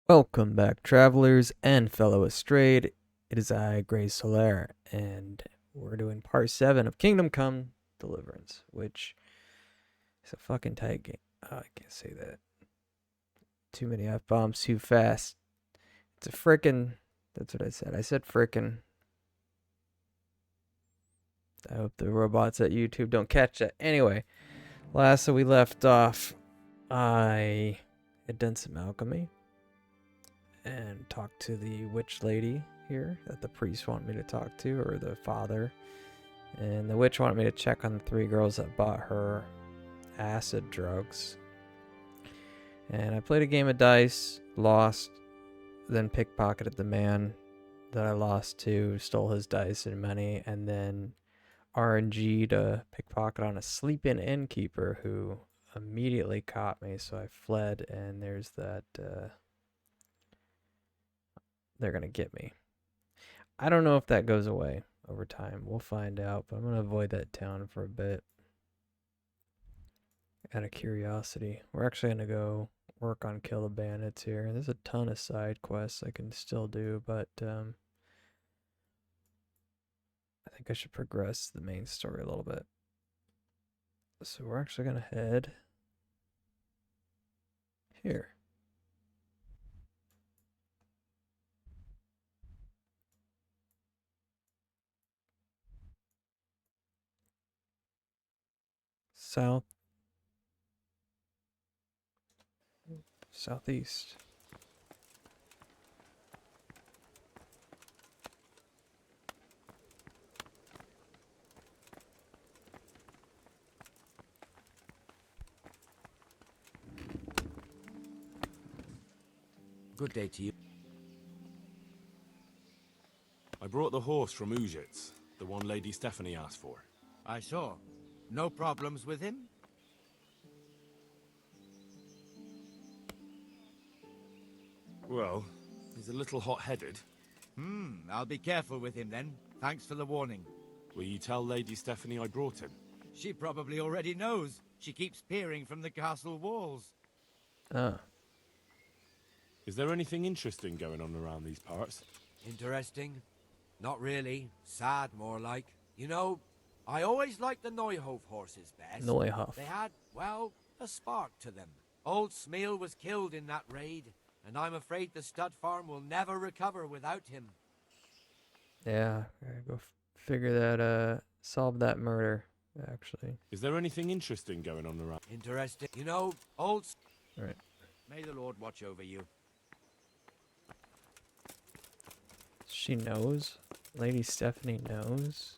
Welcome back, travelers and fellow Astrayed. It is I, Grae Solaire, and we're doing part 7 of Kingdom Come Deliverance, which is a fucking tight game. Oh, I can't say that. Too many F-bombs too fast. It's a frickin'. That's what I said. I said frickin'. I hope the robots at YouTube don't catch that. Anyway, last that we left off, I had done some alchemy and talk to the witch lady here that the priest wanted me to talk to, or the father. And the witch wanted me to check on the 3 girls that bought her acid drugs. And I played a game of dice, lost, then pickpocketed the man that I lost to, stole his dice and money, and then RNG to pickpocket on a sleeping innkeeper who immediately caught me, so I fled, and there's that they're going to get me. I don't know if that goes away over time. We'll find out, but I'm going to avoid that town for a bit. Out of curiosity. We're actually going to go work on Kill the Bandits here. There's a ton of side quests I can still do, but I think I should progress the main story a little bit. So we're actually going to head here. Southeast. Good day to you. I brought the horse from Ujits, the one Lady Stephanie asked for. I saw. No problems with him? Well, he's a little hot-headed. I'll be careful with him then. Thanks for the warning. Will you tell Lady Stephanie I brought him? She probably already knows. She keeps peering from the castle walls. Ah. Is there anything interesting going on around these parts? Interesting? Not really. Sad, more like. You know, I always liked the Neuhof horses best. Neuhof. They had, well, a spark to them. Old Smeal was killed in that raid, and I'm afraid the stud farm will never recover without him. Yeah, gotta go figure that, solve that murder, actually. Is there anything interesting going on around? Interesting. You know, old... Right. May the Lord watch over you. She knows? Lady Stephanie knows?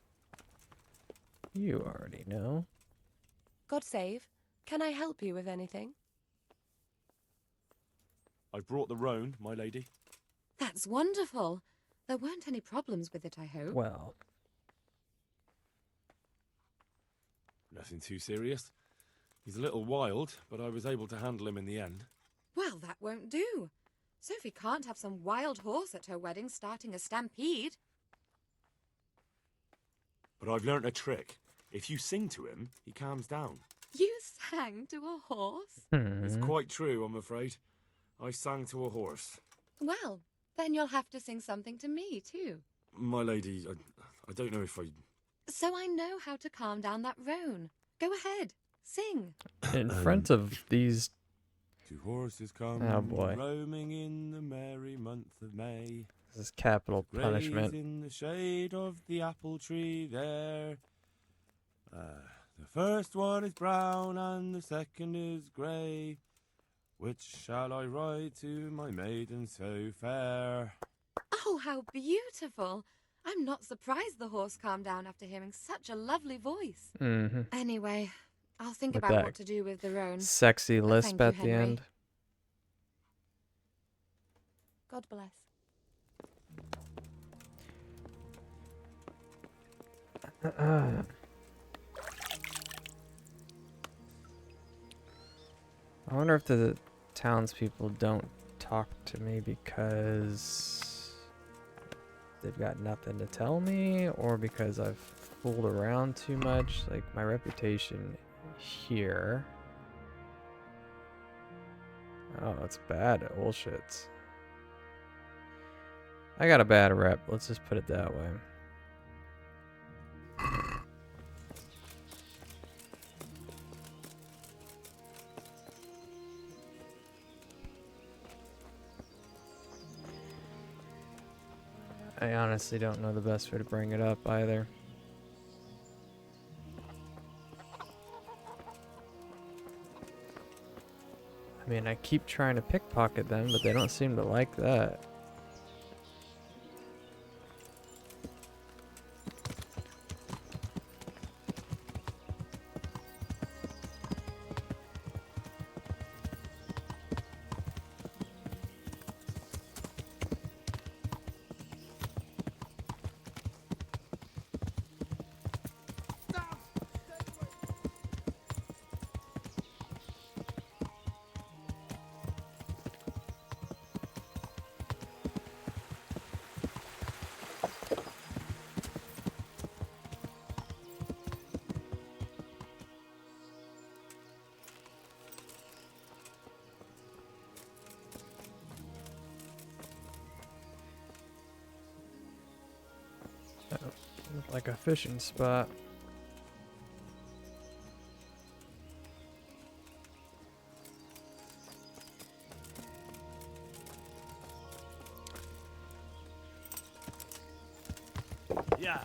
You already know. God save. Can I help you with anything? I've brought the roan, my lady. That's wonderful. There weren't any problems with it, I hope. Well, Nothing too serious. He's a little wild, but I was able to handle him in the end. Well, that won't do. Sophie can't have some wild horse at her wedding starting a stampede. But I've learnt a trick. If you sing to him, he calms down. You sang to a horse? It's quite true, I'm afraid. I sang to a horse. Well, then you'll have to sing something to me, too. My lady, I don't know if I... So I know how to calm down that roan. Go ahead, sing. in front of these... 2 horses come Oh, boy. roaming in the merry month of May. This is capital Graze punishment. in the shade of the apple tree there. The first one is brown and the second is grey. Which shall I ride to, my maiden so fair? Oh, how beautiful. I'm not surprised the horse calmed down after hearing such a lovely voice. Mm-hmm. Anyway, I'll think With about that what to do with the roan. Sexy lisp thank you, at the Henry. end. God bless. I wonder if the townspeople don't talk to me because they've got nothing to tell me, or because I've fooled around too much. Like, my reputation here. Oh, it's bad. Bullshit. I got a bad rep. Let's just put it that way. I honestly don't know the best way to bring it up either. I mean, I keep trying to pickpocket them, but they don't seem to like that. Look like a fishing spot. Yeah.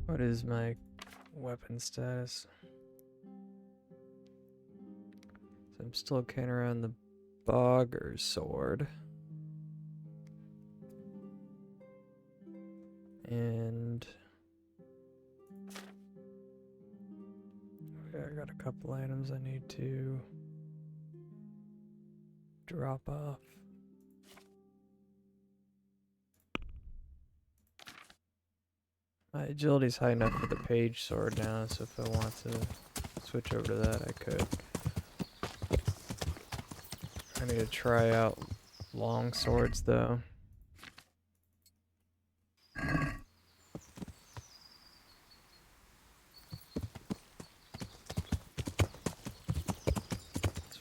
What is my weapon status? So I'm still carrying around the bogger sword. And I got a couple items I need to drop off. My agility's high enough for the page sword now, so if I want to switch over to that, I could. I need to try out long swords though. As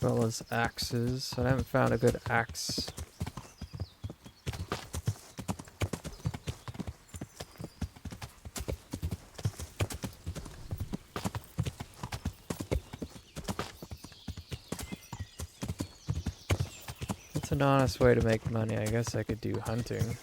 well as axes. I haven't found a good axe. It's an honest way to make money. I guess I could do hunting.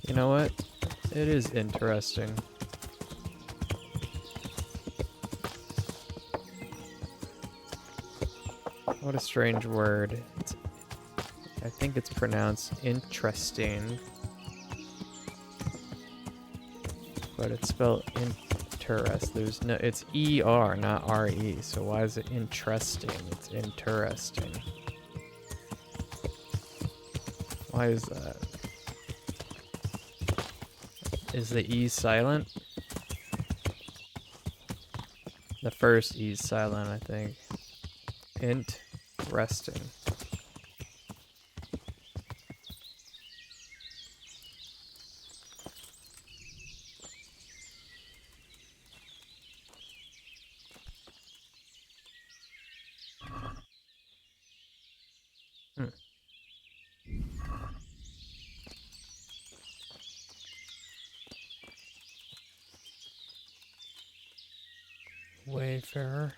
You know what? It is interesting. What a strange word. I think it's pronounced interesting. But it's spelled interest. There's no, it's E-R, not R-E. So why is it interesting? It's interesting. Why is that? Is the E silent? The first E is silent, I think. Interesting. Wayfarer.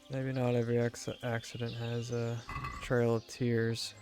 Maybe not every accident has a trail of tears.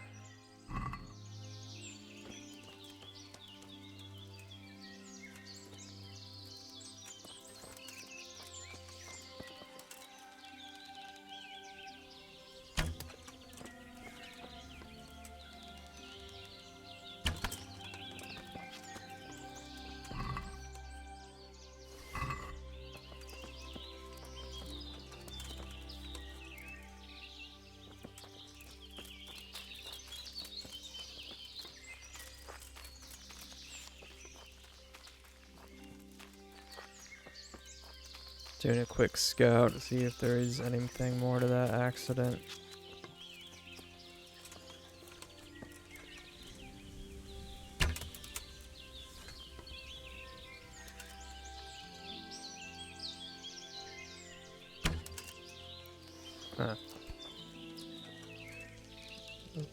Doing a quick scout to see if there is anything more to that accident. Huh.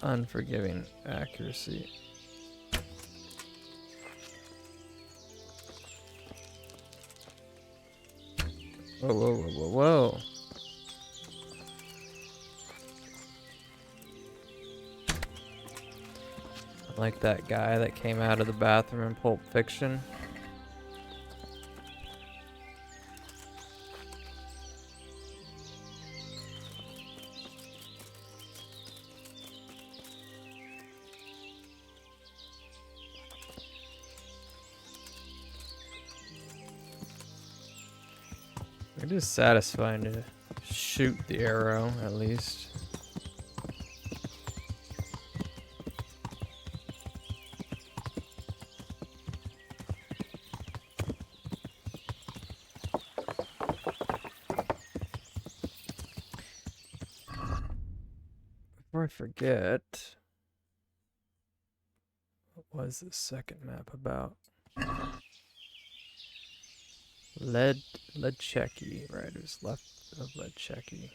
Unforgiving accuracy. Whoa, whoa, whoa, whoa, whoa. Like that guy that came out of the bathroom in Pulp Fiction. It is satisfying to shoot the arrow, at least. Before I forget, what was the second map about? Ledcheki, right? It was left of Ledcheki.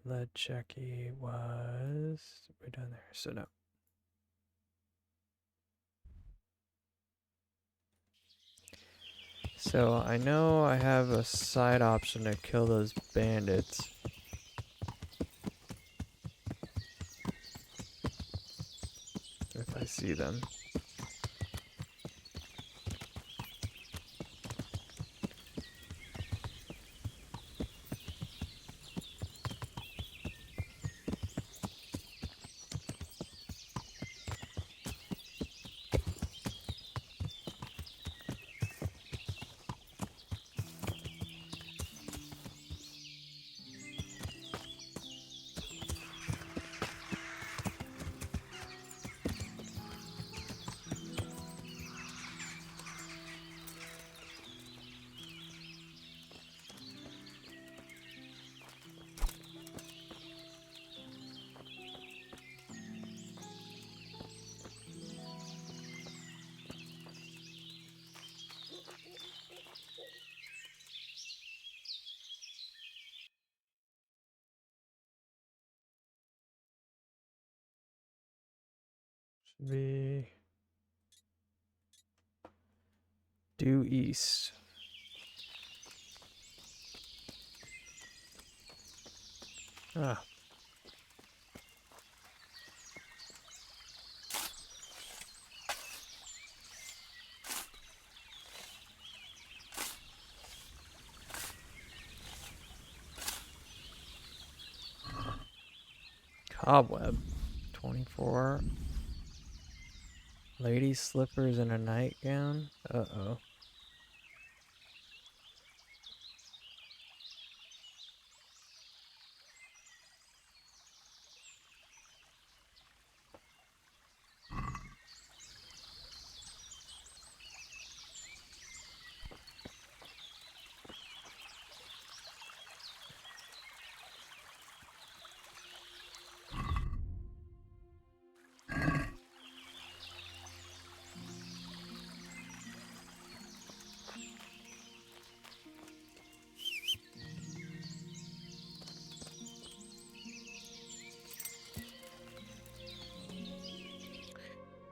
Ledcheki was way down there, so no. So I know I have a side option to kill those bandits. If I see them. Should be due east. Ah. Cobweb. 24. Lady slippers and a nightgown. Uh-oh.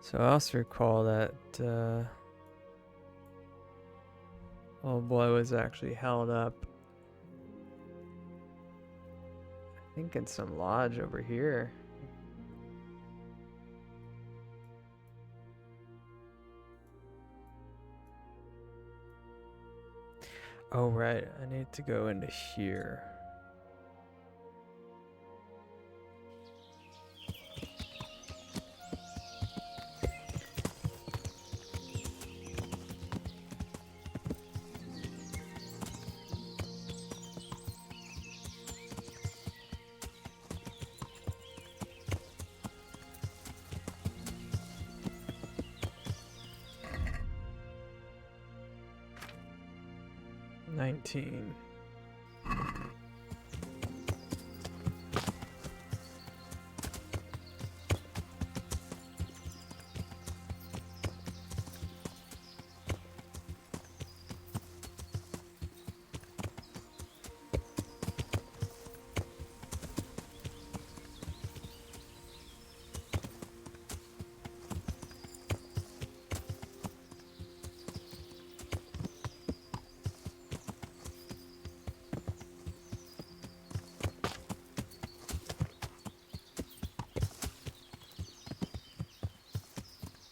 So I also recall that Old boy was actually held up. I think in some lodge over here. Oh, right. I need to go into here. $19.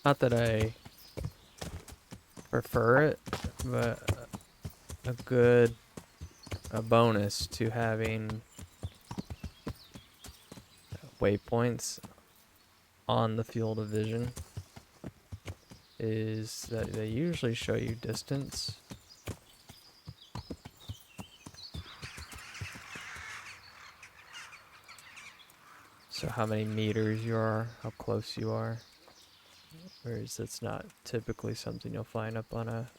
Not that I prefer it, but a bonus to having waypoints on the field of vision is that they usually show you distance. So how many meters you are, how close you are. Whereas it's not typically something you'll find up on a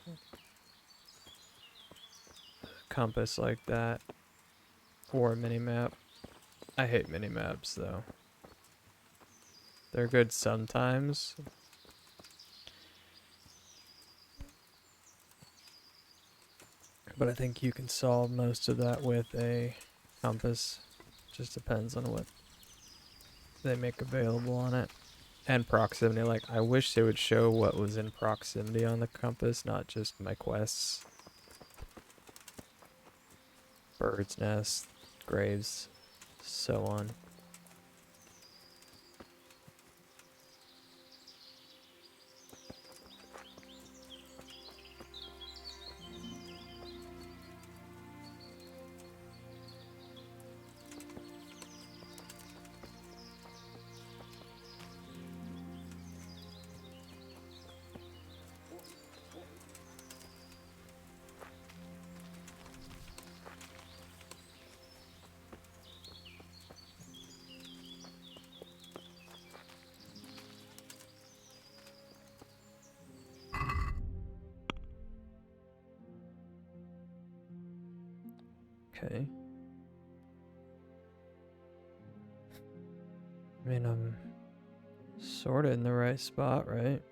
compass like that or a mini-map. I hate mini-maps though. They're good sometimes. But I think you can solve most of that with a compass. Just depends on what they make available on it. And proximity, like I wish they would show what was in proximity on the compass, not just my quests. Bird's nest, graves, so on. Okay. I mean, I'm sort of in the right spot, right?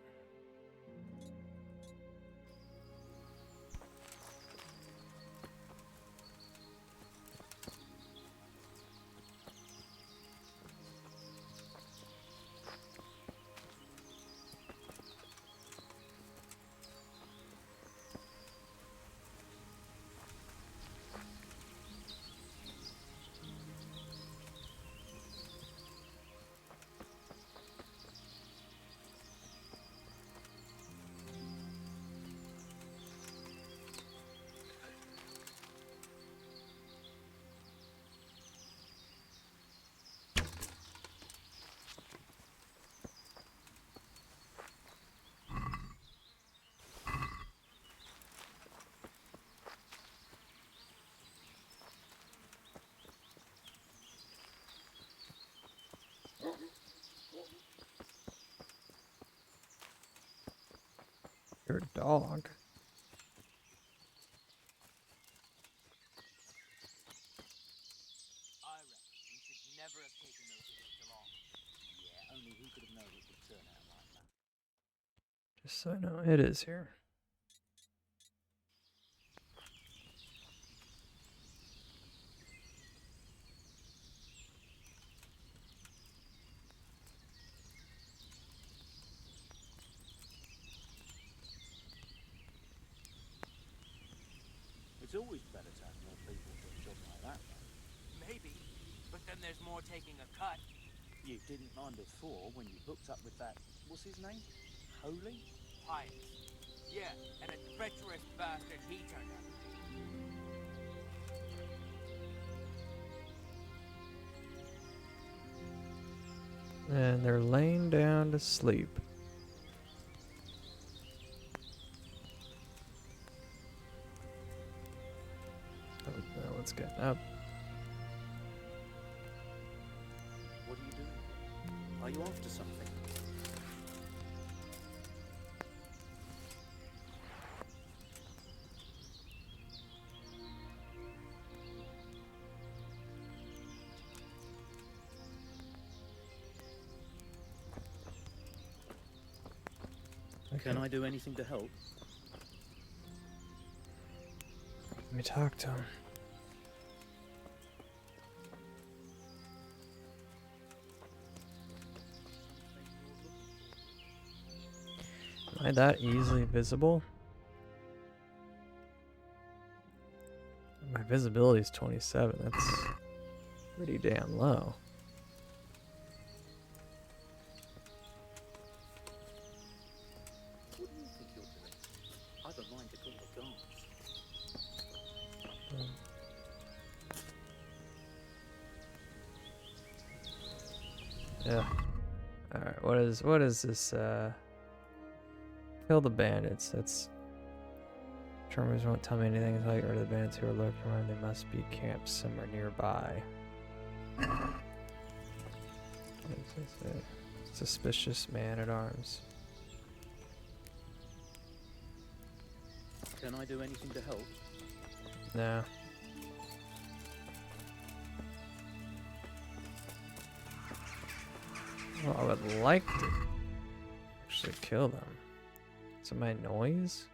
You're a dog. I reckon we should never have taken those idiots along. Yeah, only who could have known it would turn out like that. Just so I know, it is here. It's always better to have more people for a job like that, though. Maybe, but then there's more taking a cut. You didn't mind before when you hooked up with that, what's his name? Holy? Pious. Yeah, and a treacherous bastard he turned out. And they're laying down to sleep. Oh, no one's getting up. What are you doing? Are you after something? Can I do anything to help? Let me talk to him. Am I that easily visible? My visibility is 27. That's pretty damn low. What do you think you're doing? I've a mind to call the guards. Yeah. Alright, what is this kill the bandits? That's Tremors won't tell me anything until I get rid of the bandits who are lurking around. They must be camped somewhere nearby. What does this say? Suspicious man at arms. Can I do anything to help? No. Well, I would like to actually kill them. Is it my noise?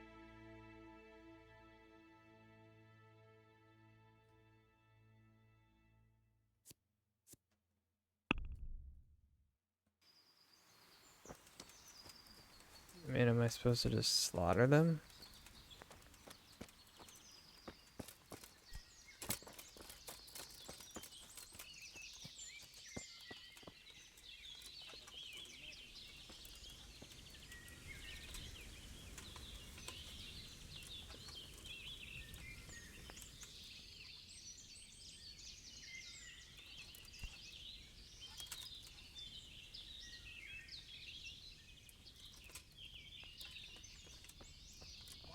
I mean, am I supposed to just slaughter them?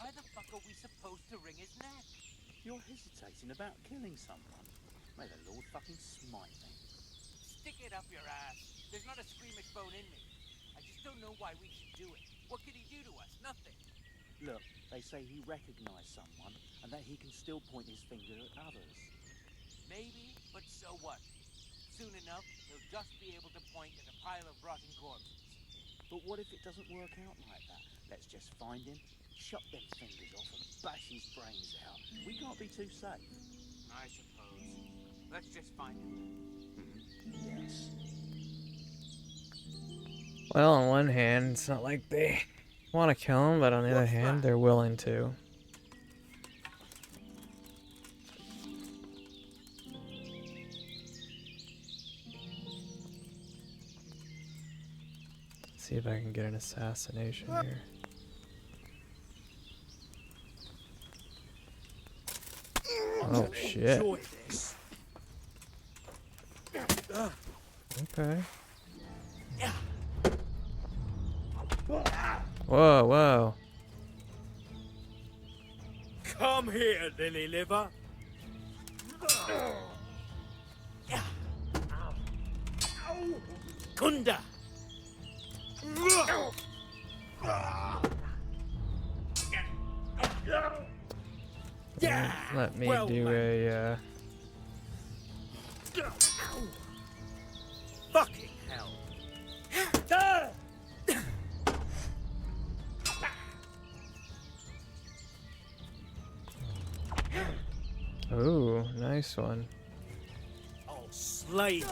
Why the fuck are we supposed to wring his neck? You're hesitating about killing someone. May the Lord fucking smite me. Stick it up your ass. There's not a squeamish bone in me. I just don't know why we should do it. What could he do to us? Nothing. Look, they say he recognized someone and that he can still point his finger at others. Maybe, but so what? Soon enough, he'll just be able to point at a pile of rotting corpses. But what if it doesn't work out like that? Let's just find him, chop them fingers off and bash his brains out. We can't be too safe. I suppose. Let's just find him. Yes. Well, on one hand, it's not like they want to kill him, but on the other hand, they're willing to. See if I can get an assassination here. Oh shit. Okay. Whoa, whoa. Come here, lily liver. Kunda. Let me well do a Fucking hell. ooh, nice one. I'll slay you.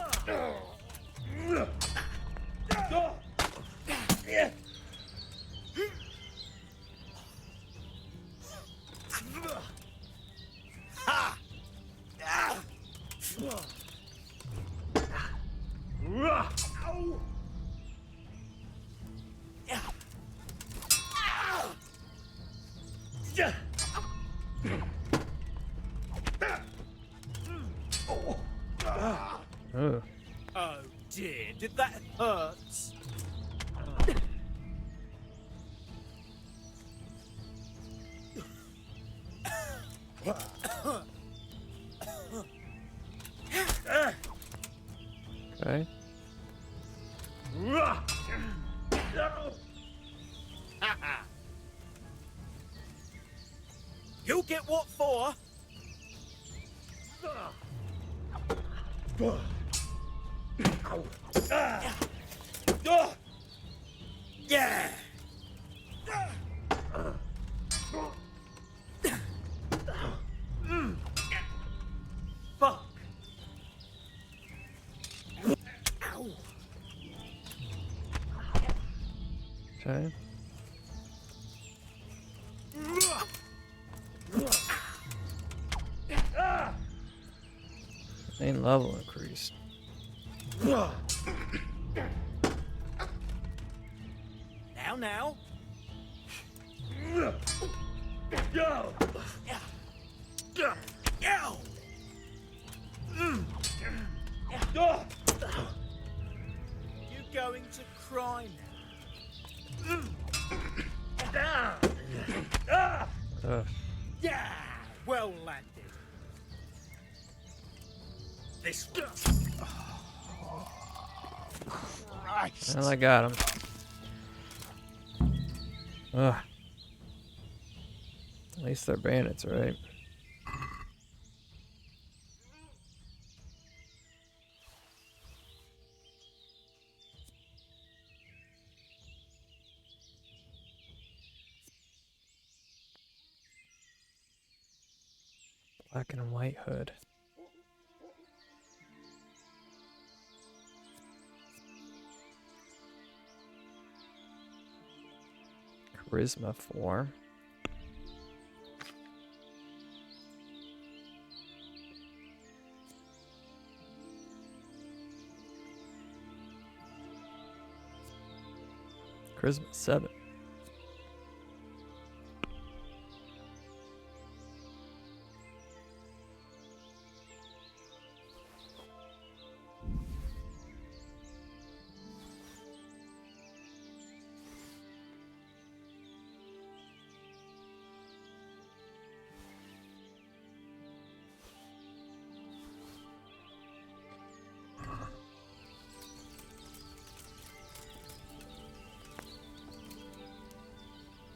Oh dear, did that hurt? Okay. You'll get what for? Yeah. Fuck. Ow. Okay. Main level increased. Now. You going to cry now? Ugh. Yeah, well landed. This Christ. Well, I got him. Ugh. At least they're bandits, right? Black and white hood. Charisma 4. Charisma 7.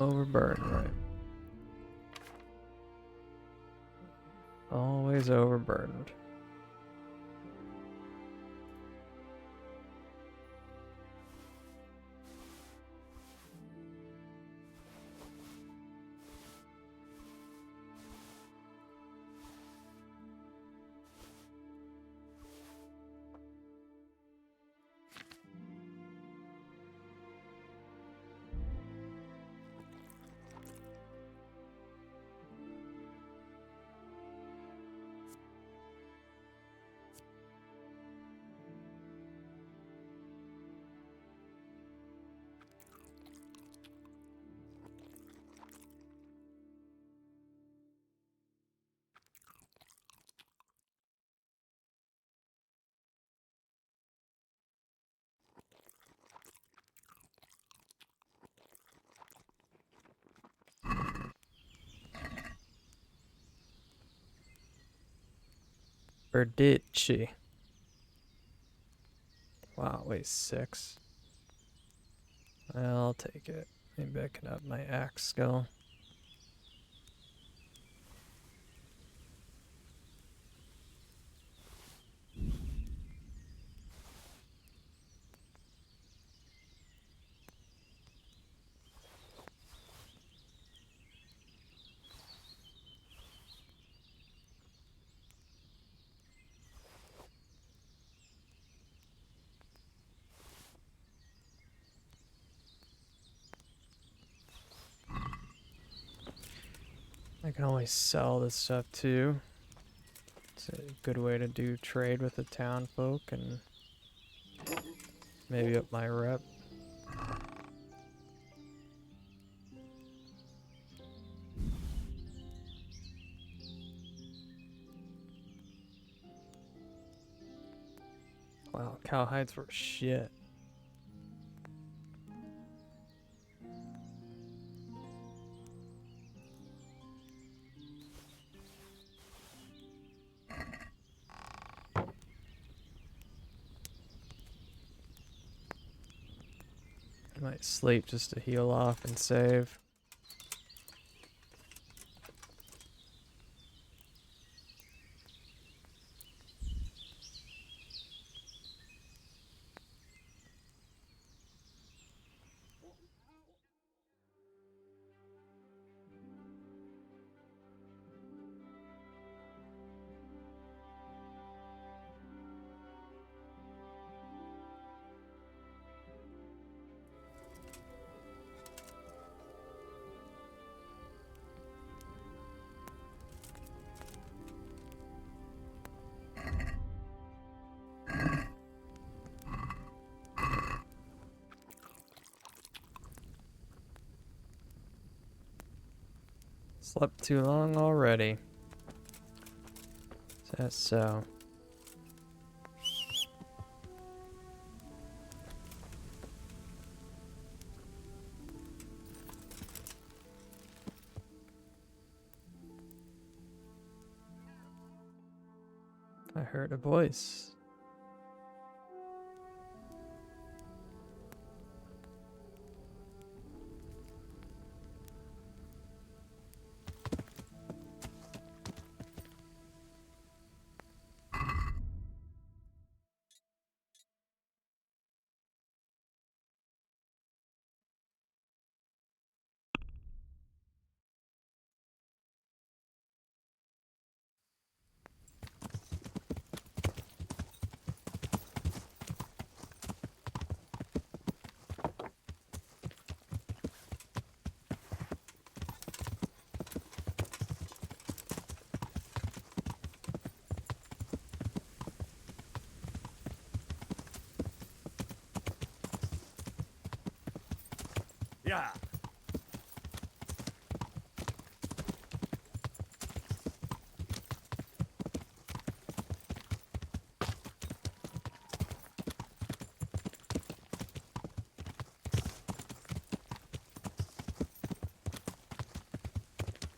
Overburden, right? Always overburdened. Or did she? Wow, wait, 6. I'll take it. Maybe I can up my axe skill. I can always sell this stuff too. It's a good way to do trade with the town folk and maybe up my rep. Wow, cow hides were shit. I might sleep just to heal off and save. Slept too long already. That's so. I heard a voice. Yeah.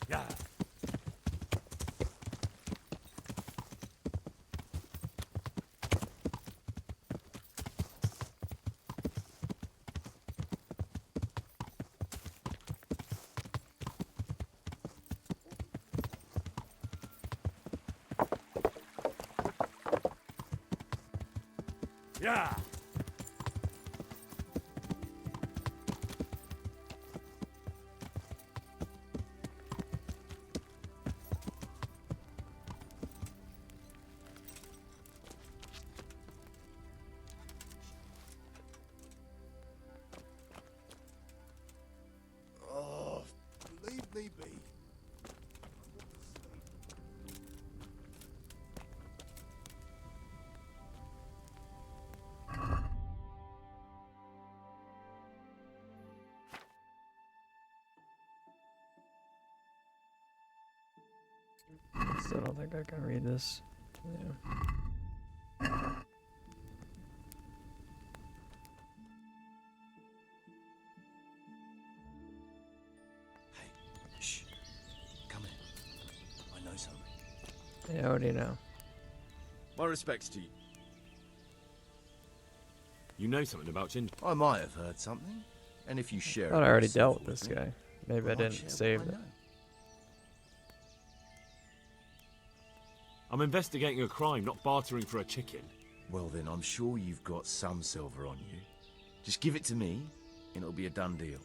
Yeah. Yeah. Oh, leave me be. Still don't think I can read this. Yeah. Hey, shh. Come in. I know something. Yeah, what do you know? My respects to you. You know something about Ginger. I might have heard something. And if you share I thought it I already yourself dealt with this me, guy. Maybe well, I I'll didn't share save what I it. know. I'm investigating a crime, not bartering for a chicken. Well then, I'm sure you've got some silver on you. Just give it to me, and it'll be a done deal.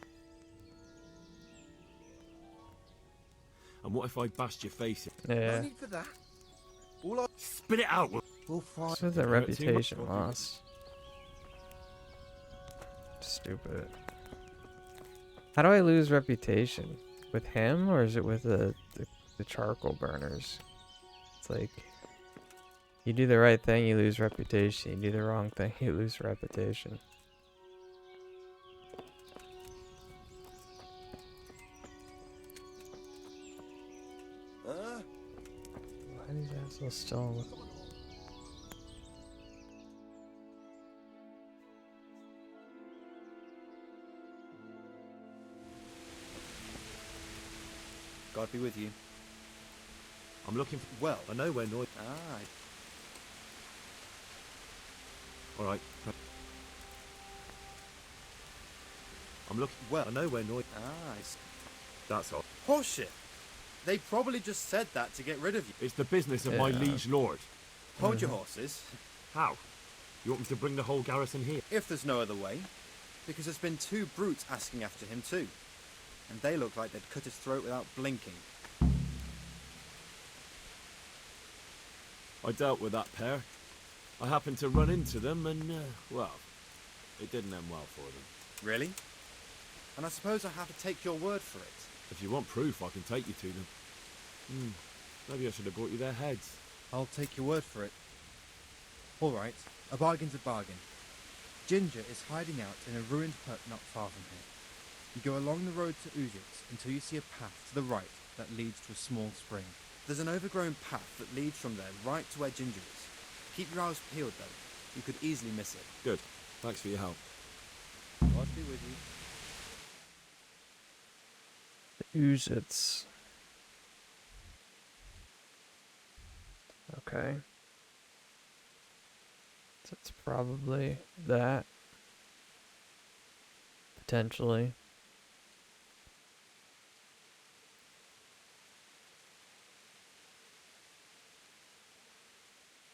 And what if I bashed your face in? Yeah. No need for that. All I... Spit it out! We'll find... This is a Hurt too much, reputation don't loss. Stupid. How do I lose reputation? With him, or is it with the charcoal burners? It's like, you do the right thing, you lose reputation. You do the wrong thing, you lose reputation. Why are these assholes still on the... God be with you. I'm looking for... Well, I know where Noy... ah, All right. I'm looking... well, I know where Noy... ah, I see. That's all. Horseshit! They probably just said that to get rid of you. It's the business of my Yeah. liege lord. Hold your horses, How? You want me to bring the whole garrison here? if there's no other way. Because there's been 2 brutes asking after him too. And they look like they'd cut his throat without blinking. I dealt with that pair. I happened to run into them and, well, it didn't end well for them. Really? And I suppose I have to take your word for it. If you want proof, I can take you to them. Maybe I should have brought you their heads. I'll take your word for it. All right, a bargain's a bargain. Ginger is hiding out in a ruined hut not far from here. You go along the road to Uzix until you see a path to the right that leads to a small spring. There's an overgrown path that leads from there right to where Ginger is. Keep your eyes peeled though. You could easily miss it. Good. Thanks for your help. God be with you. Uzits. Okay. So it's probably that. Potentially.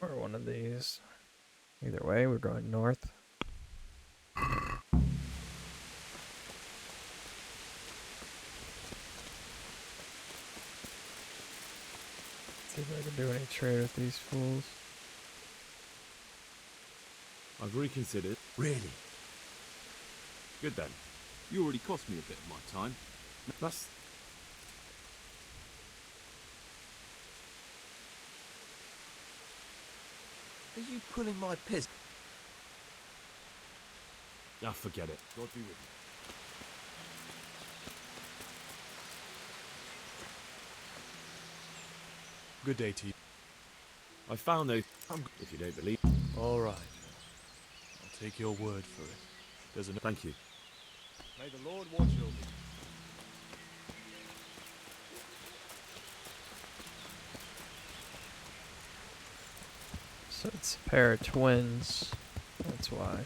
Or one of these. Either way, we're going north. See if I can do any trade with these fools. I've reconsidered. Really? Good then. You already cost me a bit of my time. That's... Are you pulling my piss? Ah, forget it. God be with you. Good day to you. I found those... if you don't believe... All right. I'll take your word for it. There's an... Thank you. May the Lord watch over you. So it's a pair of twins. That's why.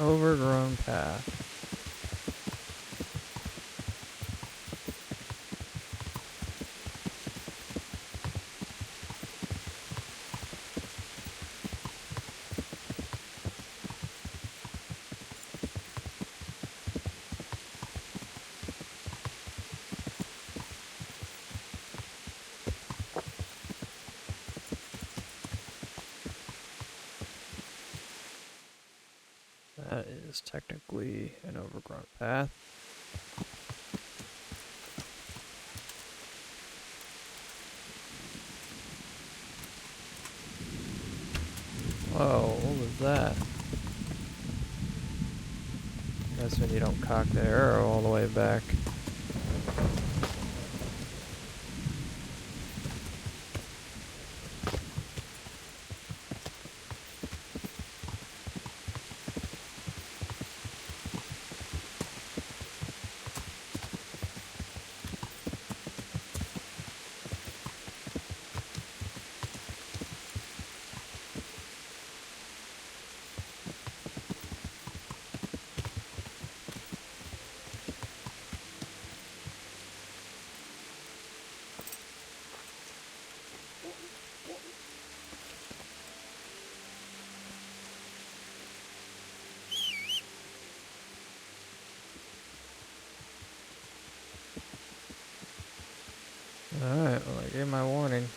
Overgrown path. That is technically an overgrown path. Whoa, what was that? That's when you don't cock the arrow all the way back. Alright, well I gave my warning.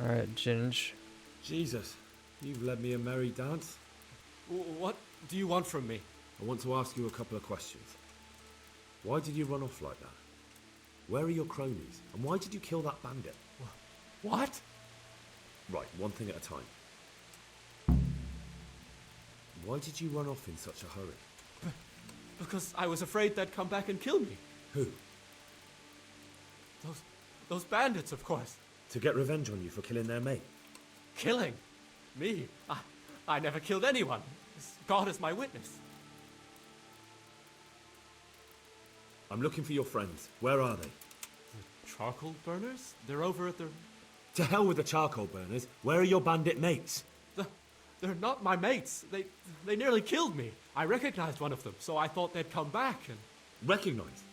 Alright, Ginge. Jesus, you've led me a merry dance. What do you want from me? I want to ask you a couple of questions. Why did you run off like that? Where are your cronies? And why did you kill that bandit? What? Right, one thing at a time. Why did you run off in such a hurry? Because I was afraid they'd come back and kill me. Who? Those bandits, of course. To get revenge on you for killing their mate? Killing? Me? I never killed anyone. God is my witness. I'm looking for your friends. Where are they? The charcoal burners? They're over at the... To hell with the charcoal burners. Where are your bandit mates? They're not my mates. They nearly killed me. I recognized one of them, so I thought they'd come back and... Recognized?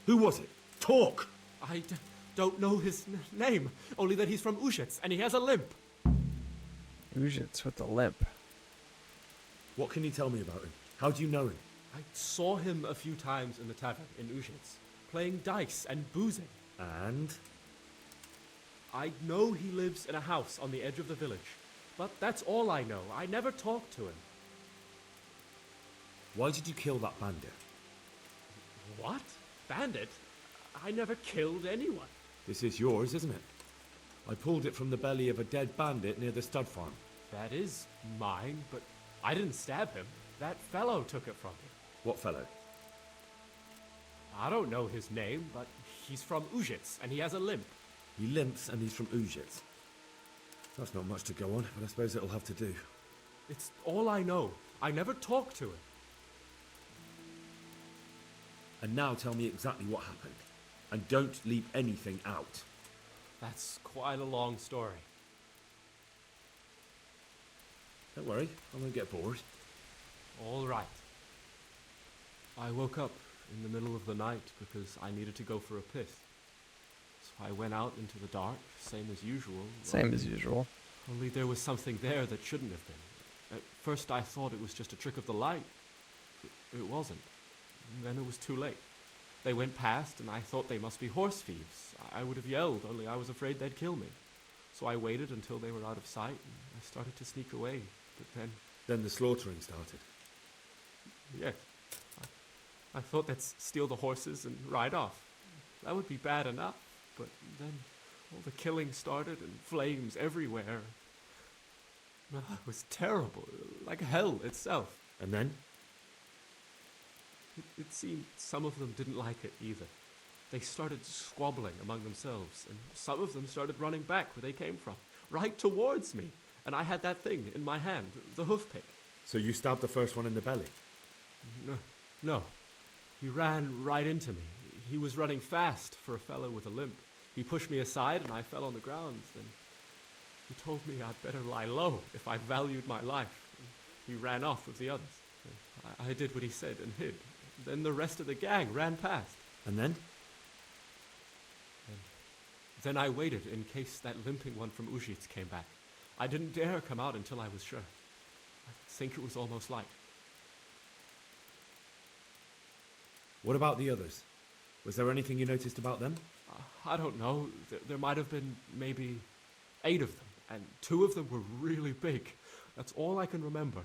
Who was it? Talk! I don't know his name, only that he's from Ushitz, and he has a limp. Ujits with the limp. What can you tell me about him? How do you know him? I saw him a few times in the tavern in Ushitz, playing dice and boozing. And? I know he lives in a house on the edge of the village, but that's all I know. I never talked to him. Why did you kill that bandit? What? Bandit? I never killed anyone. This is yours, isn't it? I pulled it from the belly of a dead bandit near the stud farm. That is mine, but I didn't stab him. That fellow took it from me. What fellow? I don't know his name, but he's from Ushitz, and he has a limp. He limps and he's from Ushitz. That's not much to go on, but I suppose it'll have to do. It's all I know. I never talked to him. And now tell me exactly what happened. And don't leave anything out. That's quite a long story. Don't worry, I won't get bored. All right. I woke up in the middle of the night because I needed to go for a piss. So I went out into the dark, same as usual. Same as usual. Only there was something there that shouldn't have been. At first I thought it was just a trick of the light. It wasn't. And then it was too late. They went past and I thought they must be horse thieves. I would have yelled, only I was afraid they'd kill me. So I waited until they were out of sight and I started to sneak away. But then... Then the slaughtering started. Yes. I thought they'd steal the horses and ride off. That would be bad enough. But then all the killing started and flames everywhere. It was terrible, like hell itself. And then? It seemed some of them didn't like it either. They started squabbling among themselves, and some of them started running back where they came from, right towards me. And I had that thing in my hand, the hoof pick. So you stabbed the first one in the belly? No. He ran right into me. He was running fast for a fellow with a limp. He pushed me aside and I fell on the ground. Then he told me I'd better lie low if I valued my life. He ran off with the others. I did what he said and hid. Then the rest of the gang ran past. And then? Then I waited in case that limping one from Ushitz came back. I didn't dare come out until I was sure. I think it was almost light. What about the others? Was there anything you noticed about them? I don't know. There might have been maybe 8 of them, and 2 of them were really big. That's all I can remember.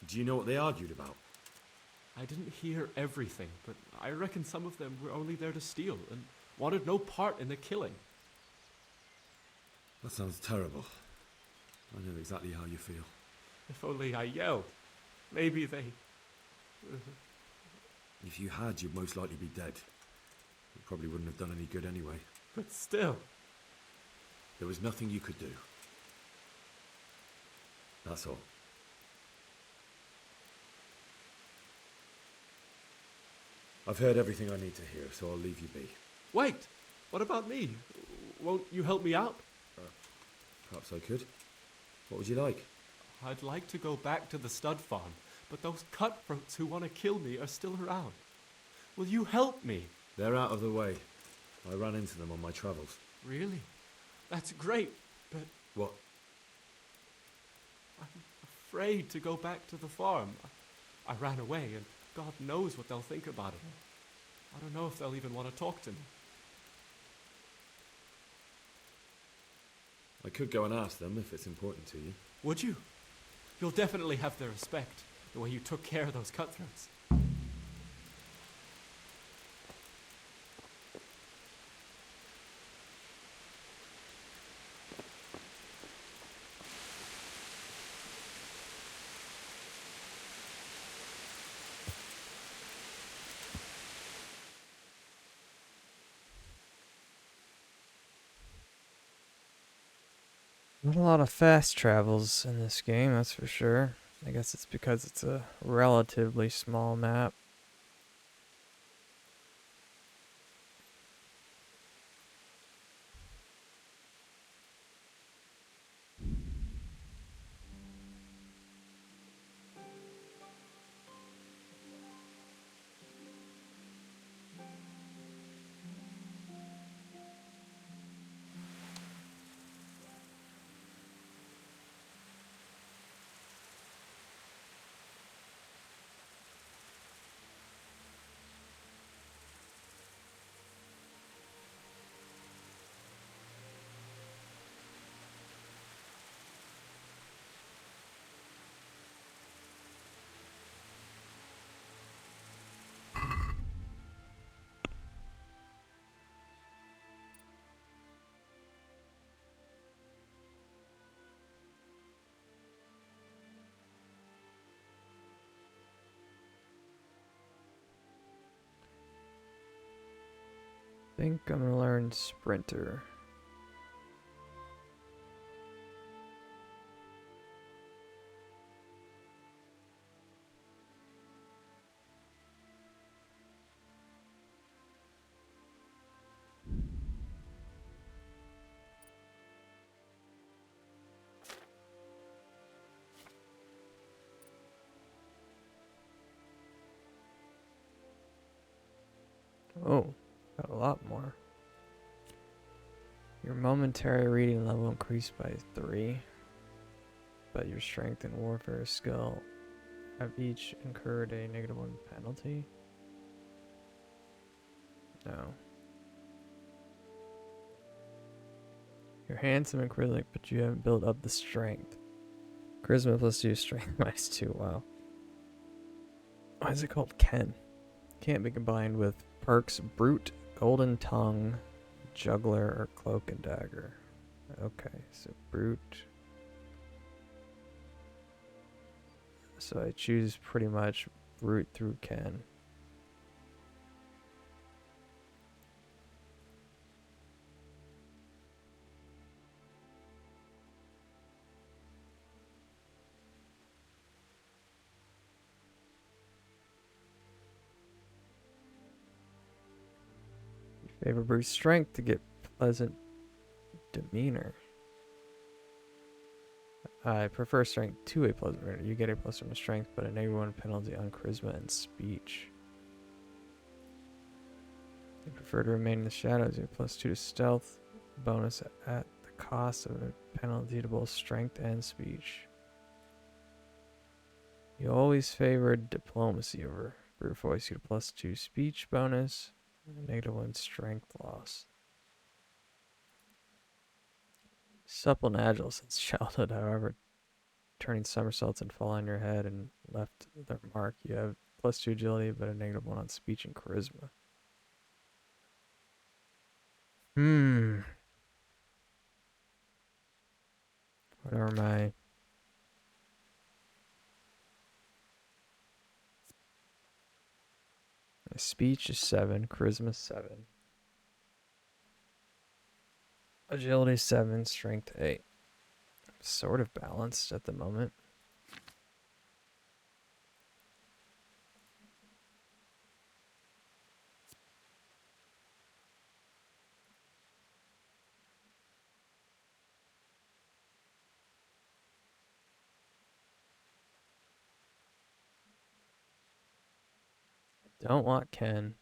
Do you know what they argued about? I didn't hear everything, but I reckon some of them were only there to steal and wanted no part in the killing. That sounds terrible. I know exactly how you feel. If only I yelled. Maybe they... If you had, you'd most likely be dead. It probably wouldn't have done any good anyway. But still. There was nothing you could do. That's all. I've heard everything I need to hear, so I'll leave you be. Wait! What about me? Won't you help me out? Perhaps I could. What would you like? I'd like to go back to the stud farm, but those cutthroats who want to kill me are still around. Will you help me? They're out of the way. I ran into them on my travels. Really? That's great, but... What? I'm afraid to go back to the farm. I ran away, and God knows what they'll think about it. I don't know if they'll even want to talk to me. I could go and ask them if it's important to you. Would you? You'll definitely have their respect, the way you took care of those cutthroats. Not a lot of fast travels in this game, that's for sure. I guess it's because it's a relatively small map. Think I'm gonna learn Sprinter. Oh, got a lot more. Your momentary reading level increased by 3, but your strength and warfare skill have each incurred a -1 penalty. No. You're handsome and charismatic, but you haven't built up the strength. Charisma +2, strength -2. Wow. Why is it called Ken? Can't be combined with perks Brute, Golden Tongue, Juggler, or Cloak and Dagger. Okay, so Brute. So I choose pretty much Brute through Ken. Favor Brute's strength to get pleasant demeanor. I prefer strength to a pleasant demeanor. You get a plus 1 strength, but a -1 penalty on charisma and speech. You prefer to remain in the shadows. You have +2 to stealth. Bonus at the cost of a penalty to both strength and speech. You always favored diplomacy over brute force. You get a +2 speech bonus. And a -1 strength loss. Supple and agile since childhood, however, turning somersaults and fall on your head and left their mark. You have +2 agility, but a -1 on speech and charisma. What are my... My speech is 7, charisma 7. Agility 7, strength 8. Sort of balanced at the moment. Don't want Ken.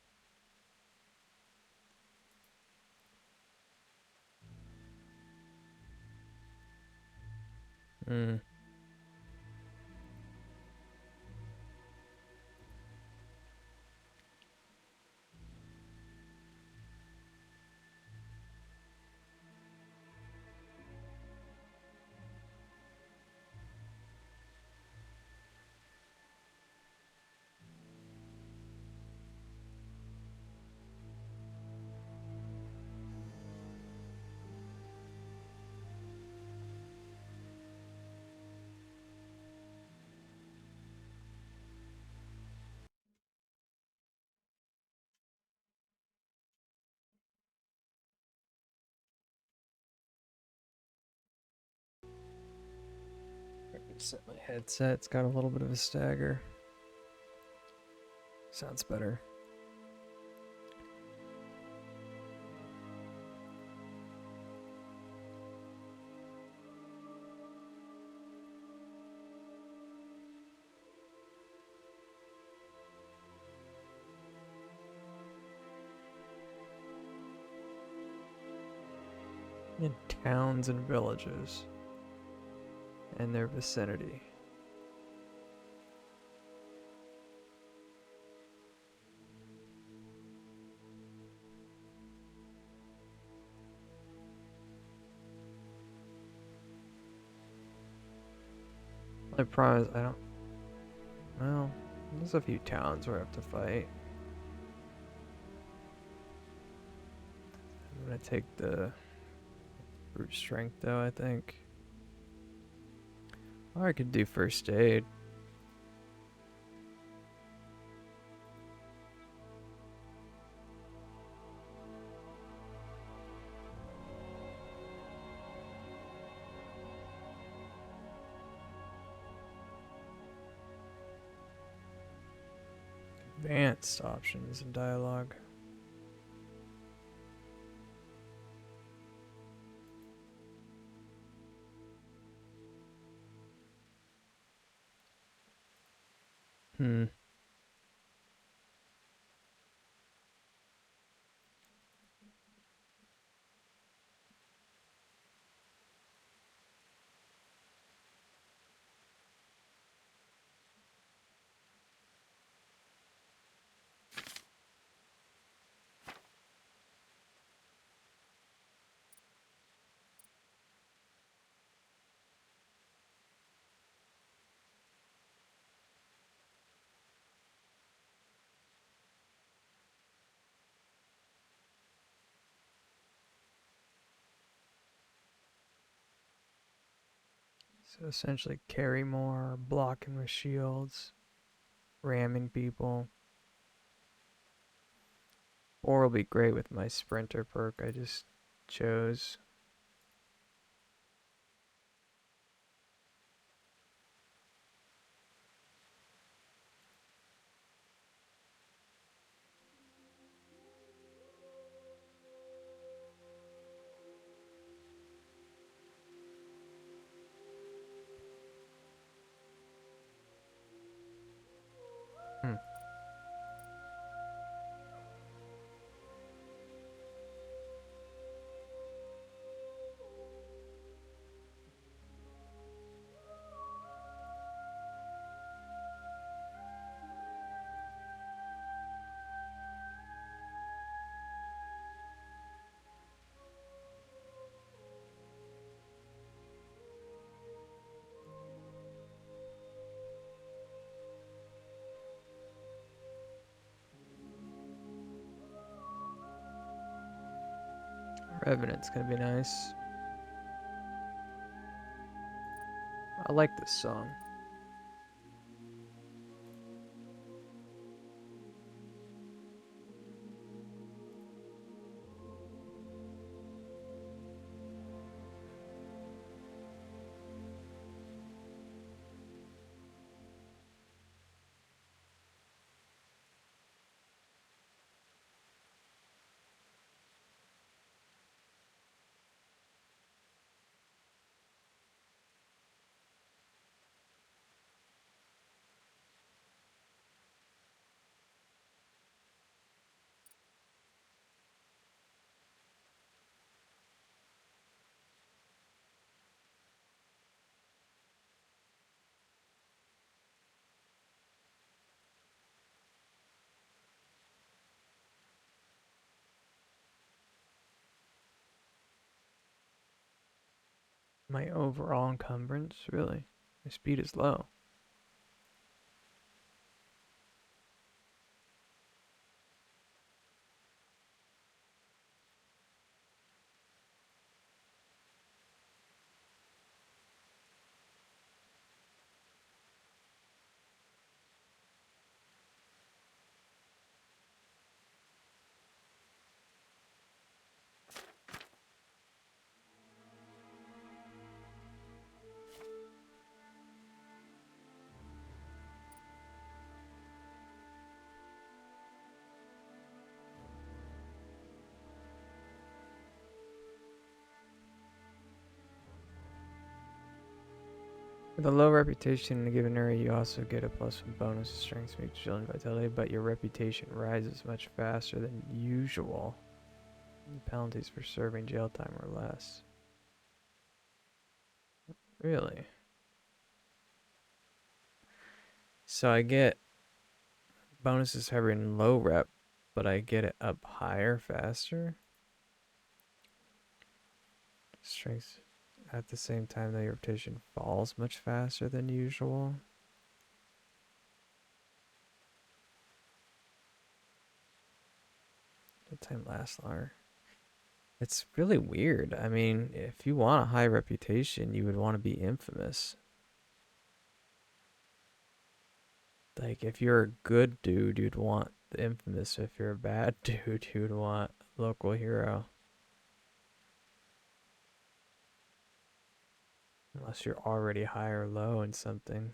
Set my headset. It's got a little bit of a stagger. Sounds better. In towns and villages and their vicinity. I promise I don't. Well, there's a few towns where I have to fight. I'm gonna take the brute strength though, I think. Or I could do first aid. Advanced options in dialogue. Hmm. So essentially carry more, blocking with shields, ramming people. Or will be great with my sprinter perk I just chose. Hmm. Revenant's gonna be nice. I like this song. My overall encumbrance, really? My speed is low. With a low reputation in a given area, you also get a +1 bonus to strength, speed, agility, and vitality, but your reputation rises much faster than usual. Penalties for serving jail time or less. Really? So I get bonuses heavy and low rep, but I get it up higher faster? Strength at the same time that your reputation falls much faster than usual. The time lasts longer. It's really weird. I mean, if you want a high reputation, you would want to be infamous. Like, if you're a good dude, you'd want the infamous. If you're a bad dude, you'd want local hero. Unless you're already high or low in something.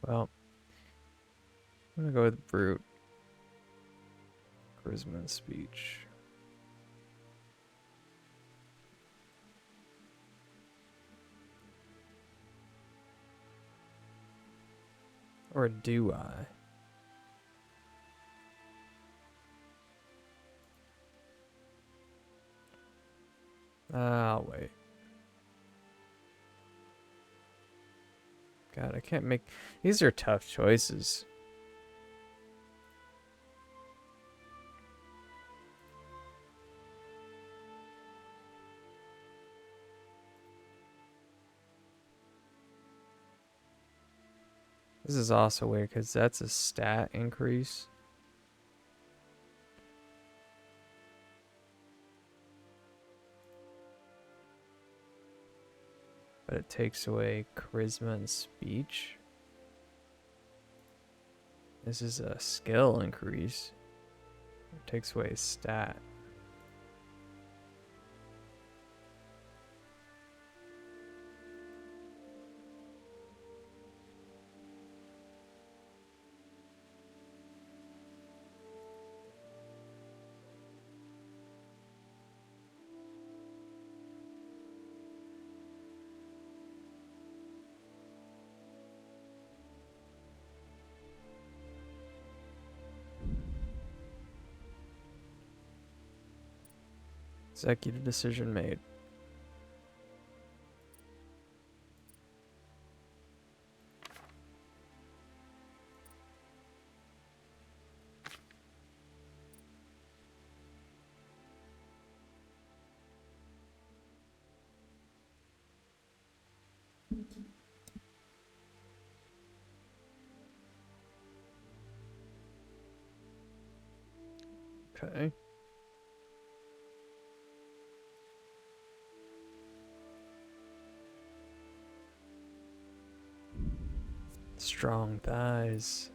Well, I'm gonna go with brute. Charisma and speech. Or do I? I'll wait. God, I can't make... These are tough choices. This is also weird because that's a stat increase. But it takes away charisma and speech. This is a skill increase. It takes away a stat. Executive decision made. Okay. Strong thighs.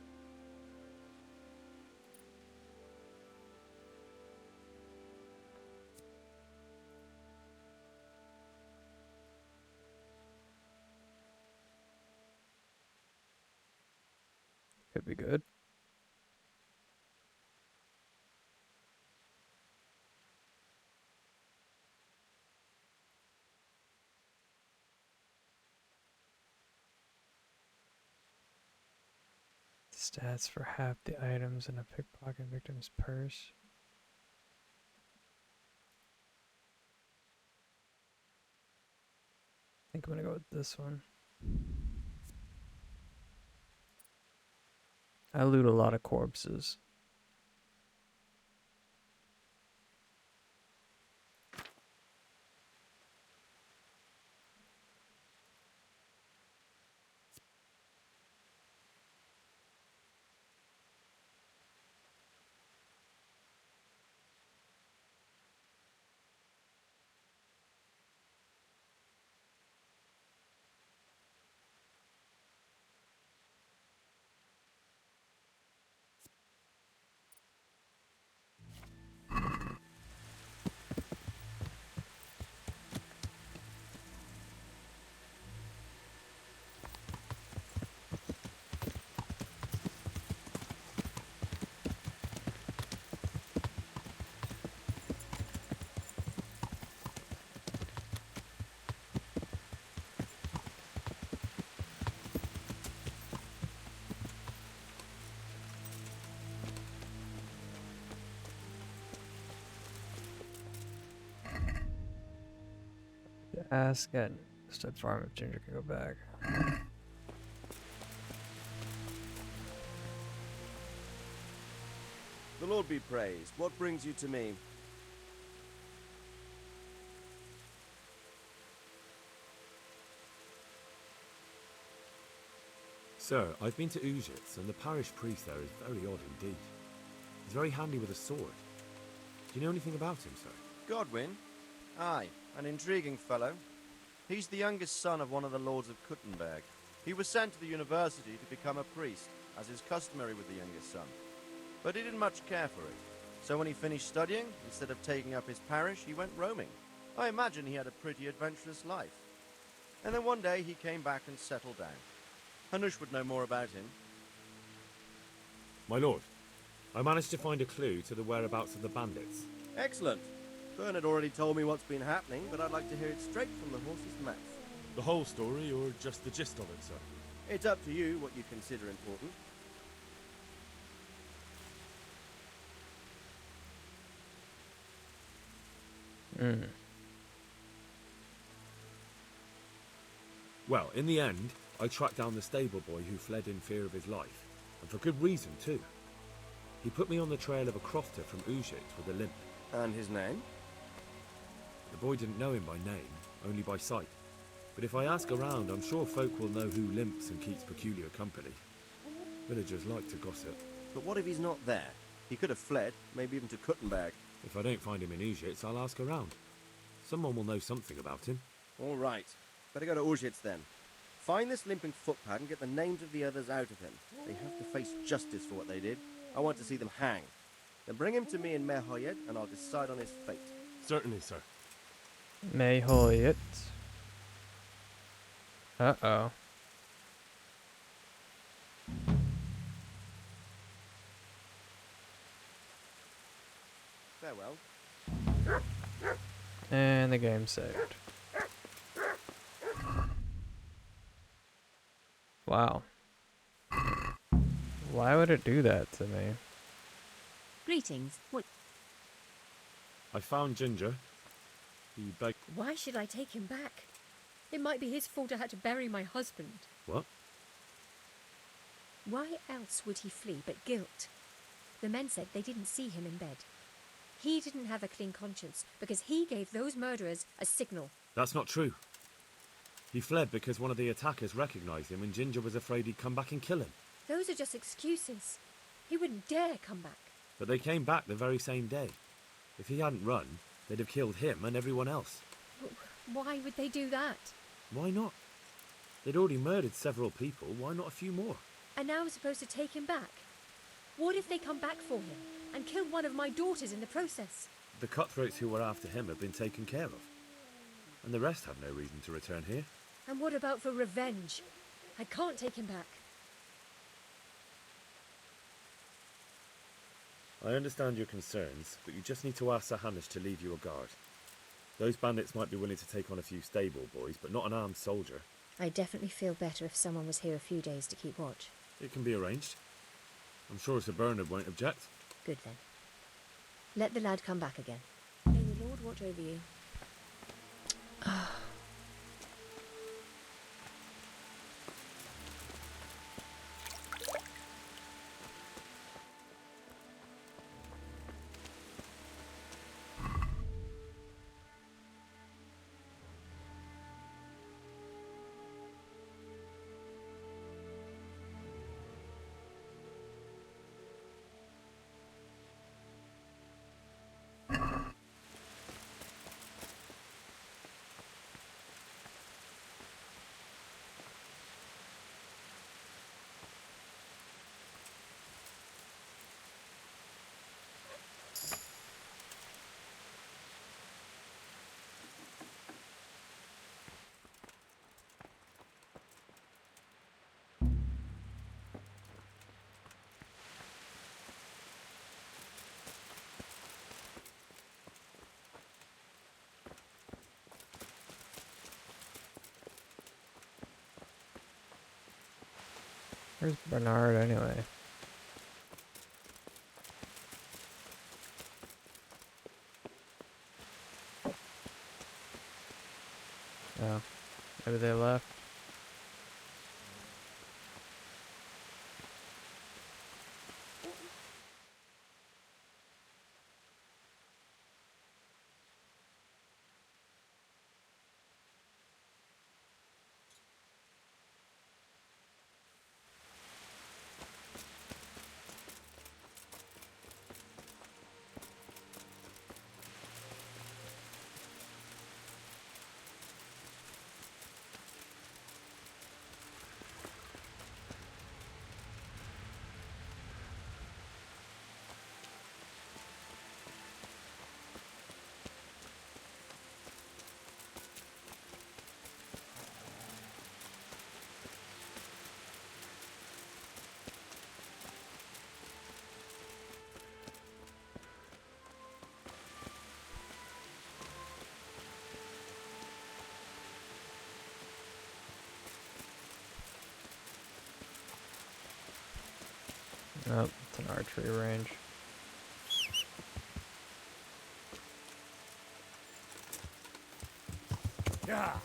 Could be good. Stats for half the items in a pickpocket victim's purse. I think I'm gonna go with this one. I loot a lot of corpses. Ask at Stud Farm if Ginger can go back. The Lord be praised. What brings you to me? Sir, I've been to Ujits, and the parish priest there is very odd indeed. He's very handy with a sword. Do you know anything about him, sir? Godwin? Aye, an intriguing fellow. He's the youngest son of one of the lords of Kuttenberg. He was sent to the university to become a priest, as is customary with the youngest son. But he didn't much care for it. So when he finished studying, instead of taking up his parish, he went roaming. I imagine he had a pretty adventurous life. And then one day he came back and settled down. Hanush would know more about him. My lord, I managed to find a clue to the whereabouts of the bandits. Excellent. Bernard already told me what's been happening, but I'd like to hear it straight from the horse's mouth. The whole story, or just the gist of it, sir? It's up to you what you consider important. Well, in the end, I tracked down the stable boy who fled in fear of his life, and for good reason too. He put me on the trail of a crofter from Ujit with a limp. And his name? The boy didn't know him by name, only by sight. But if I ask around, I'm sure folk will know who limps and keeps peculiar company. Villagers like to gossip. But what if he's not there? He could have fled, maybe even to Kuttenberg. If I don't find him in Ujits, I'll ask around. Someone will know something about him. All right. Better go to Ujits then. Find this limping footpad and get the names of the others out of him. They have to face justice for what they did. I want to see them hang. Then bring him to me in Mehoyed and I'll decide on his fate. Certainly, sir. Mehoyet. Uh-oh. Farewell. And the game's saved. Wow. Why would it do that to me? Greetings. What? I found Ginger. He begged... Why should I take him back? It might be his fault I had to bury my husband. What? Why else would he flee but guilt? The men said they didn't see him in bed. He didn't have a clean conscience because he gave those murderers a signal. That's not true. He fled because one of the attackers recognized him and Ginger was afraid he'd come back and kill him. Those are just excuses. He wouldn't dare come back. But they came back the very same day. If he hadn't run, they'd have killed him and everyone else. Why would they do that? Why not? They'd already murdered several people, why not a few more? And now I'm supposed to take him back? What if they come back for him and kill one of my daughters in the process? The cutthroats who were after him have been taken care of. And the rest have no reason to return here. And what about for revenge? I can't take him back. I understand your concerns, but you just need to ask Sir Hanish to leave you a guard. Those bandits might be willing to take on a few stable boys, but not an armed soldier. I'd definitely feel better if someone was here a few days to keep watch. It can be arranged. I'm sure Sir Bernard won't object. Good then. Let the lad come back again. May the Lord watch over you. Where's Bernard anyway? Maybe they left. Nope, it's an archery range. Yeah.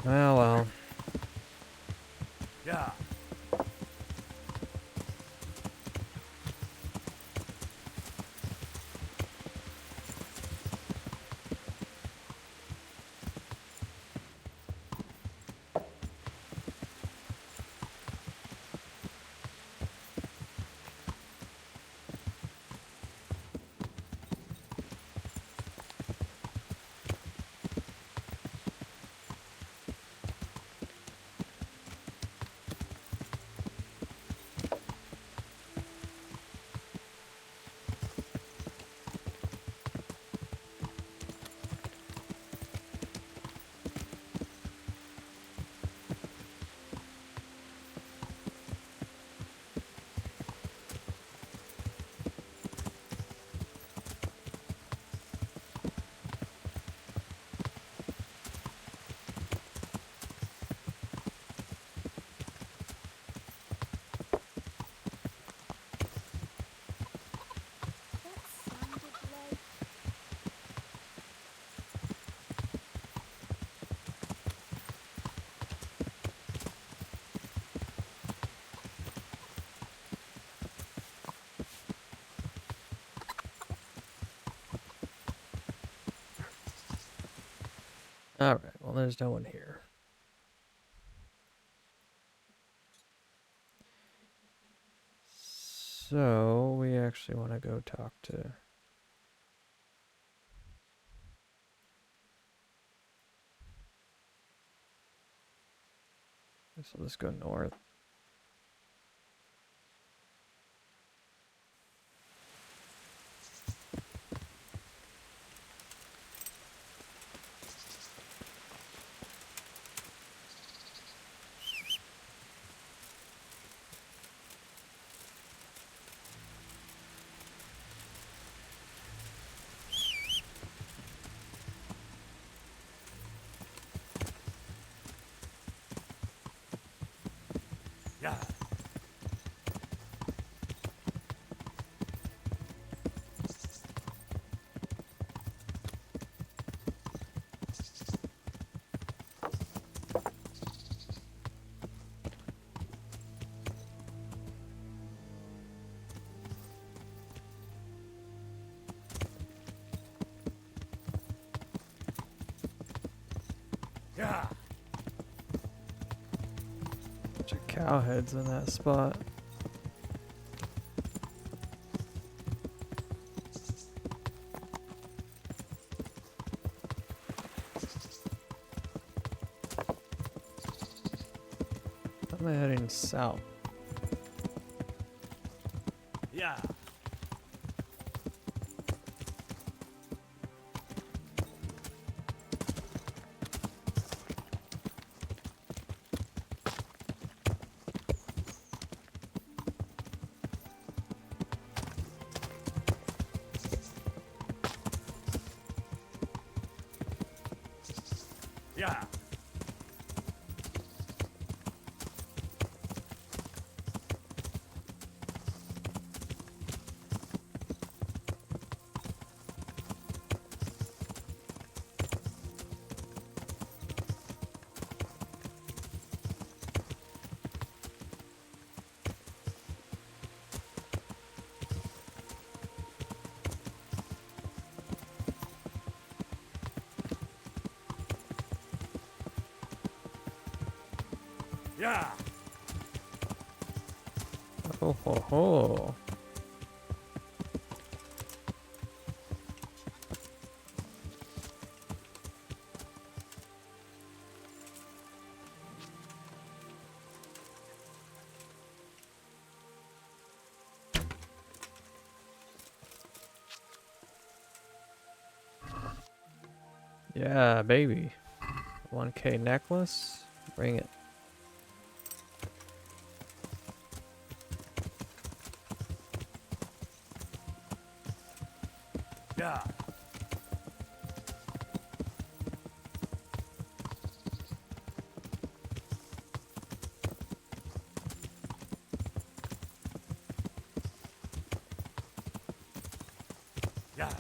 Well. Yeah. Alright, well, there's no one here. So, we actually want to go talk to... Guess I'll just go north. Yeah. Yeah. Bunch of cow heads in that spot. I'm heading south. Yeah. Yeah. Yeah. Oh ho ho. Yeah, baby. 1K necklace. Bring it. Yeah. Yeah.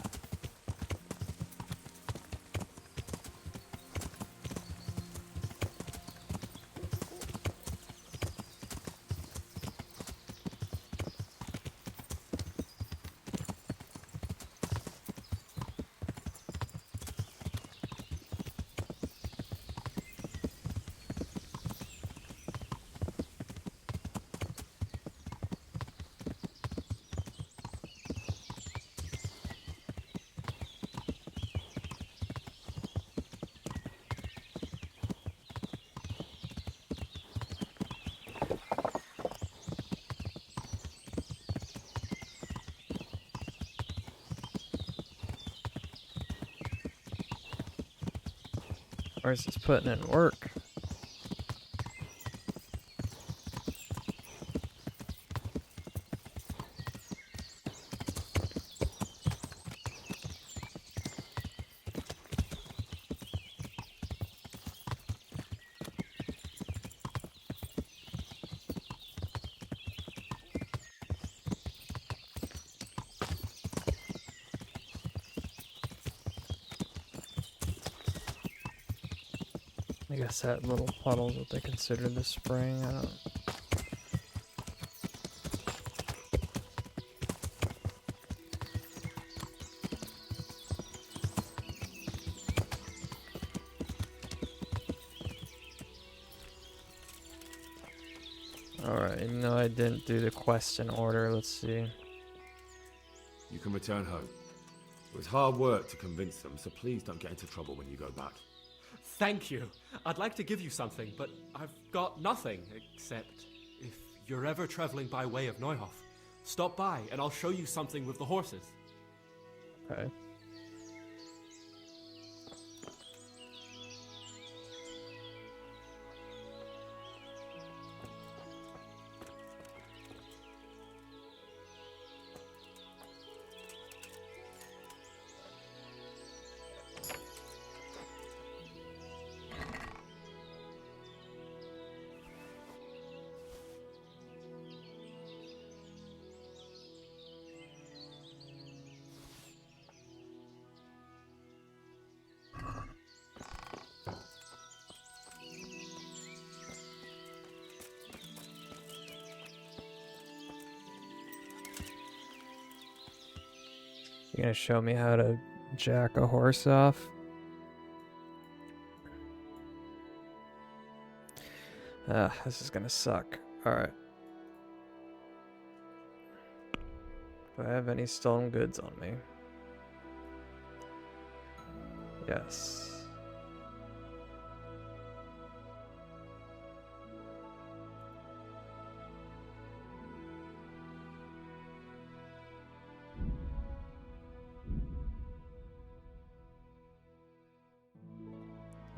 Where's this putting in work? I guess that little puddle's what they consider the spring. I don't. Alright, even though I didn't do the quest in order, let's see. You can return home. It was hard work to convince them, so please don't get into trouble when you go back. Thank you. I'd like to give you something, but I've got nothing, except if you're ever traveling by way of Neuhof, stop by and I'll show you something with the horses. Okay. You gonna show me how to jack a horse off? This is gonna suck. Alright. Do I have any stolen goods on me? Yes.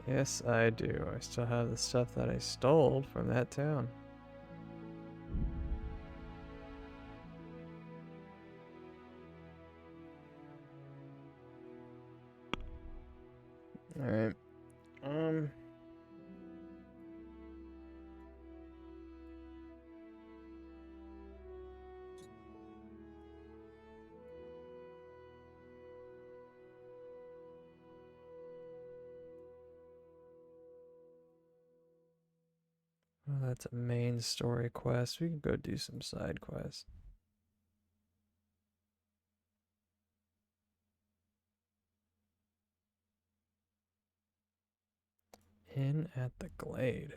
Yes, I do. I still have the stuff that I stole from that town. Alright. Oh, that's a main story quest. We can go do some side quests. In at the Glade.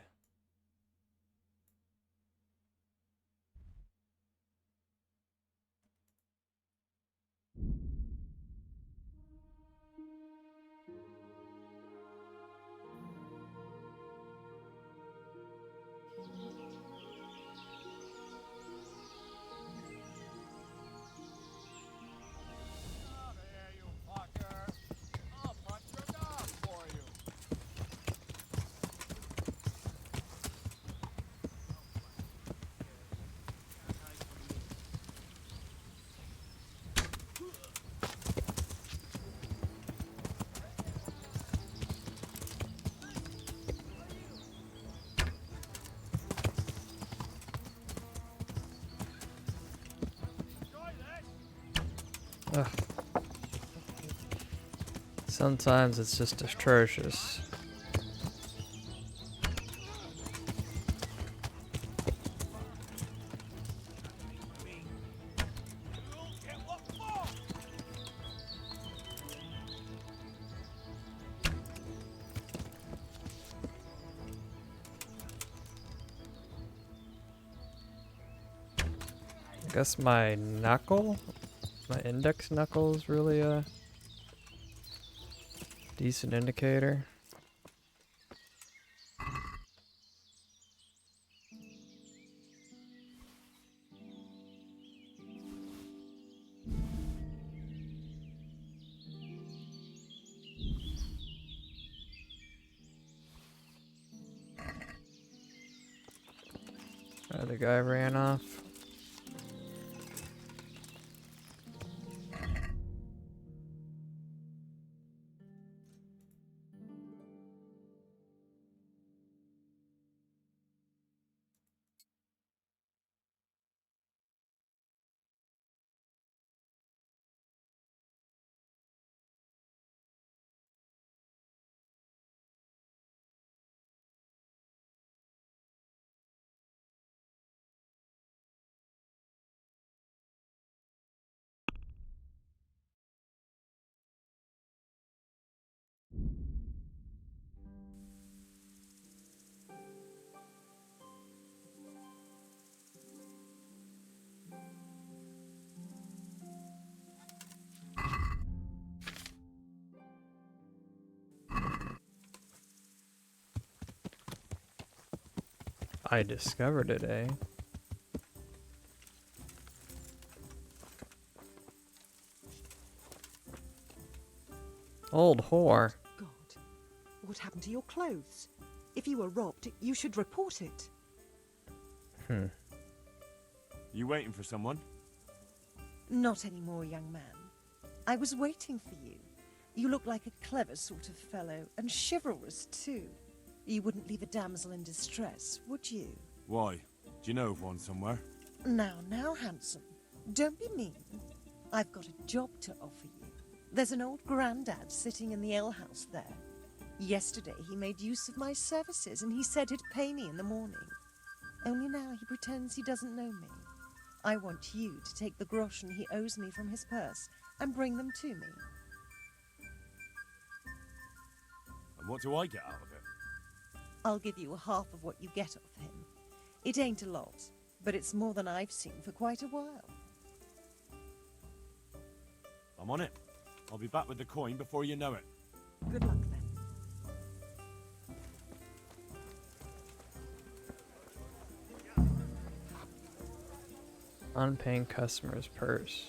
Ugh. Sometimes it's just atrocious. I guess my index knuckle is really a decent indicator. The guy ran off. I discovered it, eh? Old whore. God, what happened to your clothes? If you were robbed, you should report it. You waiting for someone? Not anymore, young man. I was waiting for you. You look like a clever sort of fellow, and chivalrous too. You wouldn't leave a damsel in distress, would you? Why? Do you know of one somewhere? Now, handsome. Don't be mean. I've got a job to offer you. There's an old grandad sitting in the alehouse there. Yesterday he made use of my services, and he said he'd pay me in the morning. Only now he pretends he doesn't know me. I want you to take the groschen he owes me from his purse and bring them to me. And what do I get out of it? I'll give you half of what you get of him. It ain't a lot, but it's more than I've seen for quite a while. I'm on it. I'll be back with the coin before you know it. Good luck then. Unpaying customer's purse.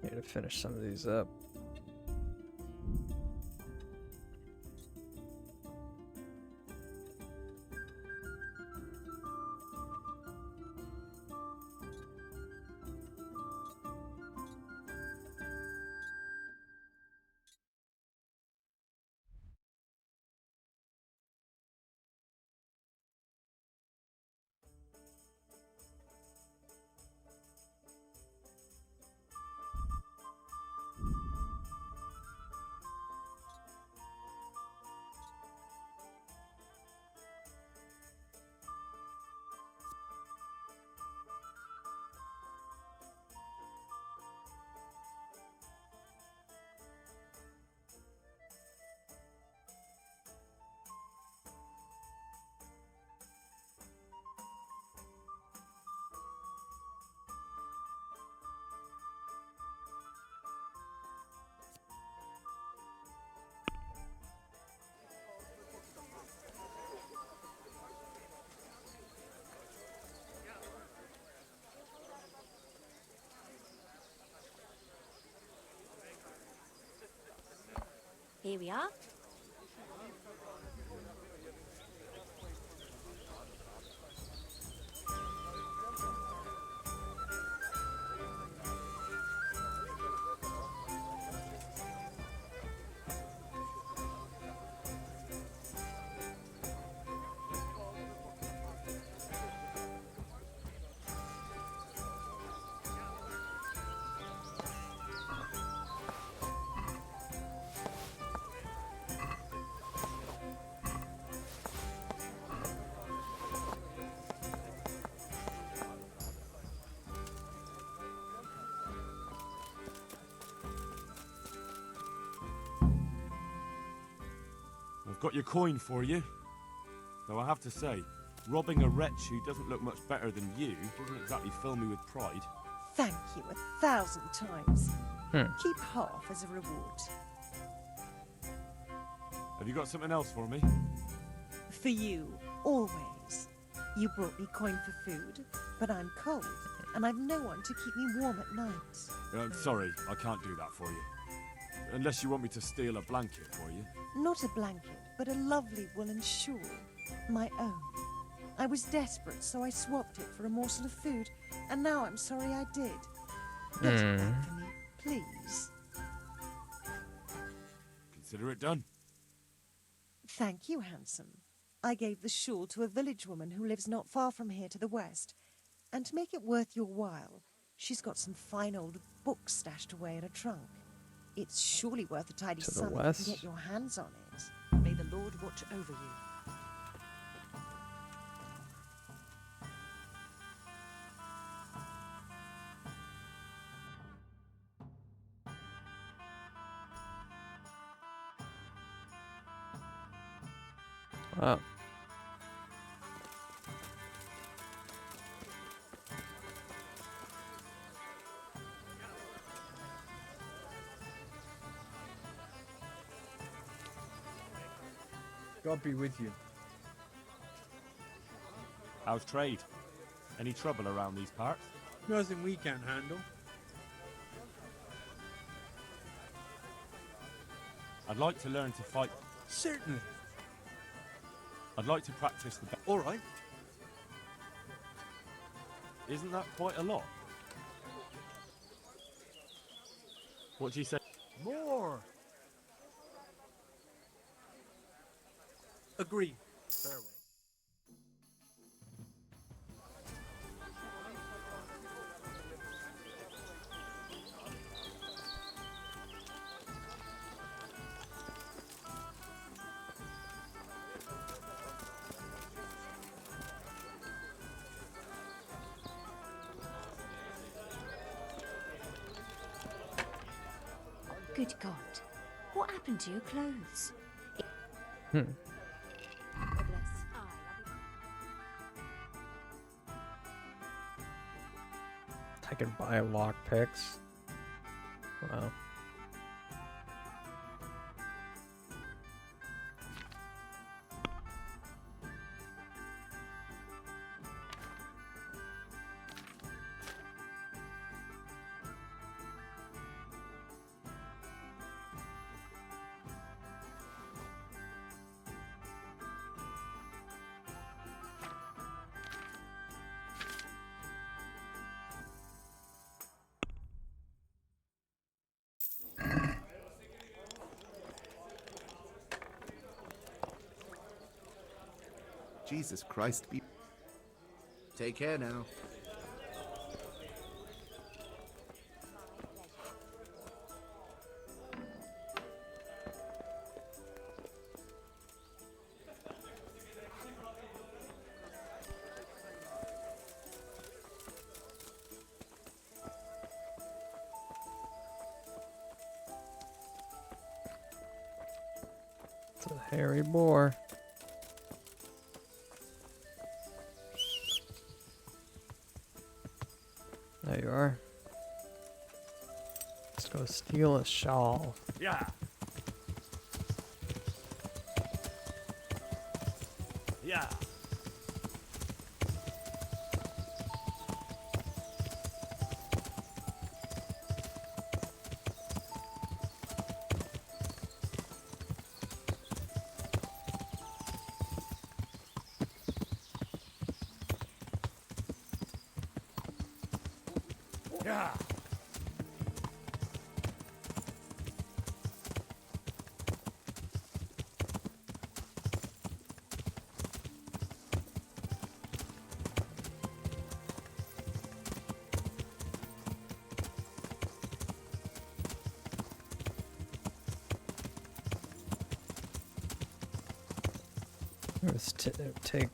Need to finish some of these up. Here we are. I've got your coin for you. Though I have to say, robbing a wretch who doesn't look much better than you doesn't exactly fill me with pride. Thank you 1,000 times. Keep half as a reward. Have you got something else for me? For you, always. You brought me coin for food, but I'm cold, and I've no one to keep me warm at night. I'm sorry, I can't do that for you. Unless you want me to steal a blanket for you. Not a blanket, but a lovely woolen shawl. My own. I was desperate, so I swapped it for a morsel of food, and now I'm sorry I did. Get it back for me, please. Consider it done. Thank you, handsome. I gave the shawl to a village woman who lives not far from here to the west. And to make it worth your while, she's got some fine old books stashed away in a trunk. It's surely worth a tidy sum if you west? can get your hands on it. May the Lord watch over you. Wow. God be with you. How's trade? Any trouble around these parts? Nothing we can't handle. I'd like to learn to fight. Certainly. I'd like to practice the... All right. Isn't that quite a lot? What do you say? More. Agreed. Farewell. Good God. What happened to your clothes? Hmm. God bless. I can buy lockpicks. Wow. Jesus Christ, be... Take care now. It's a hairy boar. There you are. Let's go steal a shawl. Yeah. Yeah. Yeah. Let's take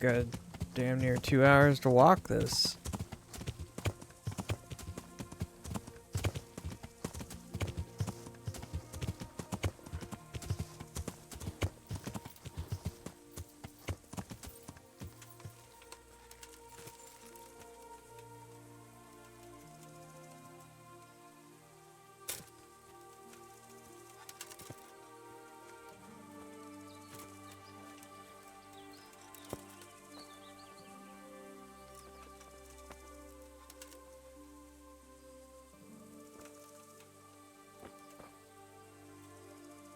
damn near 2 hours to walk this.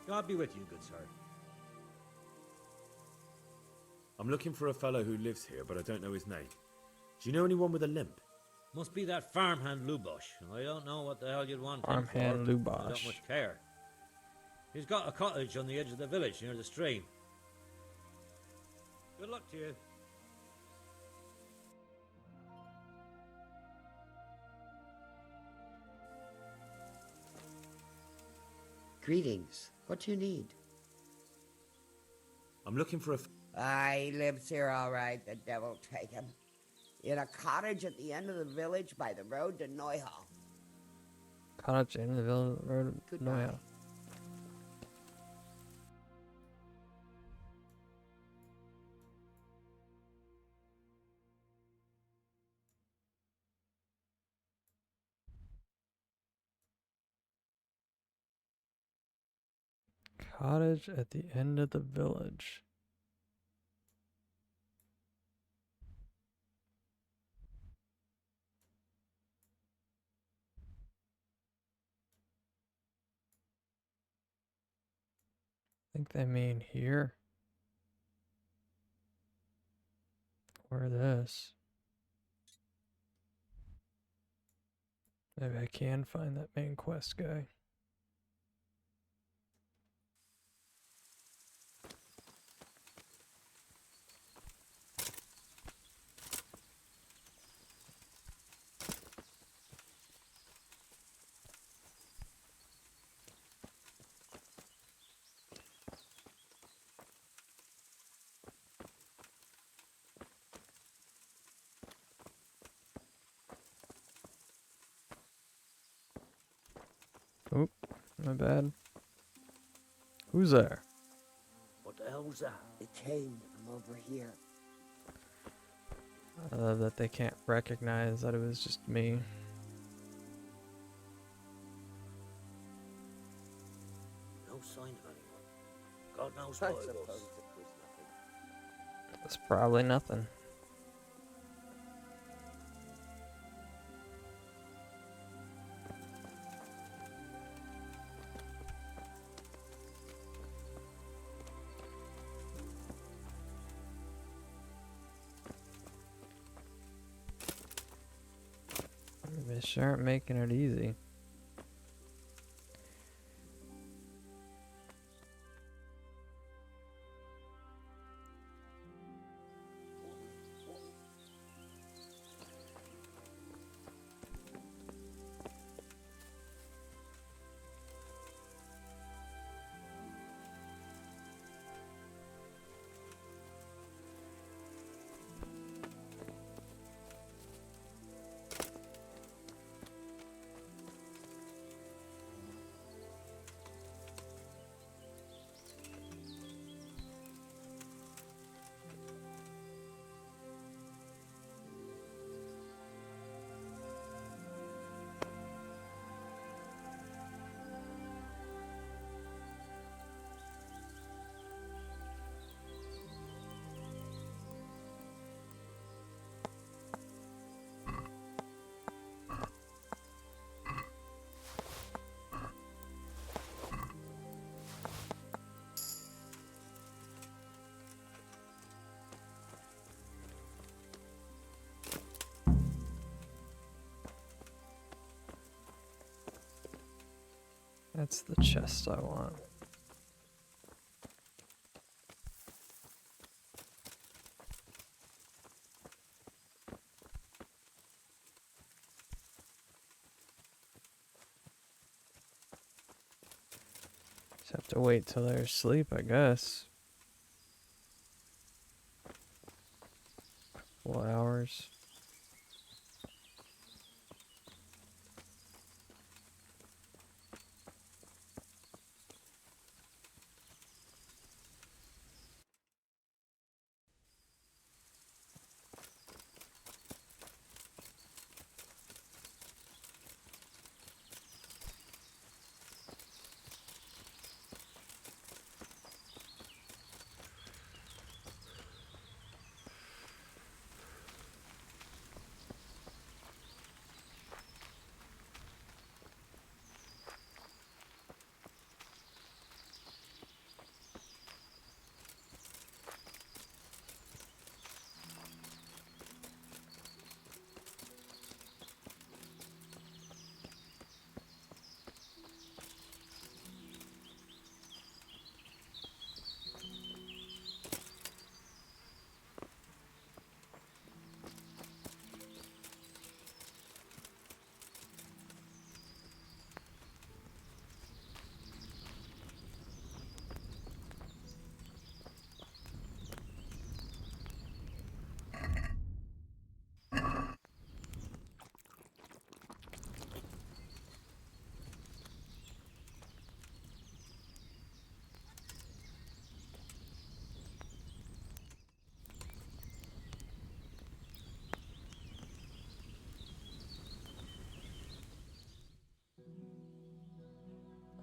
God be with you, good sir. I'm looking for a fellow who lives here, but I don't know his name. Do you know anyone with a limp? Must be that farmhand Lubosh. I don't know what the hell you'd want him for. Farmhand I Lubosh. don't much care. He's got a cottage on the edge of the village near the stream. Good luck to you. Greetings. What do you need? I'm looking for a... He lives here all right, the devil take him. In a cottage at the end of the village by the road to Neuhall. Cottage in the village road. No, yeah. Cottage at the end of the village. I think they mean here. Or this. Maybe I can find that main quest guy. Oop, my bad. Who's there? What the hell was that? It came from over here. I love that they can't recognize that it was just me. No sign of anyone. God knows what it was. Suppose it was nothing. It's probably nothing. They sure aren't making it easy. That's the chest I want. Just have to wait till they're asleep, I guess. Couple hours.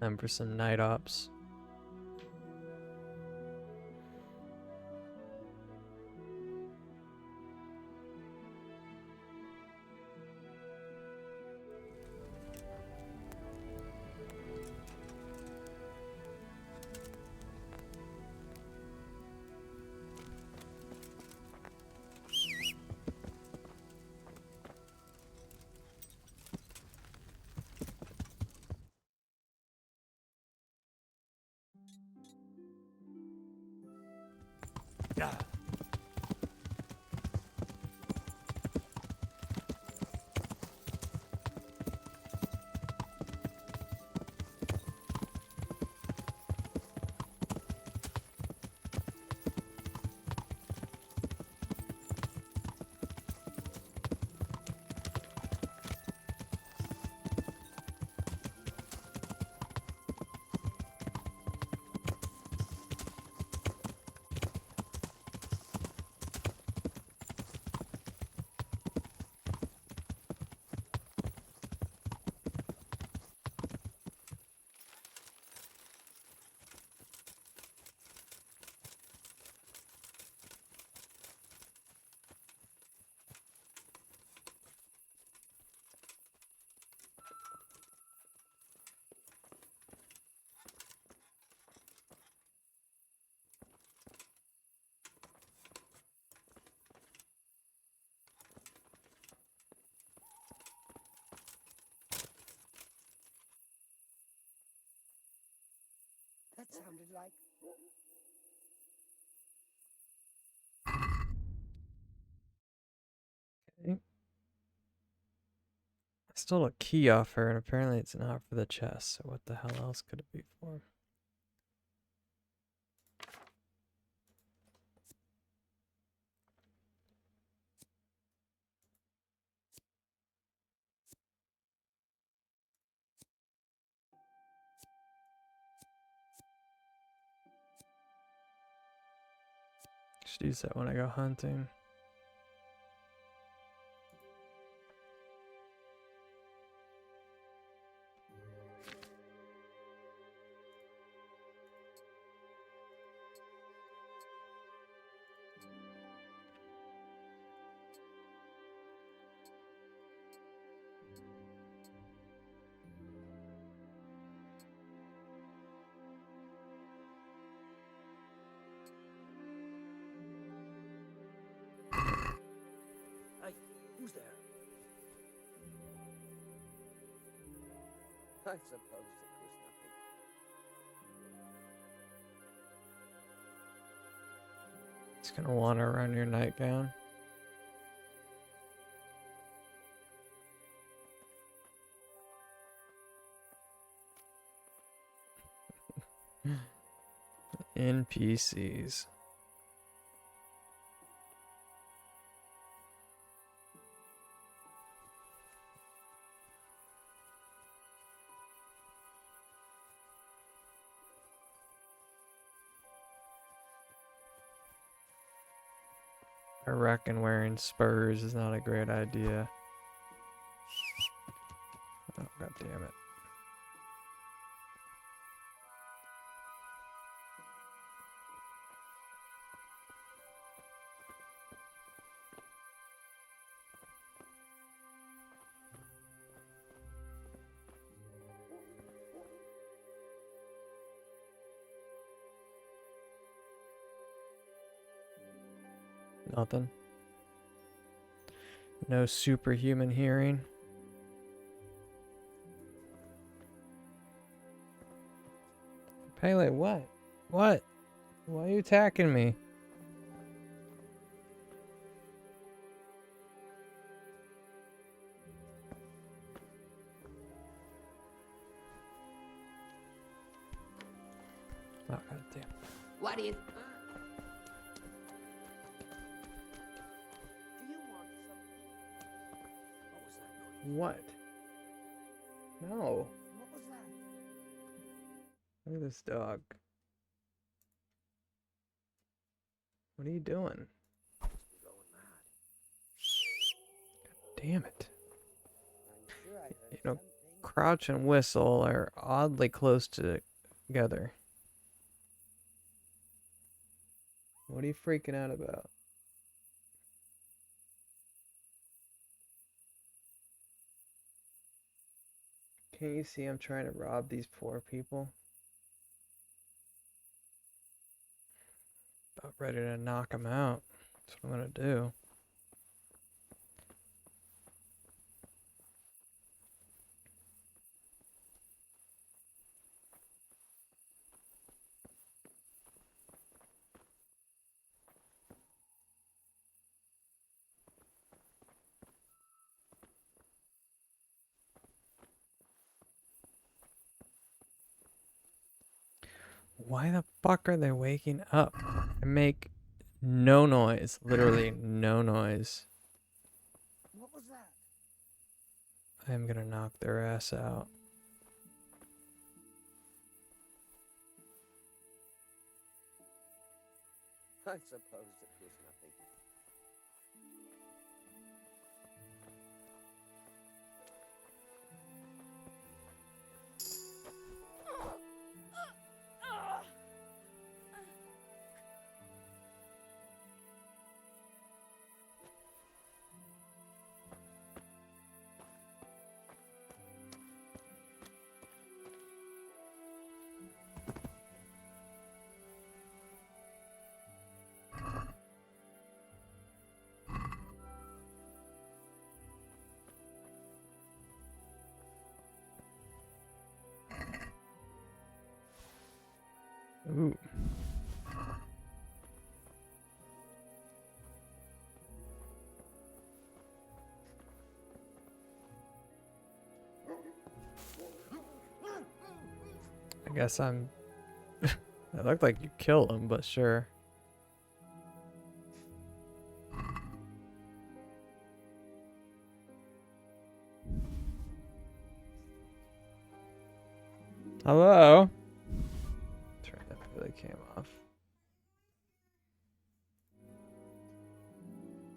Time for some night ops. Yeah. That sounded like... Okay. I stole a key off her, and apparently it's not for the chest. So what the hell else could it be for? Should use that when I go hunting. Hey, who's there? I suppose it was nothing. Just gonna wander around your nightgown. NPCs. I reckon wearing spurs is not a great idea. Oh, god damn it. Nothing. No superhuman hearing. Pele, what? What? Why are you attacking me? Oh, god damn. What do you... What? No. What was that? Look at this dog. What are you doing? God damn it. You know, crouch and whistle are oddly close together. What are you freaking out about? Can't you see I'm trying to rob these poor people? About ready to knock them out. That's what I'm gonna do. Why the fuck are they waking up? I make no noise. Literally no noise. What was that? I'm gonna knock their ass out. I suppose it was nothing. Ooh. I guess I'm... It looked like you killed him, but sure. Hello? Turn that really came off.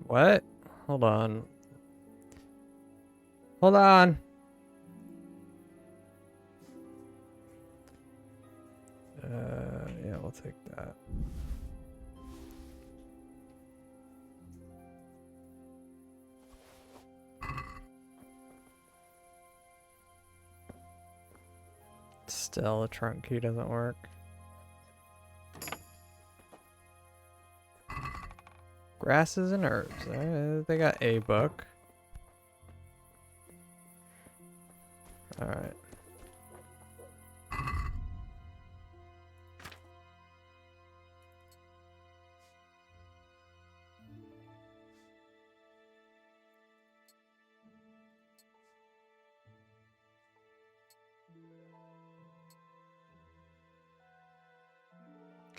What? Hold on. Hold on. Yeah, we'll take that. Still, a trunk key doesn't work. Grasses and herbs. They got a book. Alright.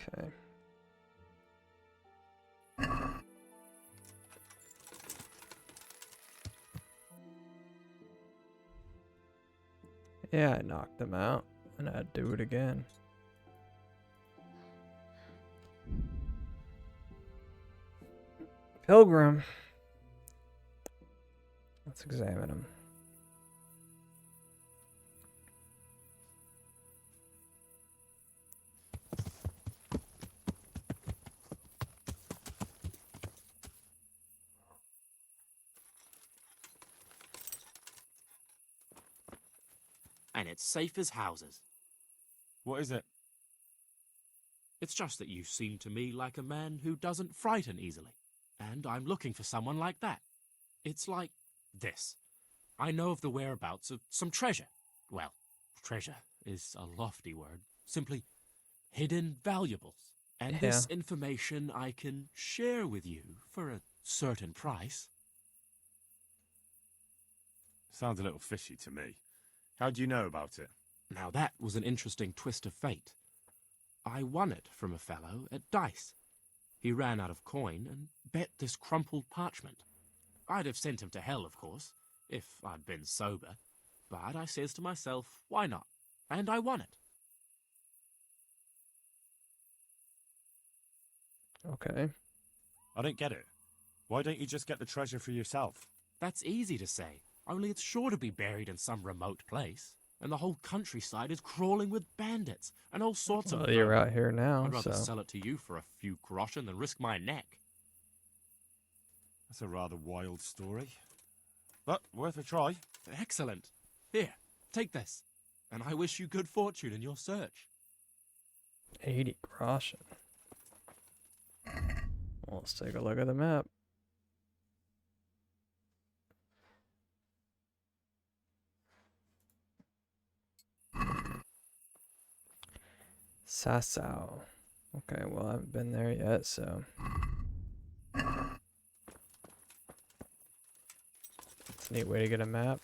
Okay. Yeah, I knocked them out, and I'd do it again. Pilgrim. Let's examine him. And it's safe as houses. What is it? It's just that you seem to me like a man who doesn't frighten easily. And I'm looking for someone like that. It's like this. I know of the whereabouts of some treasure. Well, treasure is a lofty word. Simply hidden valuables. And this information I can share with you for a certain price. Sounds a little fishy to me. How do you know about it? Now that was an interesting twist of fate. I won it from a fellow at dice. He ran out of coin and bet this crumpled parchment. I'd have sent him to hell, of course, if I'd been sober. But I says to myself, why not? And I won it. Okay. I don't get it. Why don't you just get the treasure for yourself? That's easy to say, only it's sure to be buried in some remote place. And the whole countryside is crawling with bandits and all sorts of... Well, you're out here now, I'd rather so... sell it to you for a few groschen than risk my neck. That's a rather wild story. But worth a try. Excellent. Here, take this. And I wish you good fortune in your search. 80 groschen. Well, let's take a look at the map. Sasau. Okay, well, I haven't been there yet, so... It's a neat way to get a map.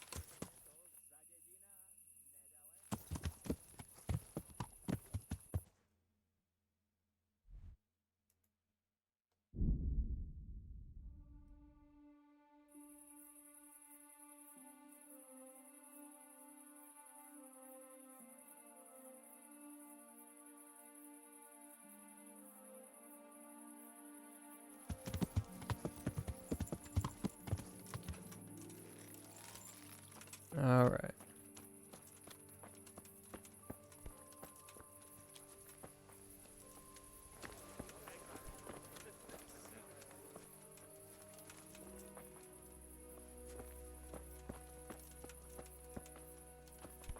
All right.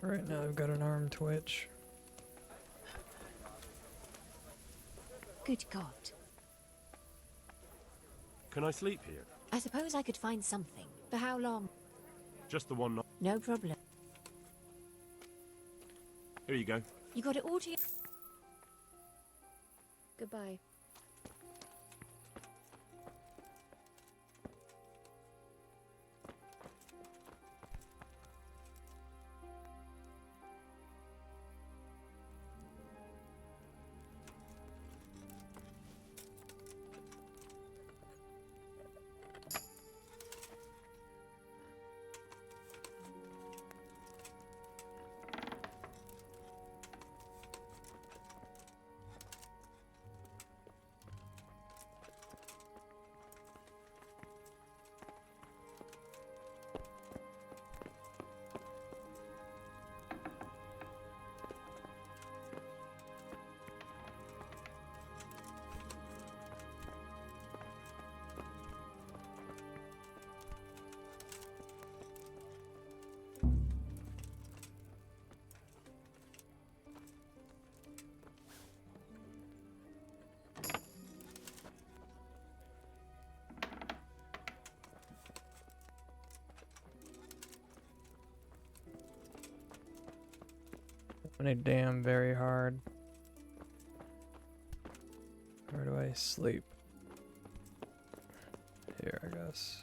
Right now I've got an arm twitch. Good God. Can I sleep here? I suppose I could find something. For how long? Just the one night. No problem. Here you go. You got it all to you. Goodbye. I damn very hard. Where do I sleep? Here, I guess.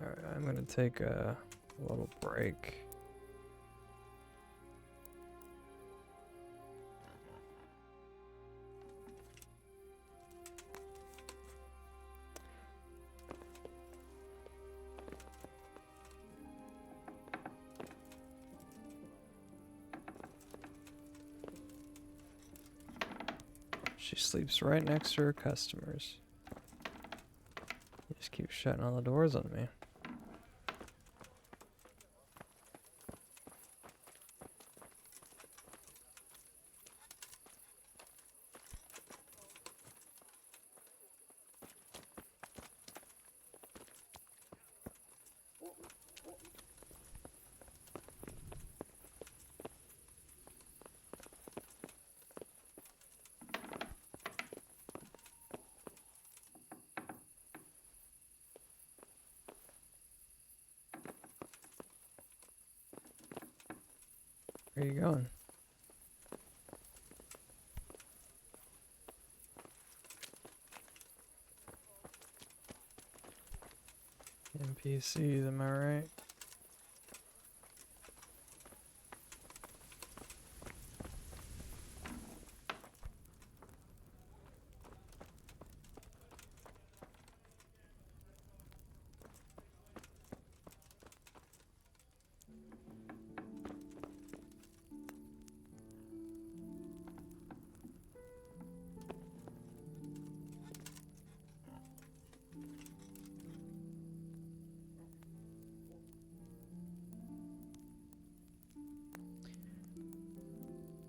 Alright, I'm gonna take a little break. She sleeps right next to her customers. You just keep shutting all the doors on me. Where are you going? NPCs, am I right?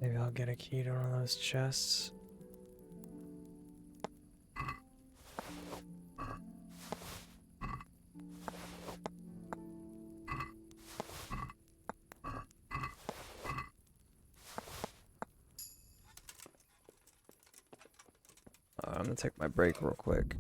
Maybe I'll get a key to one of those chests. I'm gonna take my break real quick.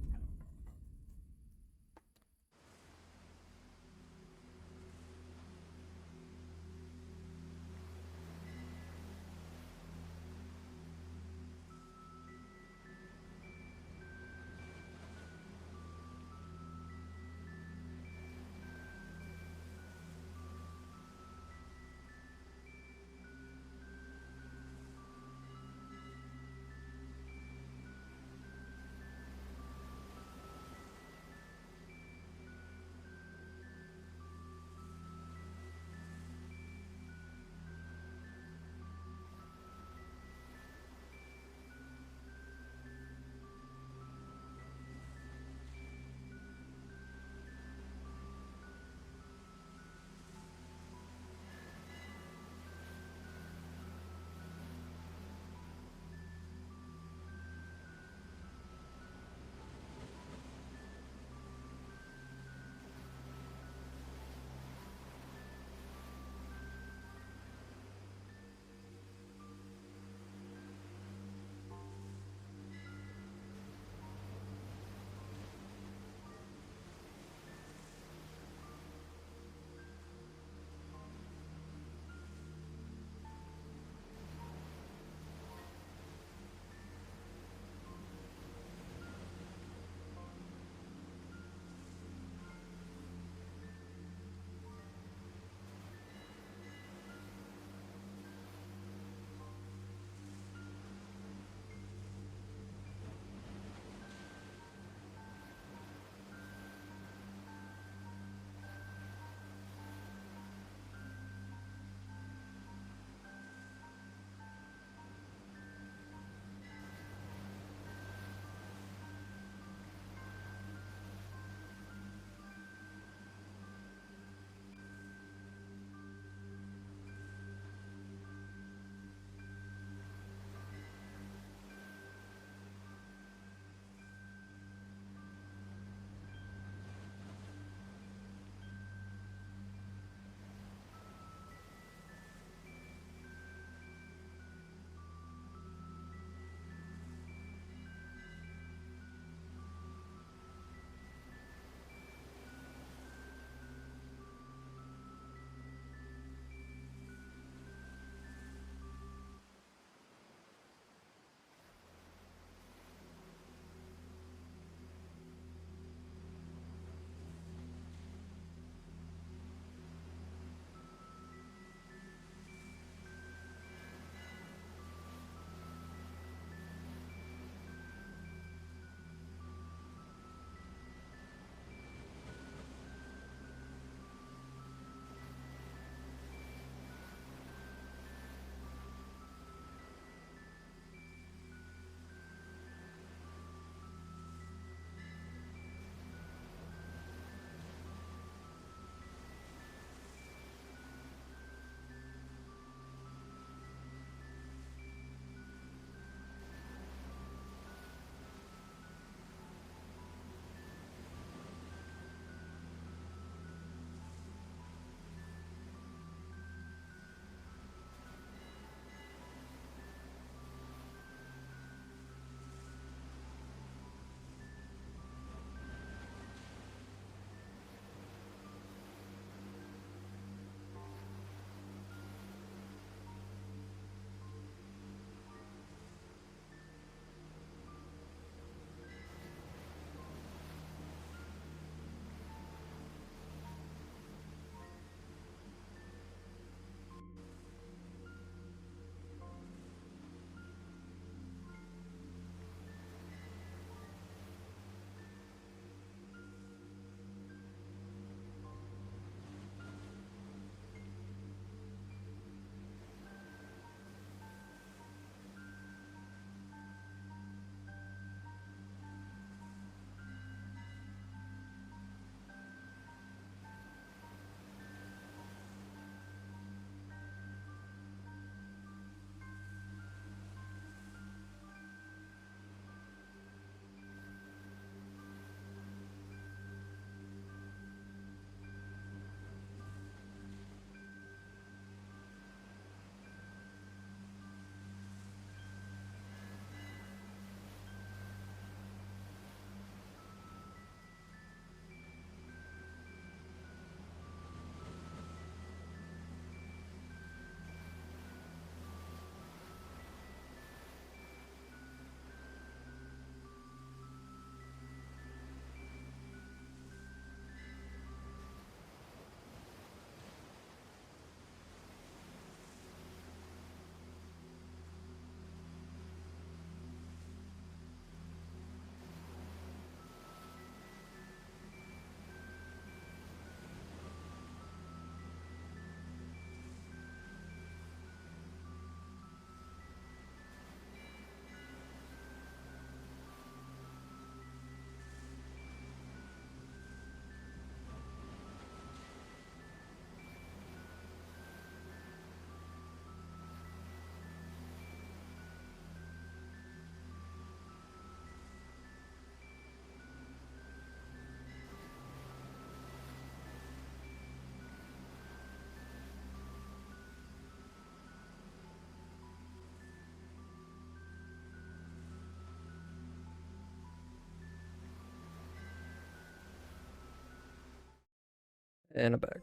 In a bag.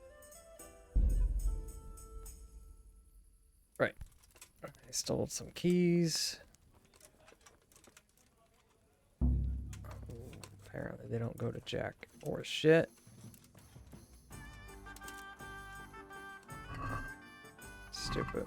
Right. I stole some keys. Apparently they don't go to Jack or shit. Stupid.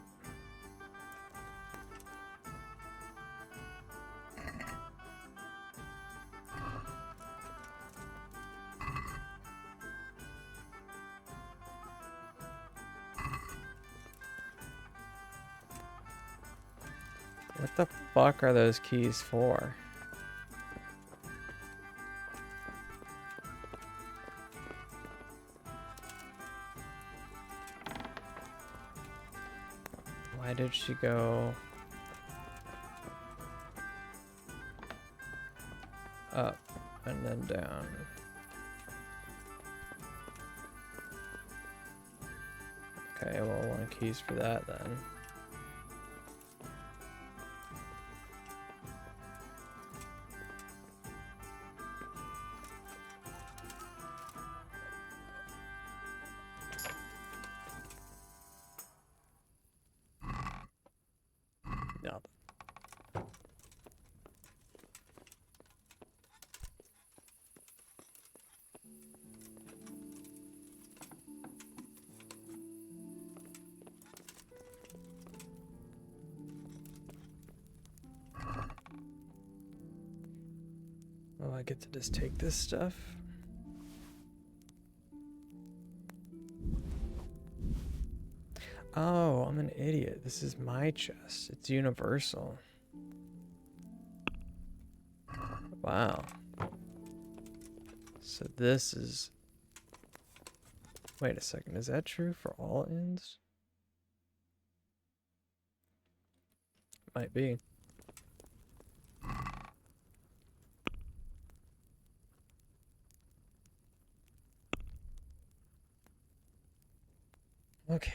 What the fuck are those keys for? Why did she go up and then down? Okay, well, one keys for that then. No. Oh, I get to just take this stuff. Oh, I'm an idiot. This is my chest. It's universal. Wow. So this is... Wait a second. Is that true for all inns? Might be. Okay,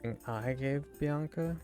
ring I gave Bianca.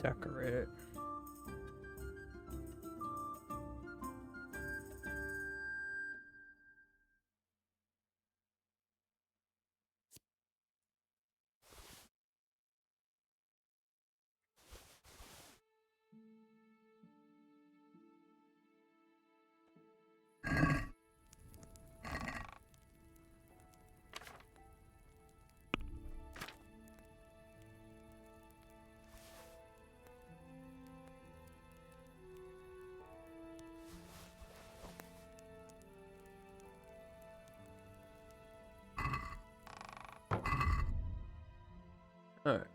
Decorate it. Alright.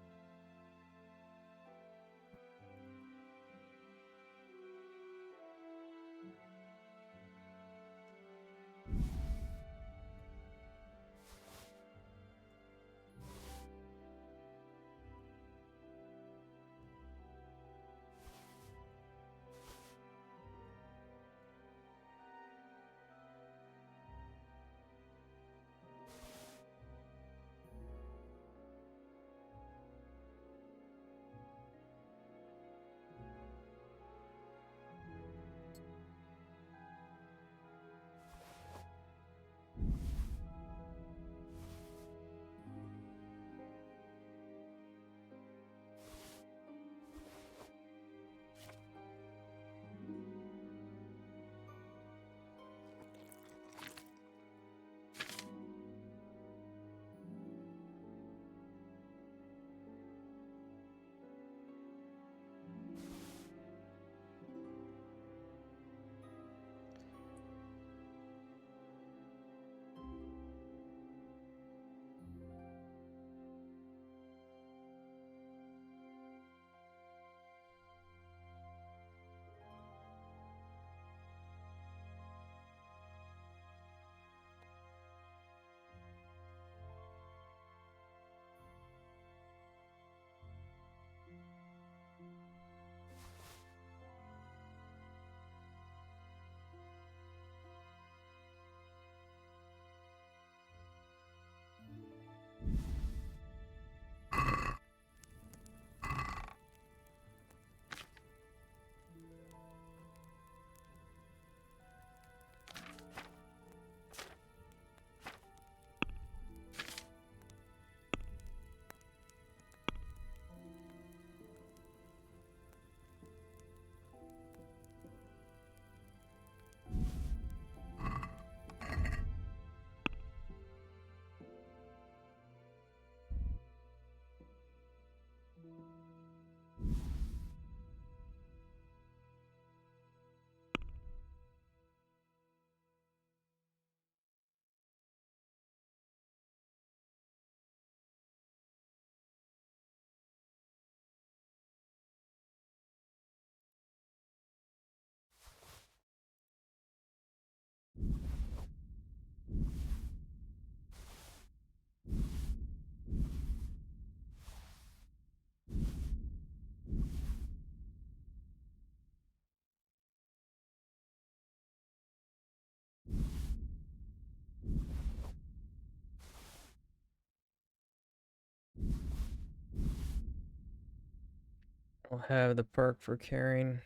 I'll have the perk for carrying.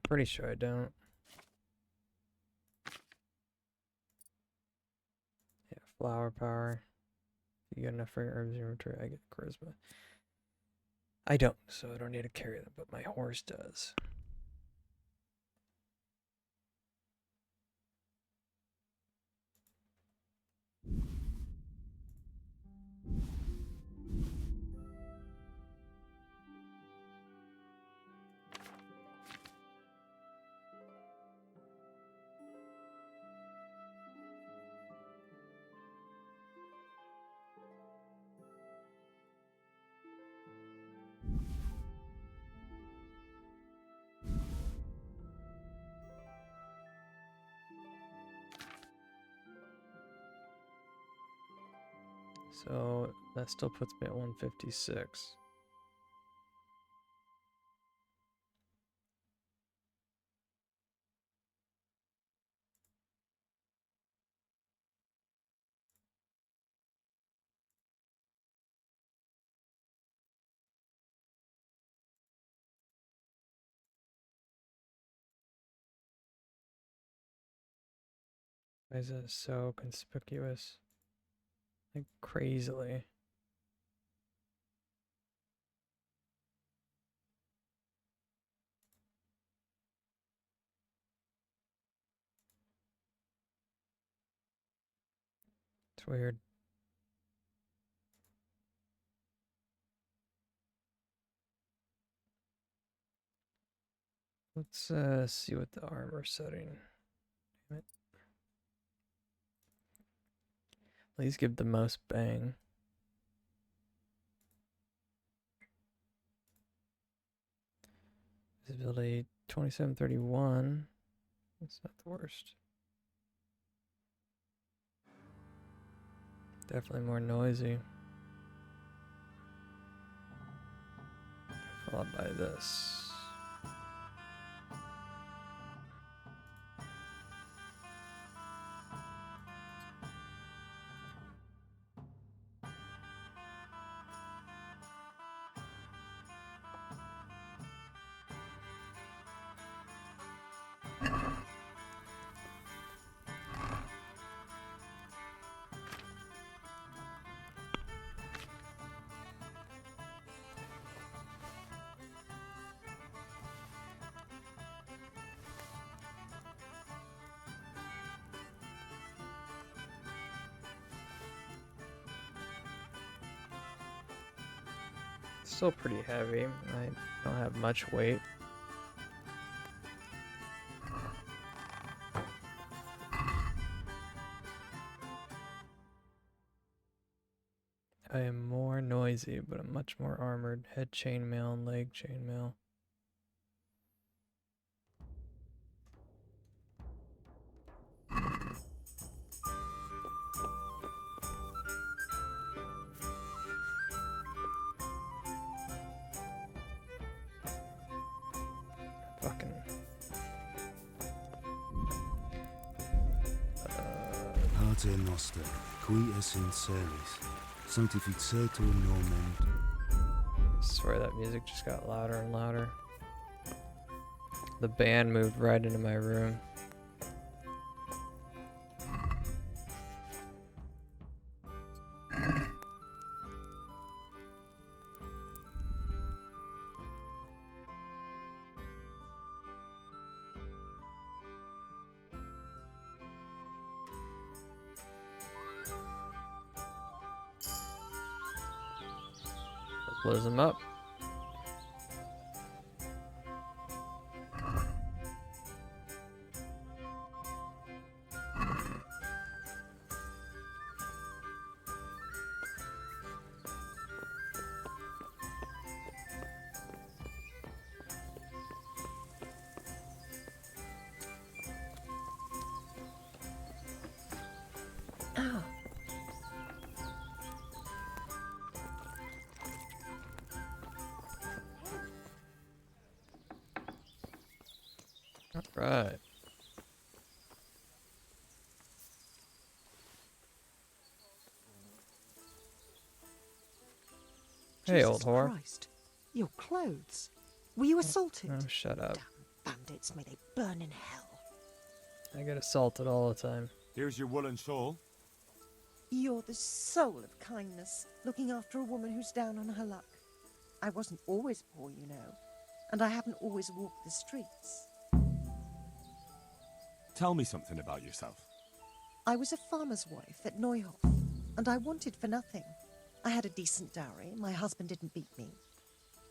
Pretty sure I don't. Yeah, flower power. You get enough fragrant herbs in your inventory, I get charisma. I don't, so I don't need to carry them, but my horse does. So that still puts me at 156. Why is it so conspicuous? Like crazily. It's weird. Let's see what the armor setting. Damn it. Please give the most bang. Visibility 2731. That's not the worst. Definitely more noisy. Followed by this. Still pretty heavy. I don't have much weight. I am more noisy, but I'm much more armored. Head chainmail and leg chainmail. Fucking. Pater noster, qui es in celis, sanctificetur nomen. I swear that music just got louder and louder. The band moved right into my room. Blows them up. Oh. Right. Hey, old Jesus whore. Christ. Your clothes. Were you assaulted? Oh, shut up. Bandits, may they burn in hell. I get assaulted all the time. Here's your woolen shawl. You're the soul of kindness, looking after a woman who's down on her luck. I wasn't always poor, you know, and I haven't always walked the streets. Tell me something about yourself. I was a farmer's wife at Neuhof, and I wanted for nothing. I had a decent dowry, my husband didn't beat me.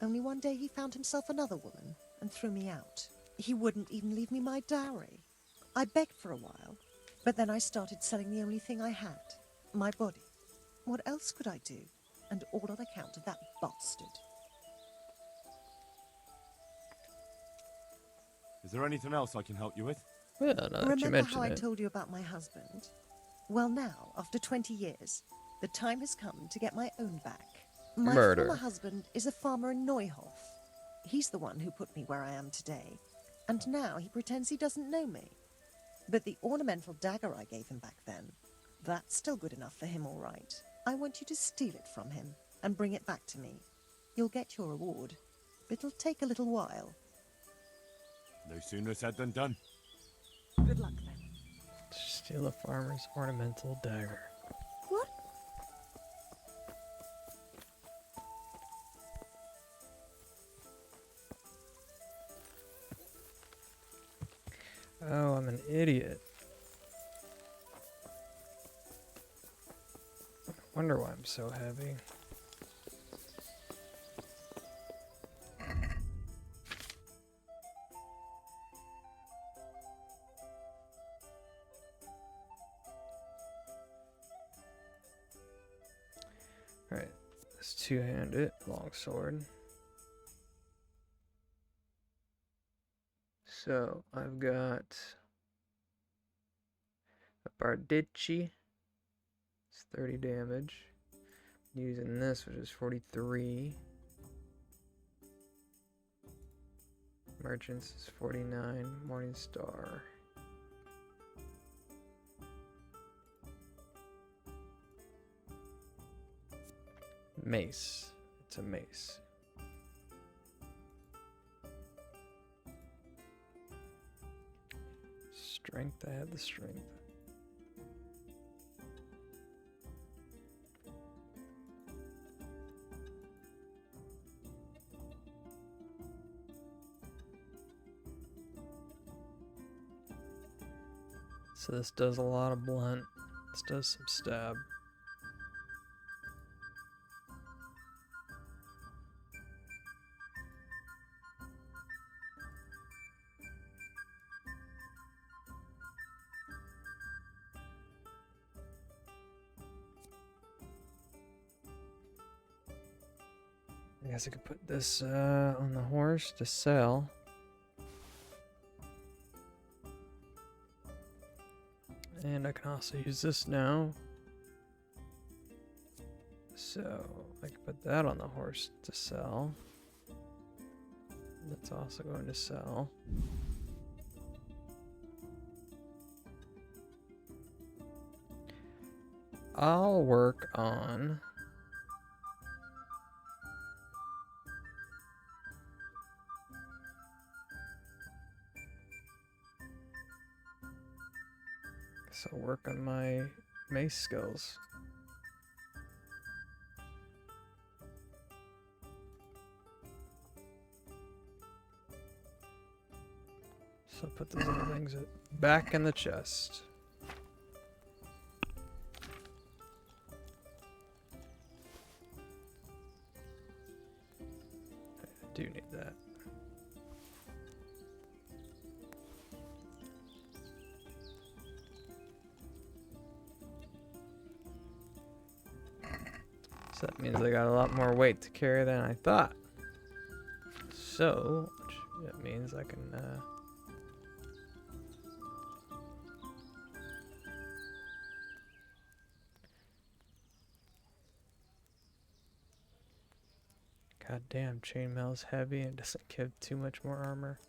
Only one day he found himself another woman and threw me out. He wouldn't even leave me my dowry. I begged for a while, but then I started selling the only thing I had, my body. What else could I do? And all on account of that bastard. Is there anything else I can help you with? Yeah, now that you Remember mention how I it. told you about my husband? Well, now, after 20 years, the time has come to get my own back. My Murder. former husband is a farmer in Neuhof. He's the one who put me where I am today, and now he pretends he doesn't know me. But the ornamental dagger I gave him back then, that's still good enough for him, all right. I want you to steal it from him and bring it back to me. You'll get your reward, but it'll take a little while. No sooner said than done. Good luck then. Steal a farmer's ornamental dagger. What? Oh, I'm an idiot. Wonder why I'm so heavy. Alright, let's two-handed longsword. So I've got a Bardici. It's 30 damage. Using this, which is 43. Merchants is 49. Morning Star. Mace. It's a mace. Strength. I have the strength. So this does a lot of blunt. This does some stab. I guess I could put this on the horse to sell. And I can also use this now. So I can put that on the horse to sell. That's also going to sell. I'll work on work on my mace skills. So put those other things back in the chest. I do need that. So that means I got a lot more weight to carry than I thought. So, that means I can, God damn, chainmail's heavy and doesn't give too much more armor.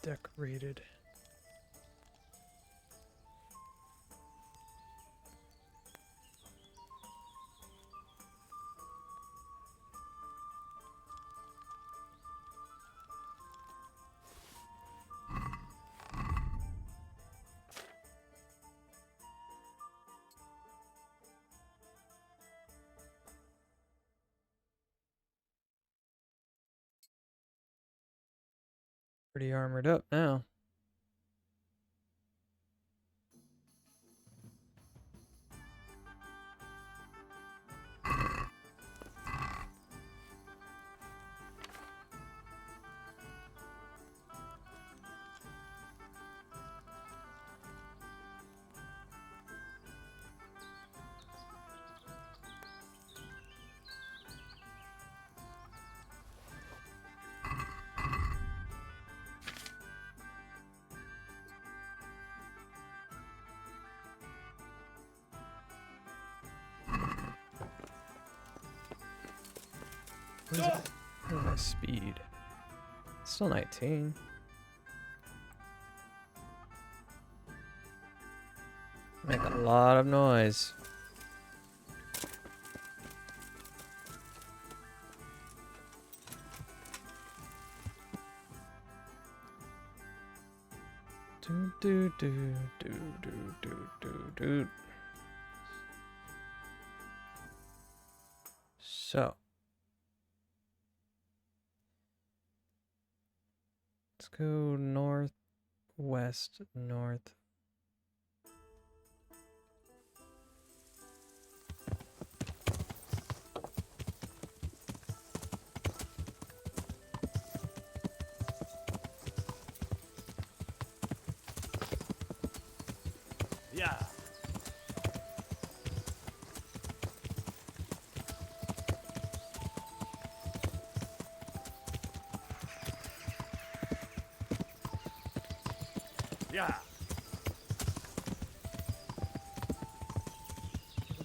Decorated. Pretty armored up now. Where's my speed? Still 19. Make a lot of noise. Do do do do do do do do. So let's go north, west, north. Yeah. Yeah.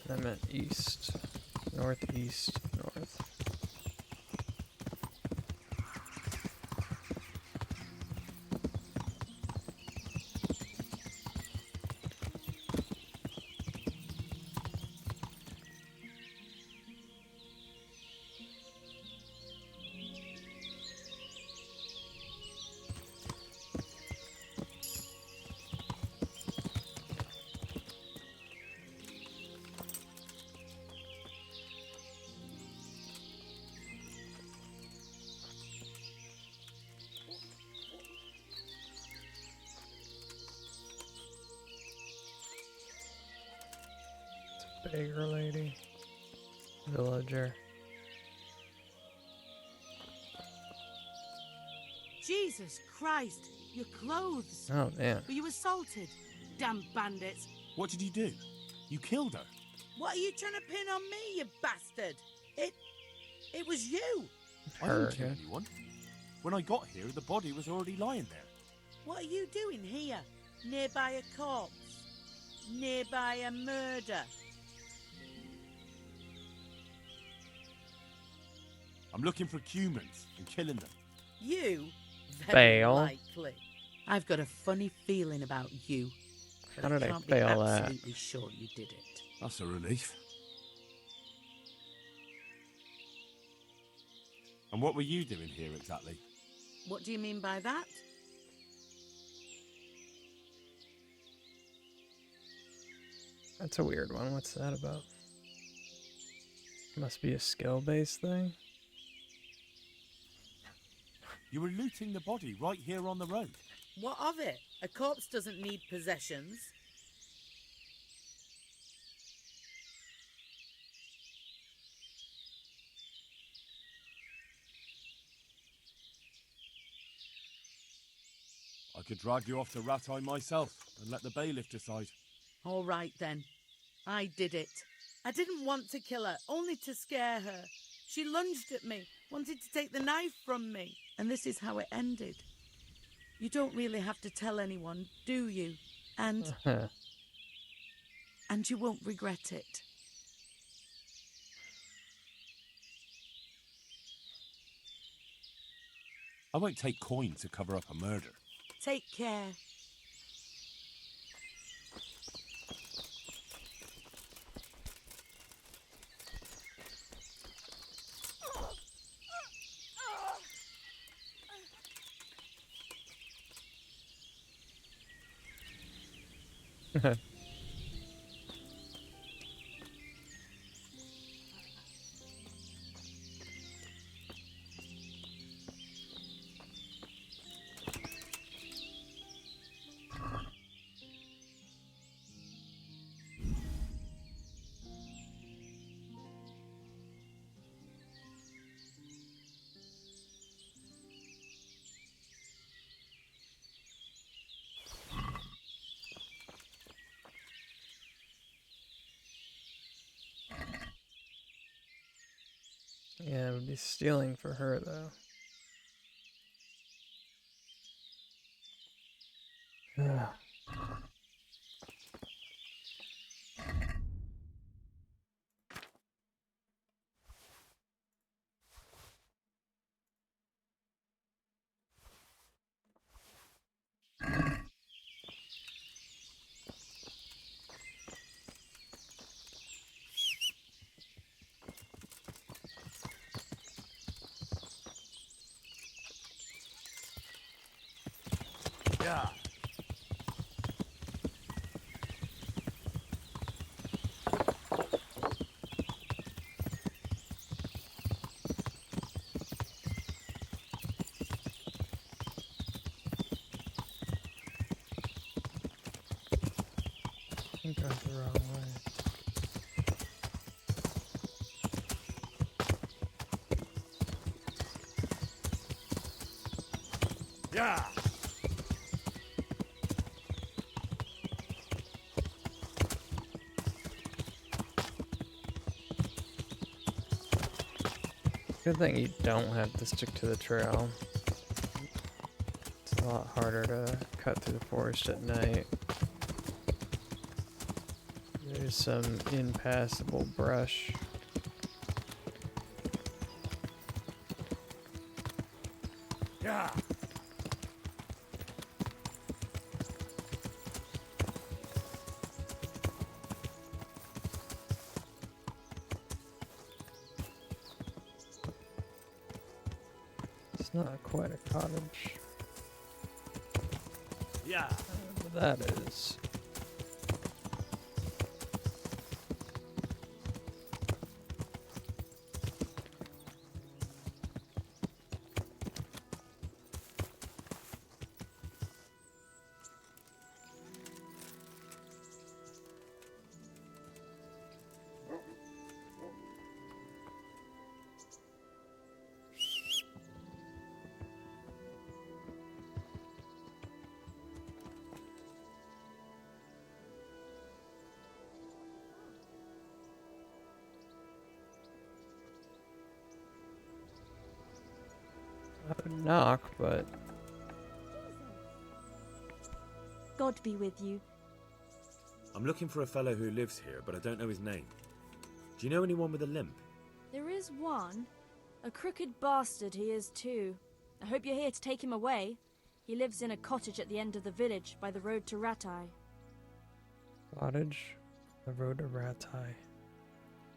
I meant east, northeast, north. Beggar lady, villager. Jesus Christ, your clothes. Oh man. Were you assaulted? Damn bandits. What did you do? You killed her. What are you trying to pin on me, you bastard? It was you. I Her, didn't kill yeah. anyone. When I got here, the body was already lying there. What are you doing here? Nearby a corpse? Nearby a murder? I'm looking for humans and killing them. You? Very Fail. likely. I've got a funny feeling about you. But How did I can't fail be that? absolutely sure you did it. That's a relief. And what were you doing here exactly? What do you mean by that? That's a weird one. What's that about? Must be a skill-based thing. You were looting the body right here on the road. What of it? A corpse doesn't need possessions. I could drag you off to Rattay myself and let the bailiff decide. All right then. I did it. I didn't want to kill her, only to scare her. She lunged at me, wanted to take the knife from me, and this is how it ended. You don't really have to tell anyone, do you? And you won't regret it. I won't take coin to cover up a murder. Take care. Yeah, it would be stealing for her though. Yeah. I think I went the wrong way. Yeah. Good thing you don't have to stick to the trail. It's a lot harder to cut through the forest at night. There's some impassable brush. Yeah. It's not quite a cottage. Yeah. That is. I would knock, but God be with you. I'm looking for a fellow who lives here, but I don't know his name. Do you know anyone with a limp? There is one. A crooked bastard he is too. I hope you're here to take him away. He lives in a cottage at the end of the village, by the road to Ratai. cottage, the road to Ratai.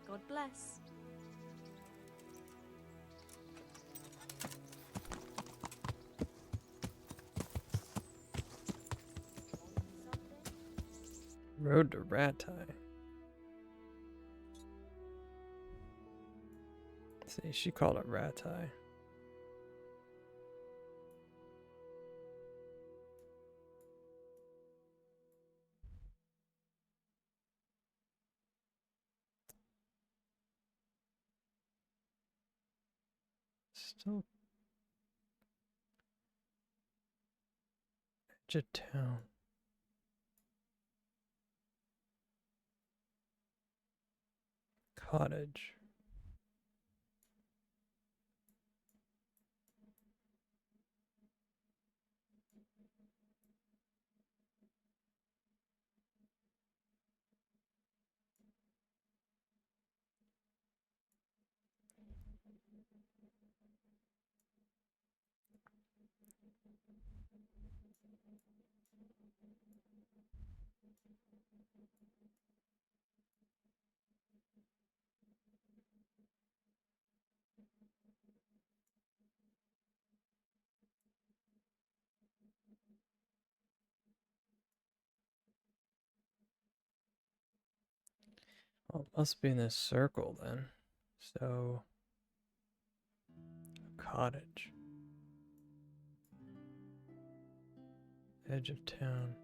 God bless. Road to Ratai. See, she called it Ratai. Still edge of town. Cottage. Oh, it must be in this circle then. So, a cottage. Edge of town.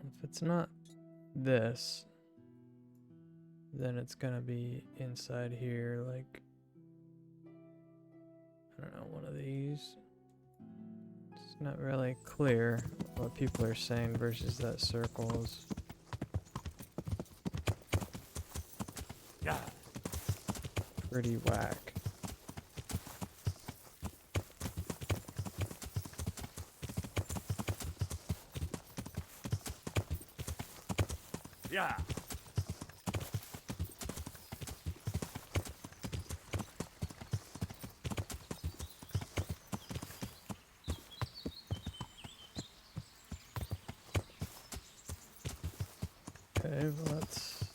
If it's not this, then it's gonna be inside here, like, I don't know, one of these. It's not really clear what people are saying versus that circles. Yeah. Pretty whack. Yeah. Okay, well that's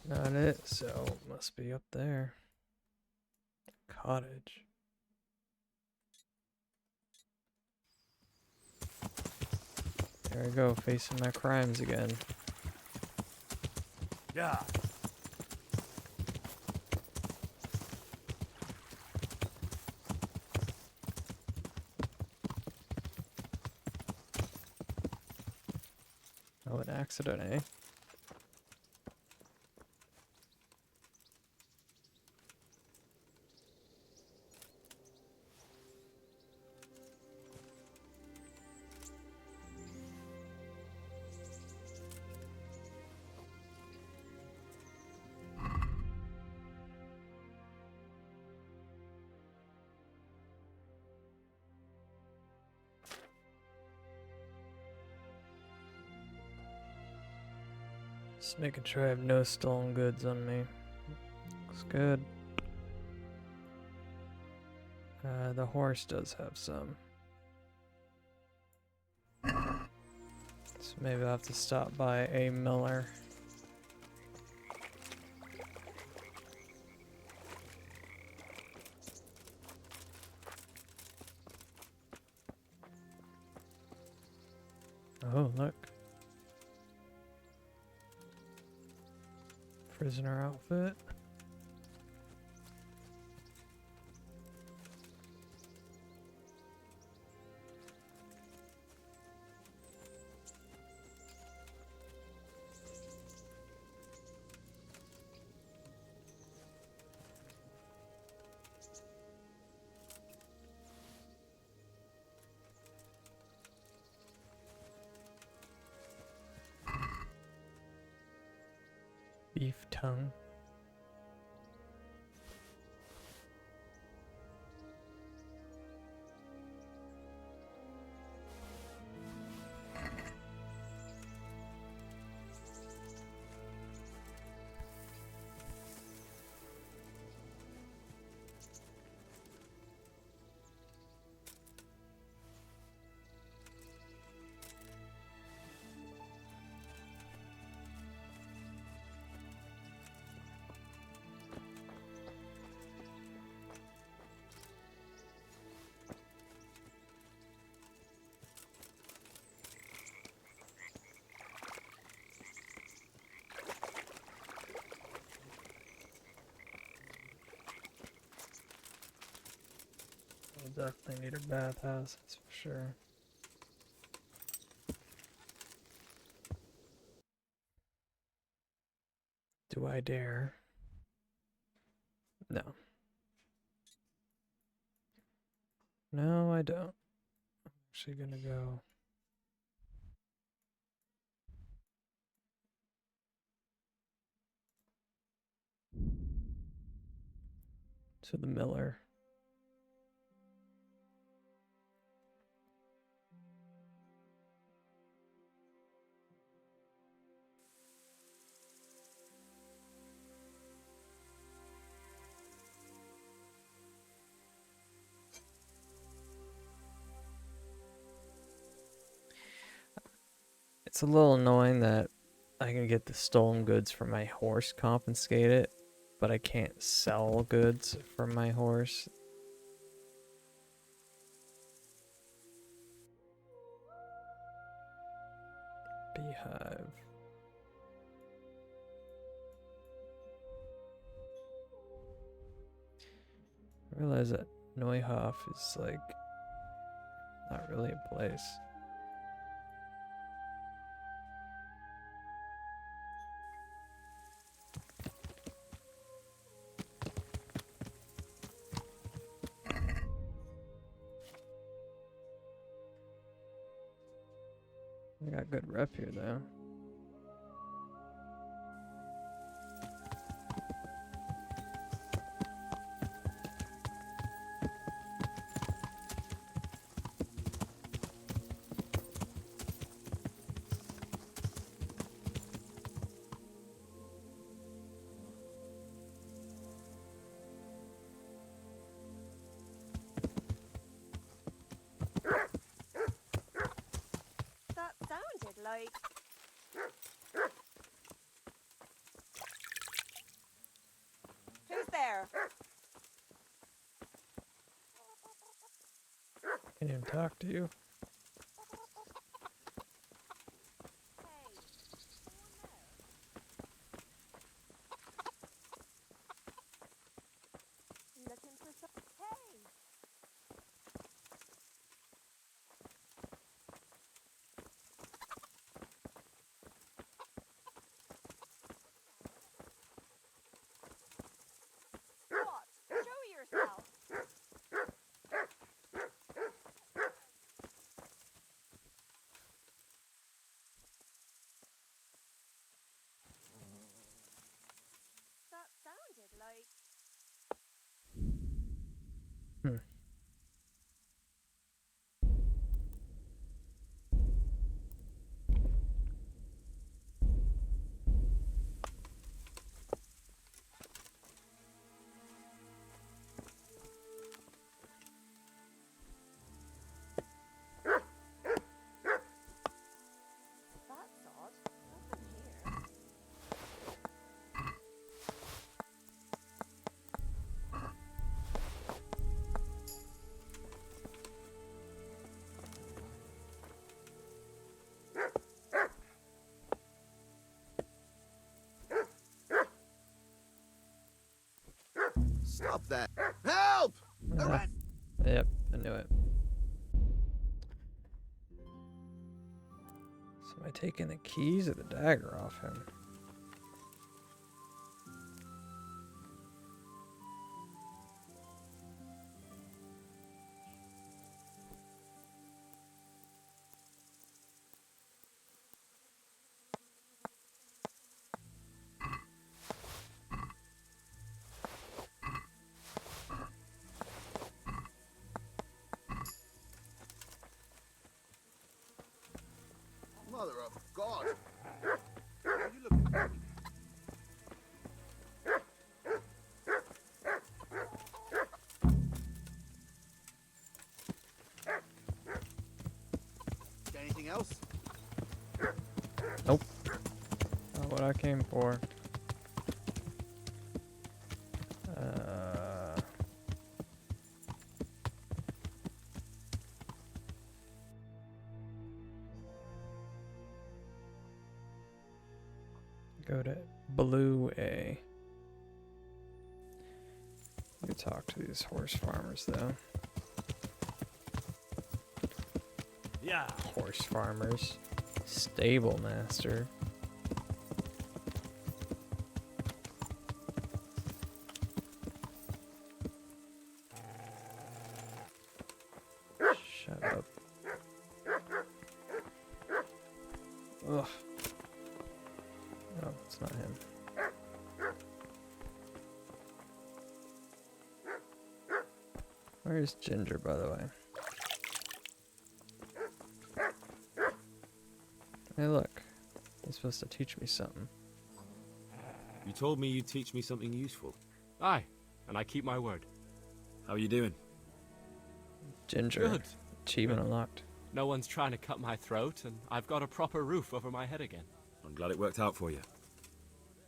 not it, so it must be up there. cottage. There I go, facing my crimes again. Yeah. Oh, an accident, eh? Just making sure I have no stolen goods on me. Looks good. The horse does have some. So maybe I'll have to stop by a miller. Oh, look. Prisoner outfit. Beef tongue. We'll definitely need a bathhouse, that's for sure. Do I dare? No. No, I don't. I'm actually gonna go. To the miller. It's a little annoying that I can get the stolen goods from my horse confiscated, but I can't sell goods from my horse. Beehive. I realize that Neuhof is like not really a place. I got good rep here though. That sounded like... Who's there? Can't even talk to you. Looking for some. Hey! What? Show yourself! That sounded like. That's odd. Nothing here. Stop that! Help! Arrest! Yep, I knew it. So am I taking the keys or the dagger off him? Mother of God! Are you looking for me? Got anything else? Nope. Not what I came for. Go to Blue A. You talk to these horse farmers though. Yeah. Horse farmers. Stable master. Shut up. Ugh. No, it's not him. Where's Ginger, by the way? Hey, look. He's supposed to teach me something. You told me you'd teach me something useful. Aye, and I keep my word. How are you doing? Ginger. Good. Achievement unlocked. No one's trying to cut my throat, and I've got a proper roof over my head again. I'm glad it worked out for you.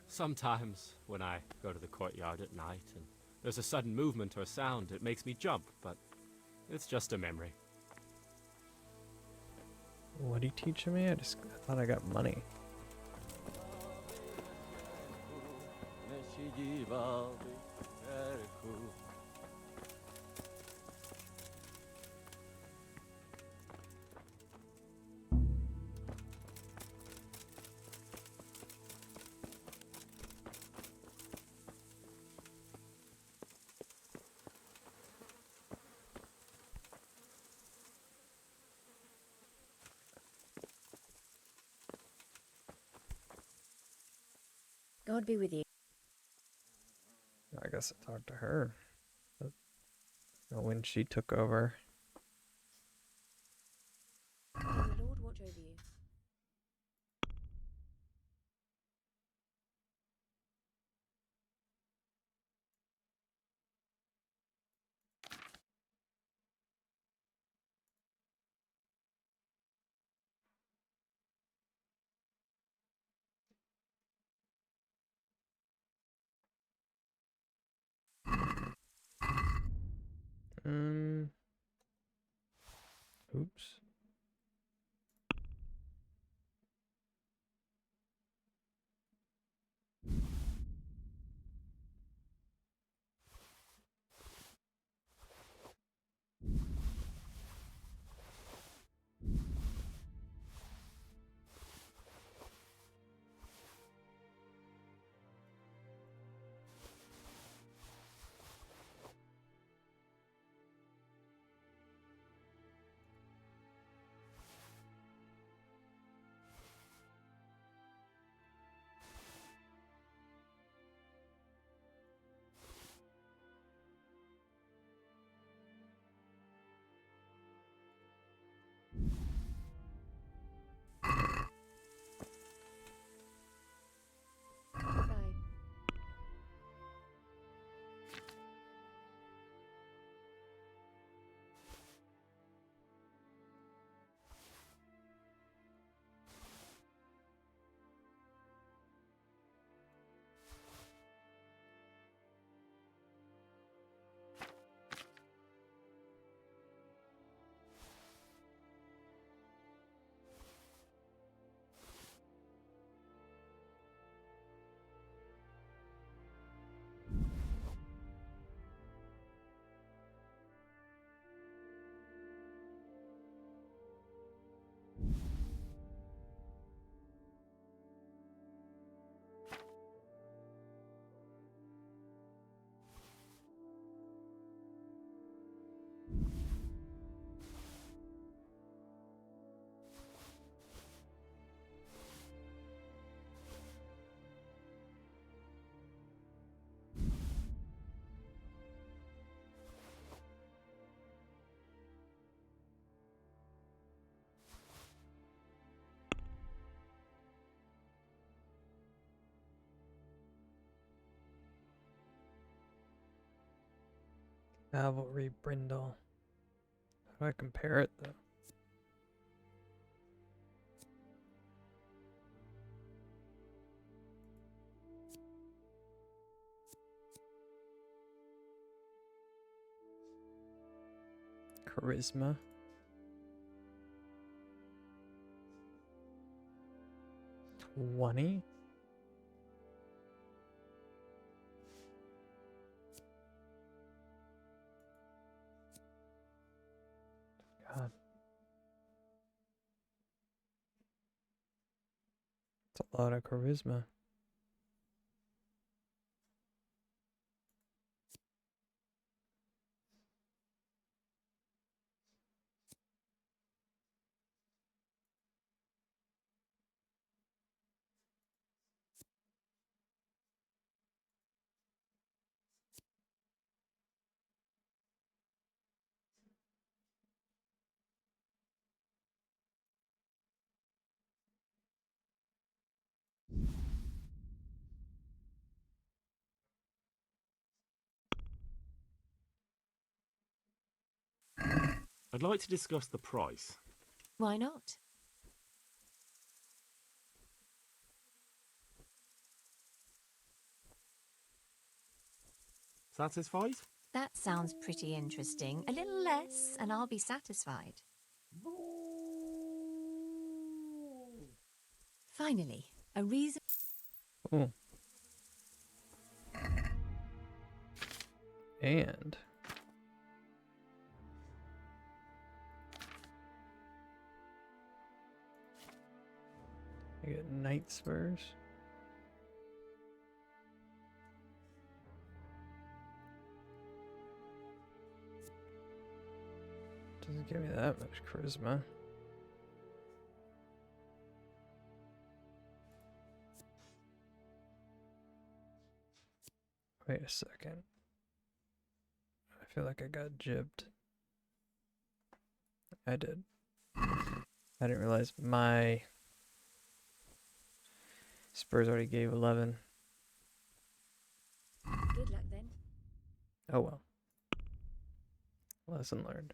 Sometimes, when I go to the courtyard at night and there's a sudden movement or sound, it makes me jump, but it's just a memory. What are you teaching me? I thought I got money. God be with you. I guess I talked to her. But, when she took over. May the Lord watch over you. Oops. Cavalry Brindle. How do I compare it though? Charisma. $20. God. It's a lot of charisma. I'd like to discuss the price. Why not? Satisfied? That sounds pretty interesting. A little less, and I'll be satisfied. Finally, a reason. Oh. And I get Knight Spurs. Doesn't give me that much charisma. Wait a second. I feel like I got jibbed. I did. I didn't realize my Spurs already gave 11. Good luck then. Oh well. Lesson learned.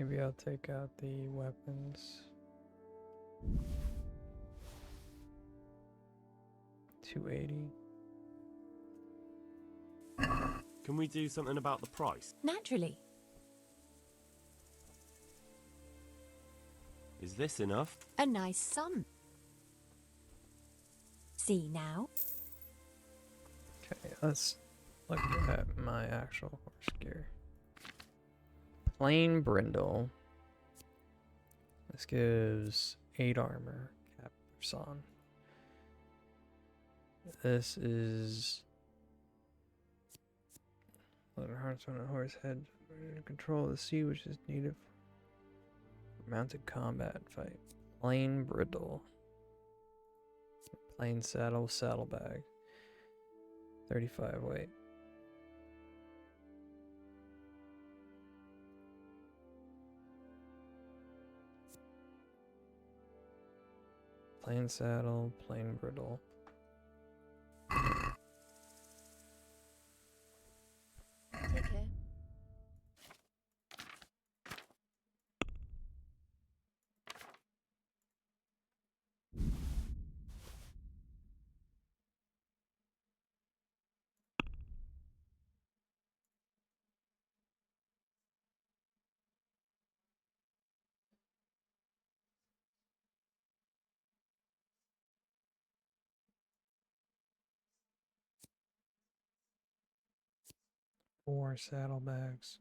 Maybe I'll take out the weapons. 280. Can we do something about the price? Naturally. Is this enough? A nice sum. See now? Okay, let's look at my actual horse gear. Plain brindle. This gives 8 armor. Captors on. This is leather harness on a horse head. Control the sea, which is needed for mounted combat fight. Plain brindle. Plain saddle, saddlebag. 35 weight. Plain saddle, plain bridle. Take care. Four saddlebags.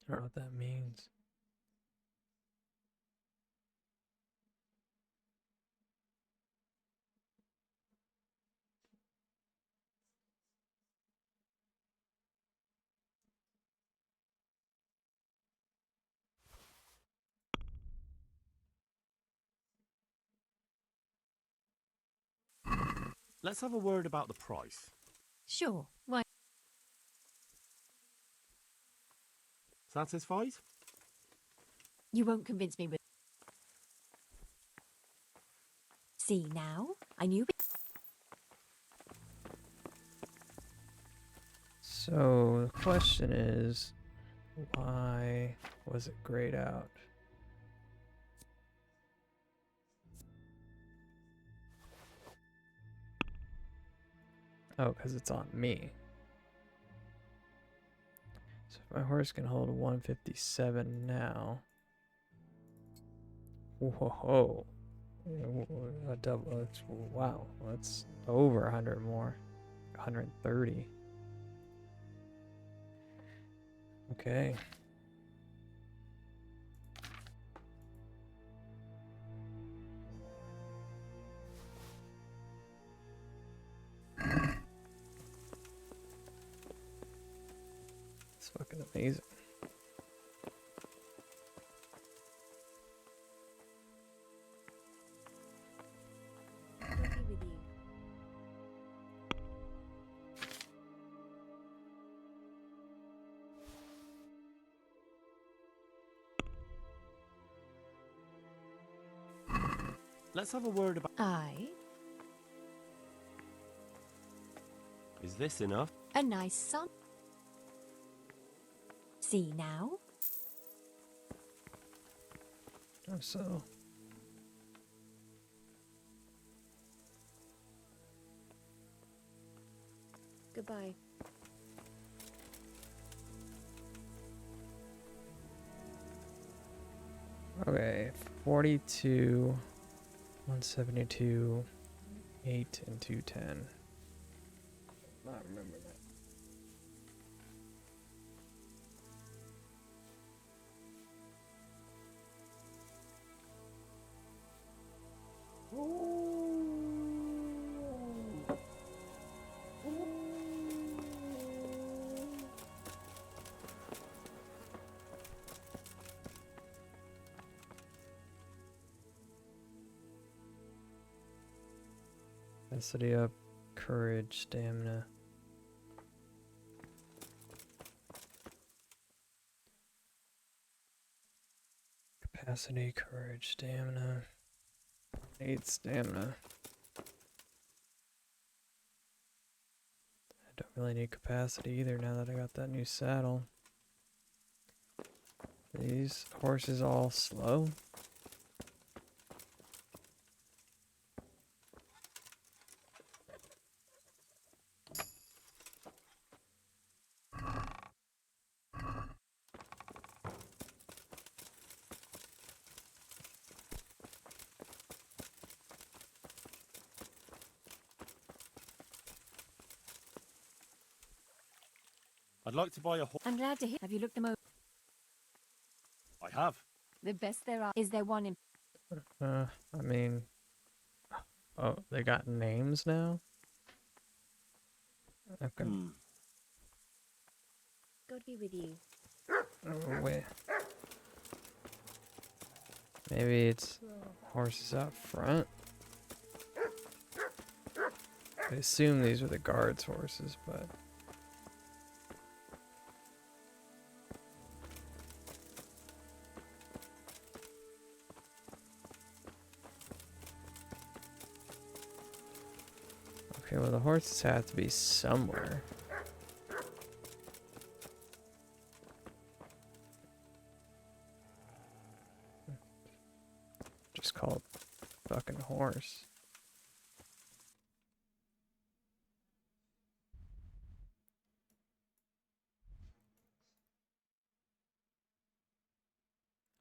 I don't know what that means. Let's have a word about the price. Sure. Why? Satisfied? You won't convince me with. See now? I knew. So the question is, why was it grayed out? Oh, because it's on me. So if my horse can hold a 157 now. Whoa. A double. That's, wow. That's over 100 more. 130. Okay. It's fucking amazing. I'll be with you. Let's have a word about. Aye. Is this enough? A nice sum. See now? Oh, so. Goodbye. Okay, 42, 172, 8, and 210. Not remember that. Capacity up, courage, stamina. Capacity, courage, stamina. 8 stamina. I don't really need capacity either now that I got that new saddle. These horses all slow. I'd like to buy a horse. I'm glad to hear. Have you looked them over? I have. The best there are. Is there one in? I mean, oh, they got names now? Okay. God be with you. Oh, wait. Maybe it's horses out front? I assume these are the guards' horses, but... Okay, well the horses have to be somewhere. Just call it fucking horse.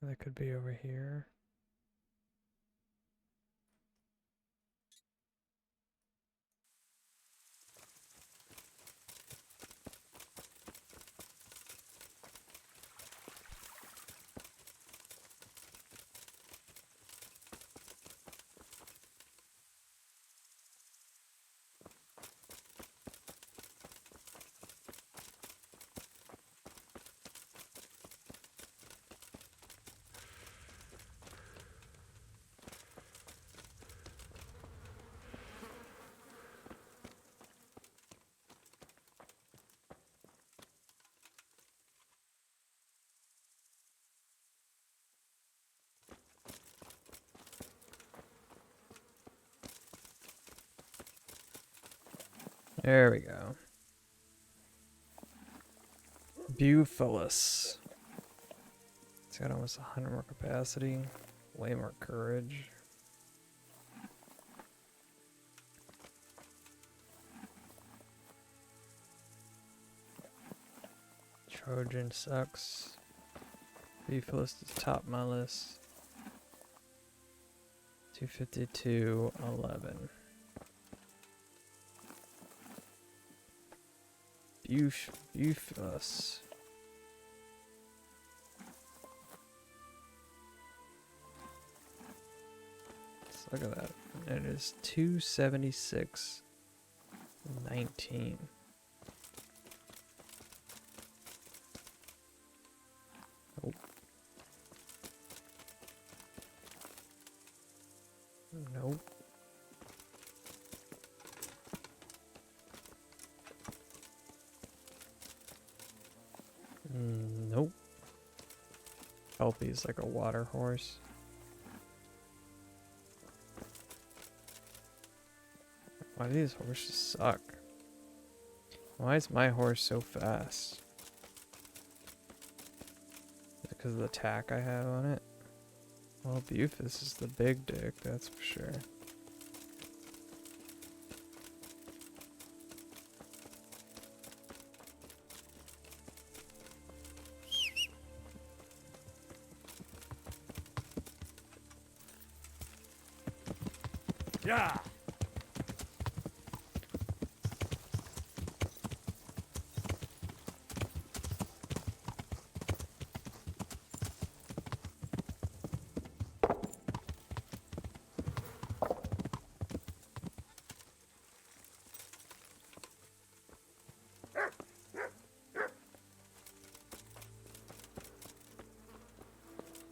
That could be over here. There we go. Bufalus. It's got almost 100 more capacity. Way more courage. Trojan sucks. Bufalus is top of my list. 252, 11. Bufalus. Let's look at that. It is 276, 19. Nope. Nope. Nope. Kelpie's like a water horse. Why do these horses suck? Why is my horse so fast? Is it because of the tack I have on it? Well, Bufus is the big dick, that's for sure. Yeah.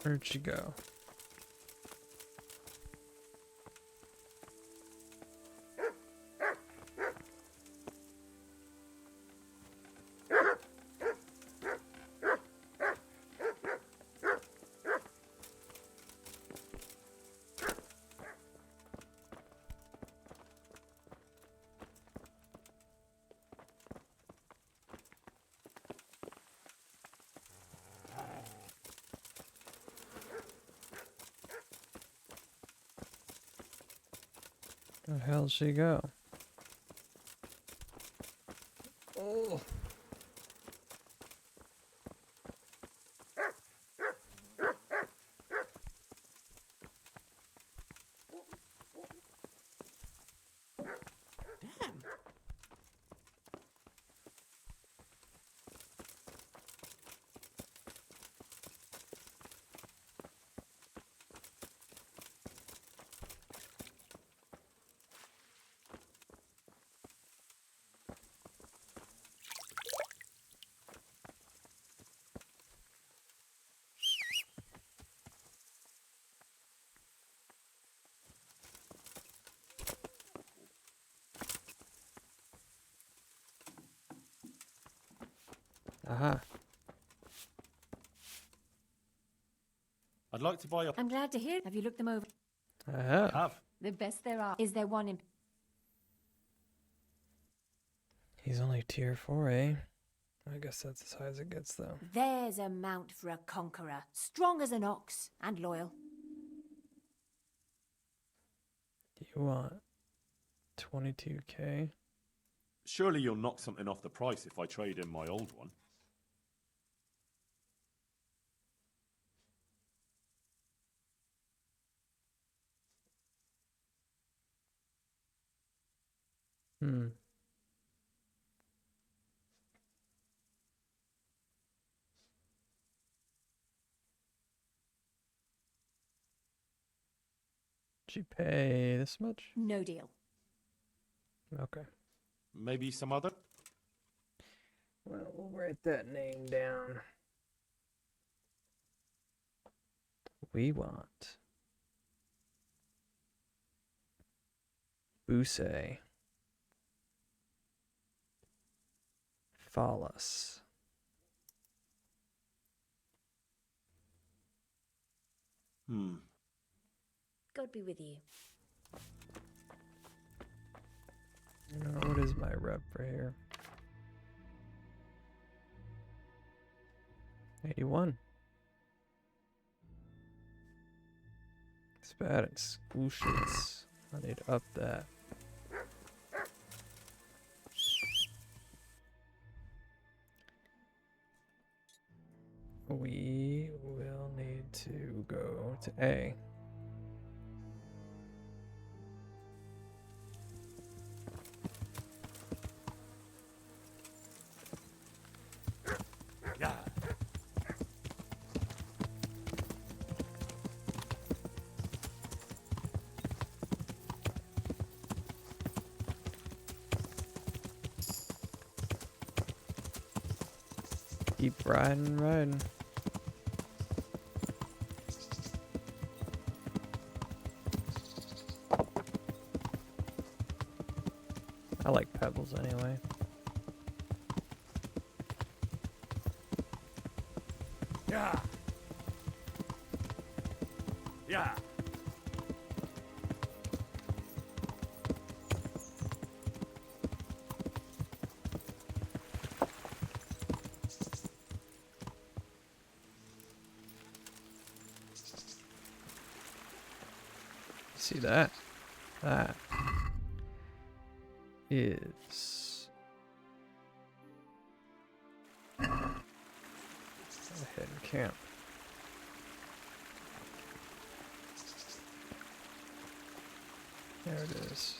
Where'd she go? Where the hell'd she go? Oh. Damn. Aha. I'd like to buy a... I'm glad to hear. Have you looked them over? I have. Have. The best there are. Is there one in? He's only tier 4, eh? I guess that's as high as it gets, though. There's a mount for a conqueror, strong as an ox and loyal. You want 22k? Surely you'll knock something off the price if I trade in my old one. Hmm. Did you pay this much? No deal. Okay. Maybe some other? Well, we'll write that name down. We want Busey. Phallus. God be with you. What is my rep for here? 81. It's bad in squooshes. I need to up that. We will need to go to A. Yeah. Keep riding. I like pebbles anyway. Yeah. Yeah. See that? That is a hidden camp. There it is.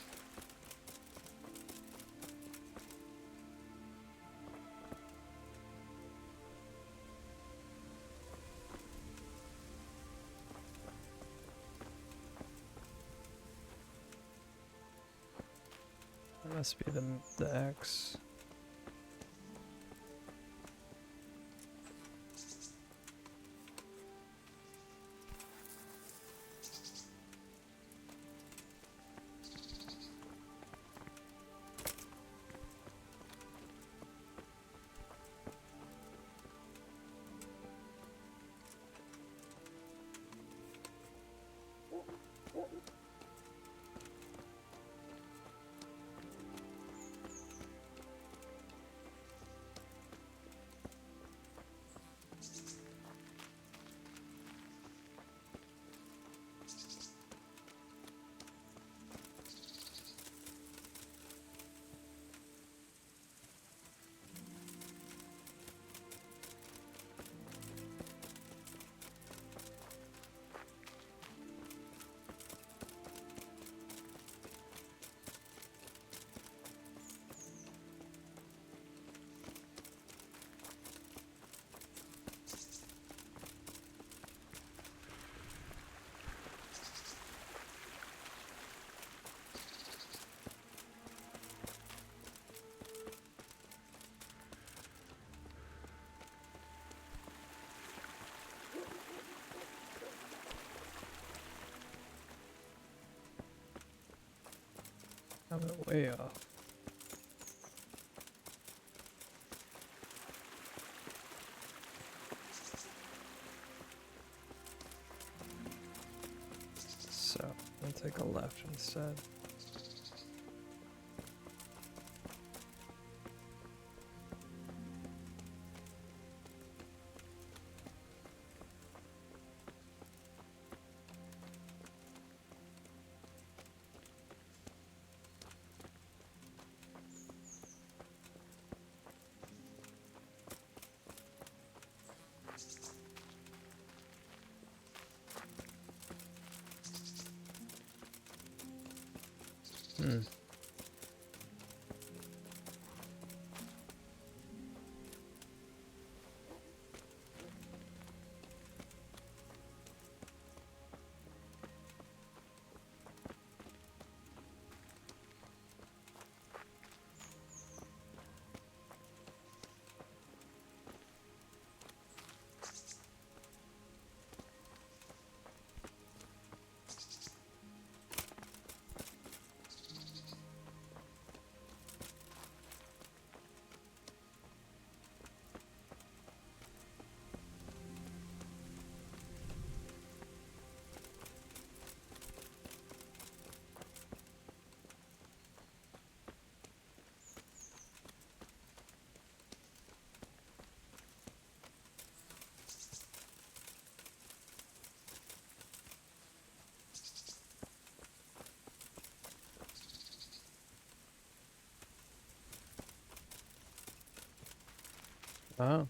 That must be the X. coming way off. So, I'll take a left instead. Hmm. Oh.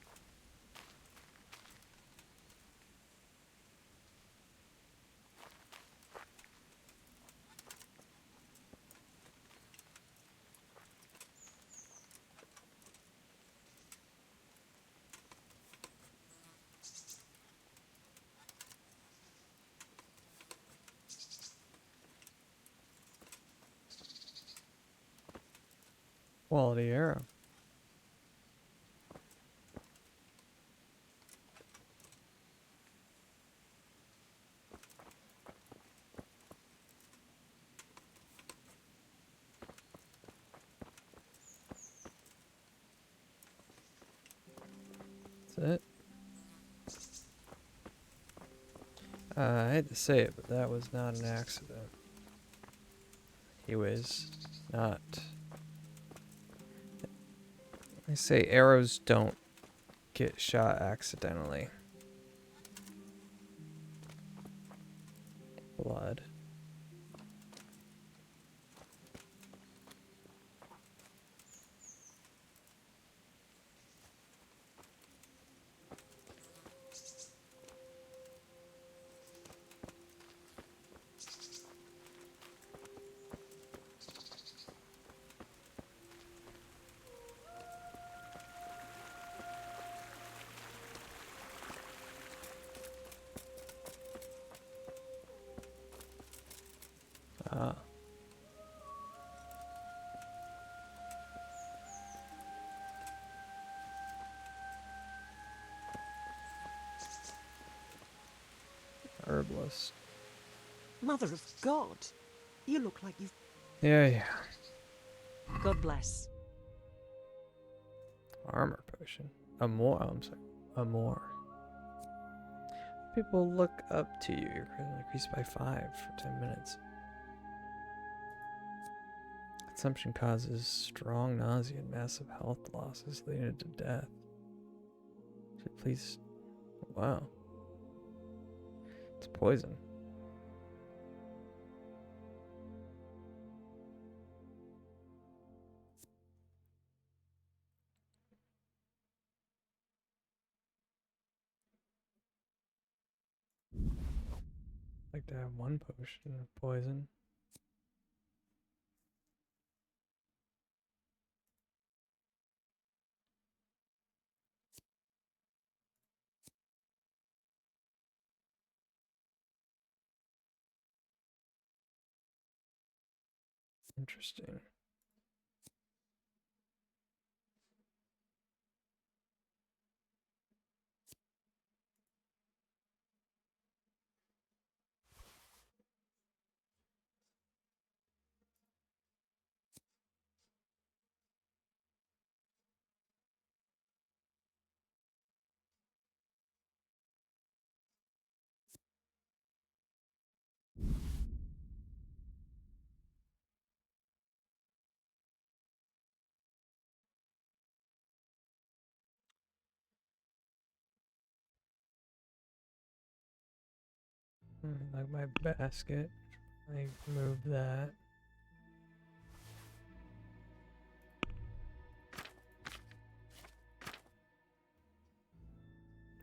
Quality arrow. That's it. I hate to say it, but that was not an accident. He was not. I say arrows don't get shot accidentally. Blood. Ah. Herbalist. Mother of God, you look like you've... Yeah. God bless. Armor potion. I'm sorry. More. People look up to you. Your charisma increased by 5 for 10 minutes. Consumption causes strong nausea and massive health losses leading to death. So please. Wow. It's poison. I'd like to have one potion of poison. Interesting. Like my basket. I move that.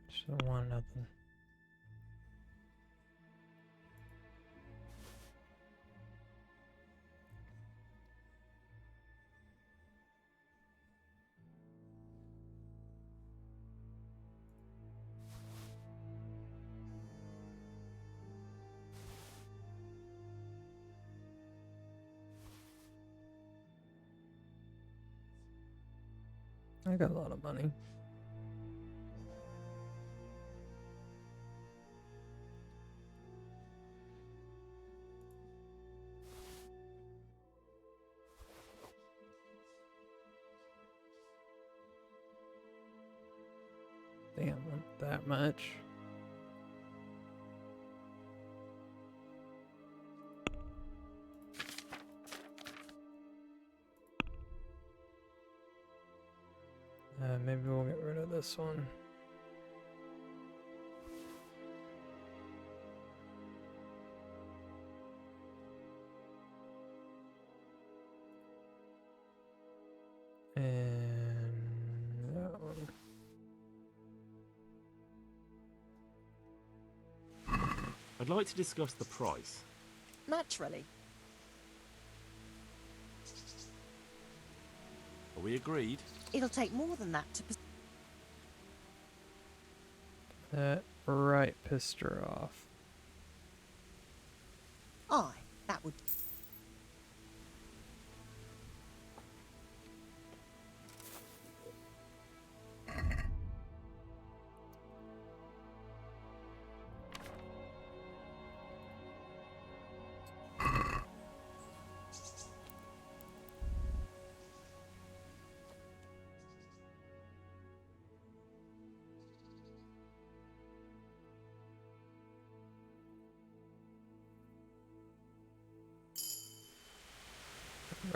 Just don't want nothing. I got a lot of money. Damn, not that much. Maybe we'll get rid of this one. And that one. I'd like to discuss the price. Naturally. Are we agreed? It'll take more than that to... That right pissed her off. Aye, that would...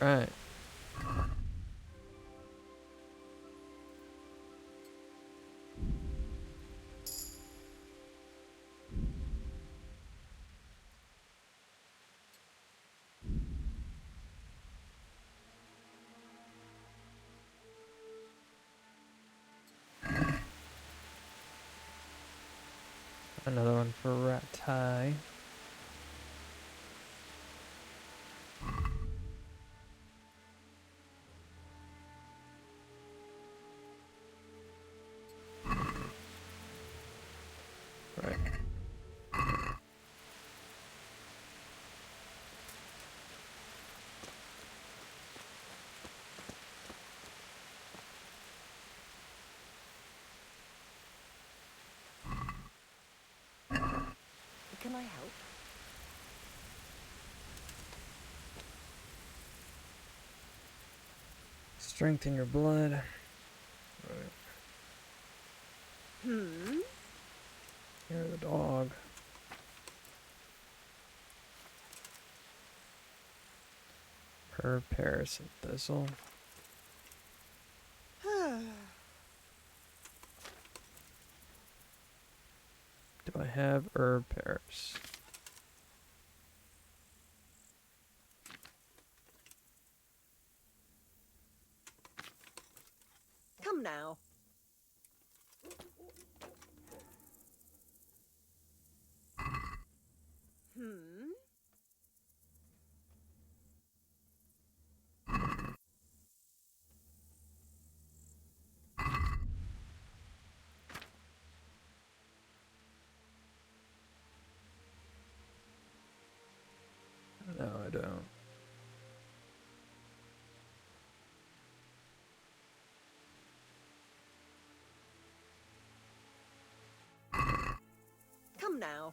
Right. Another one for rat tie. Right. Can I help? Strengthen your blood. Right. You're the dog. Herb, Paris, and Thistle. Do I have herb Paris? Come now. No, I don't. Come now.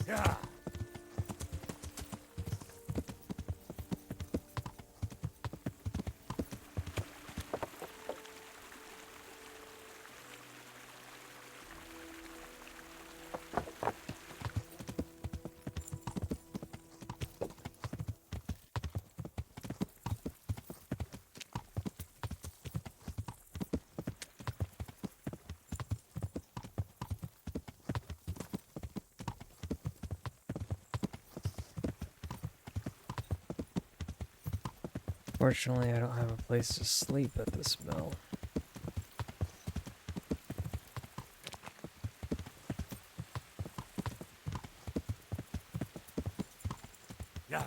Yeah. Fortunately, I don't have a place to sleep at this mill. Yeah.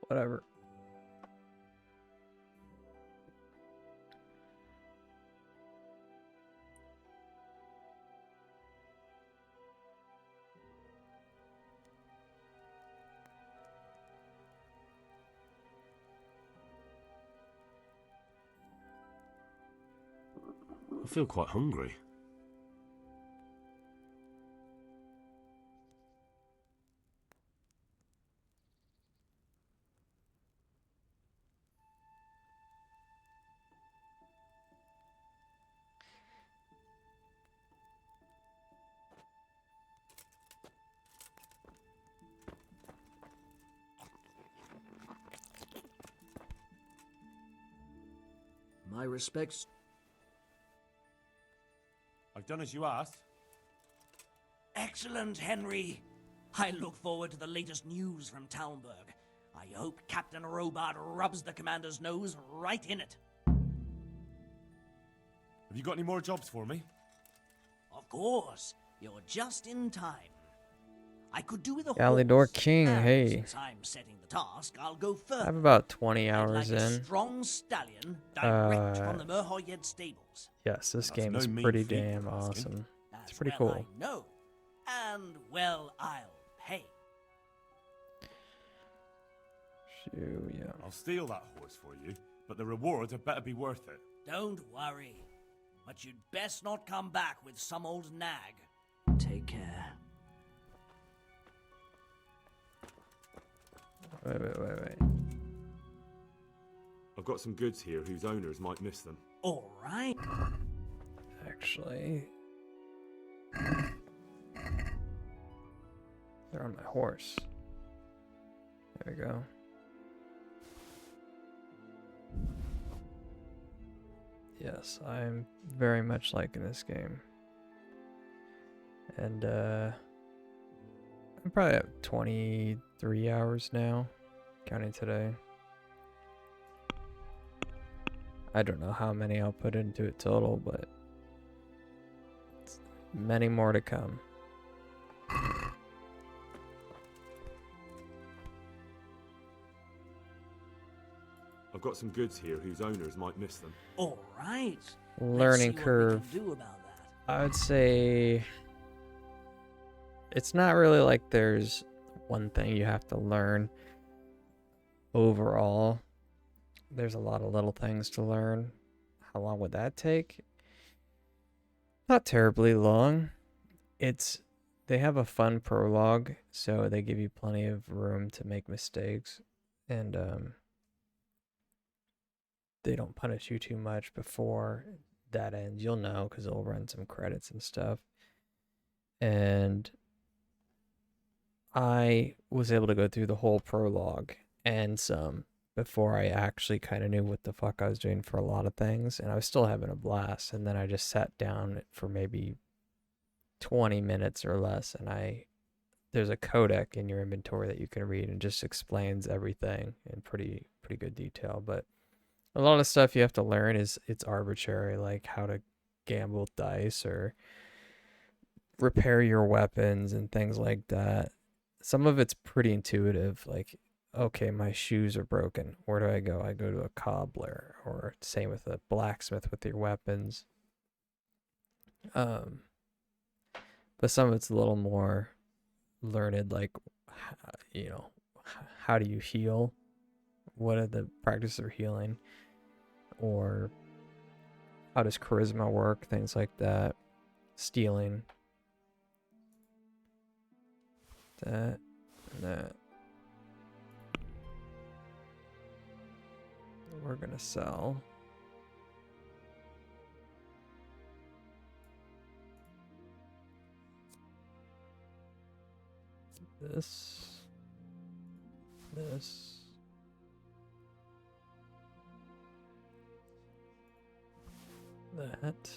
Whatever. I feel quite hungry. My respects. I've done as you asked. Excellent, Henry. I look forward to the latest news from Talmberg. I hope Captain Robart rubs the commander's nose right in it. Have you got any more jobs for me? Of course. You're just in time. I could do with a Galidor horse, King, and hey. since I'm setting the task, I'll go further. I have about 20 I'd hours like a in. strong stallion direct from the Merhoyed stables. Yes, this That's game no is mean pretty feat you're damn asking. awesome. It's As pretty well cool. I know. And, well, I'll pay. Shoo, yeah. I'll steal that horse for you, but the rewards had better be worth it. Don't worry. But you'd best not come back with some old nag. Take care. Wait. I've got some goods here whose owners might miss them. All right. Actually, they're on my horse. There we go. Yes, I'm very much liking this game. And I'm probably at 23 hours now, counting today. I don't know how many I'll put into it total, but it's many more to come. I've got some goods here whose owners might miss them. All right. Learning Let's see curve. What we can do about that. I would say it's not really like there's one thing you have to learn overall. There's a lot of little things to learn. How long would that take? Not terribly long. They have a fun prologue, so they give you plenty of room to make mistakes, and they don't punish you too much before that ends. You'll know because they'll run some credits and stuff. And I was able to go through the whole prologue and some before I actually kind of knew what the fuck I was doing for a lot of things, and I was still having a blast. And then I just sat down for maybe 20 minutes or less, and I there's a codec in your inventory that you can read and just explains everything in pretty good detail. But a lot of stuff you have to learn is it's arbitrary, like how to gamble with dice or repair your weapons and things like that. Some of it's pretty intuitive, like, okay, my shoes are broken. Where do I go? I go to a cobbler, or same with a blacksmith with your weapons. But some of it's a little more learned, like, you know, how do you heal? What are the practices of healing? Or how does charisma work? Things like that. Stealing. That and that. We're gonna sell. This. That.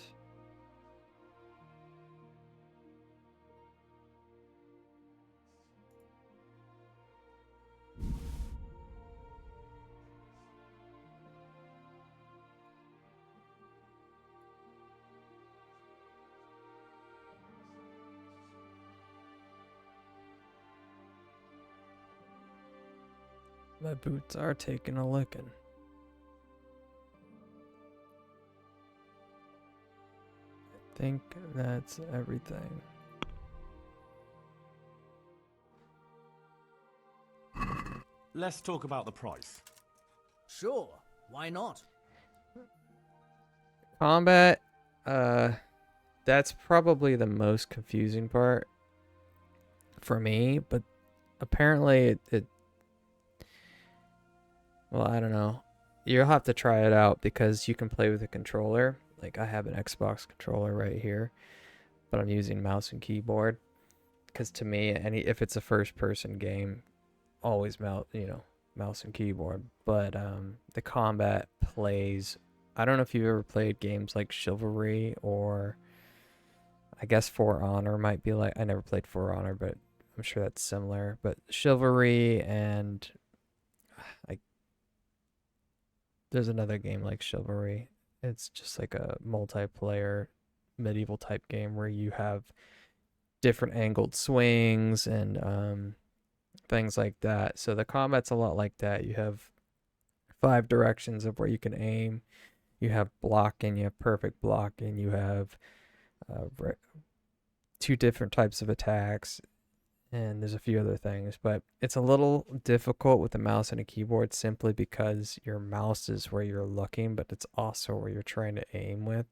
My boots are taking a licking. I think that's everything. Let's talk about the price. Sure, why not? Combat, that's probably the most confusing part for me, but apparently well, I don't know. You'll have to try it out because you can play with a controller. Like, I have an Xbox controller right here, but I'm using mouse and keyboard because to me, if it's a first-person game, always mouse and keyboard. But the combat plays. I don't know if you've ever played games like Chivalry, or I guess For Honor might be like. I never played For Honor, but I'm sure that's similar. But Chivalry and there's another game like Chivalry. It's just like a multiplayer medieval type game where you have different angled swings and things like that. So the combat's a lot like that. You have 5 directions of where you can aim. You have blocking, you have perfect blocking, you have 2 different types of attacks, and there's a few other things, but it's a little difficult with a mouse and a keyboard simply because your mouse is where you're looking, but it's also where you're trying to aim with.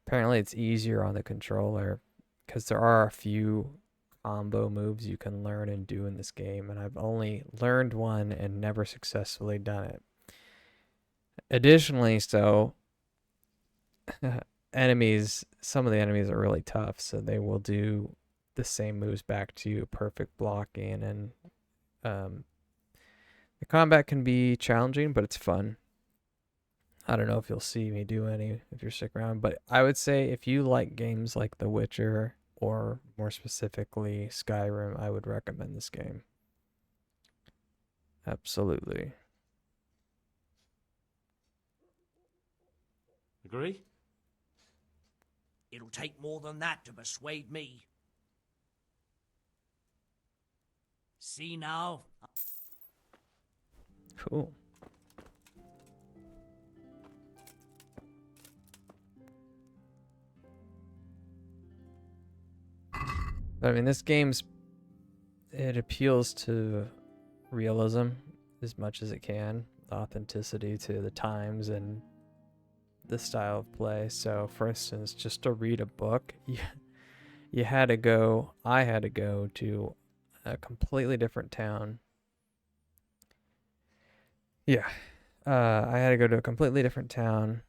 Apparently it's easier on the controller because there are a few combo moves you can learn and do in this game, and I've only learned one and never successfully done it. Additionally, some of the enemies are really tough, so they will do the same moves back to you, perfect blocking, and the combat can be challenging, but it's fun. I don't know if you'll see me do any if you're sick around, but I would say if you like games like The Witcher, or more specifically Skyrim, I would recommend this game. Absolutely. Agree? It'll take more than that to persuade me. See now? Cool. I mean, this it appeals to realism as much as it can, authenticity to the times and the style of play. So, for instance, just to read a book, I had to go to a completely different town. Yeah. I had to go to a completely different town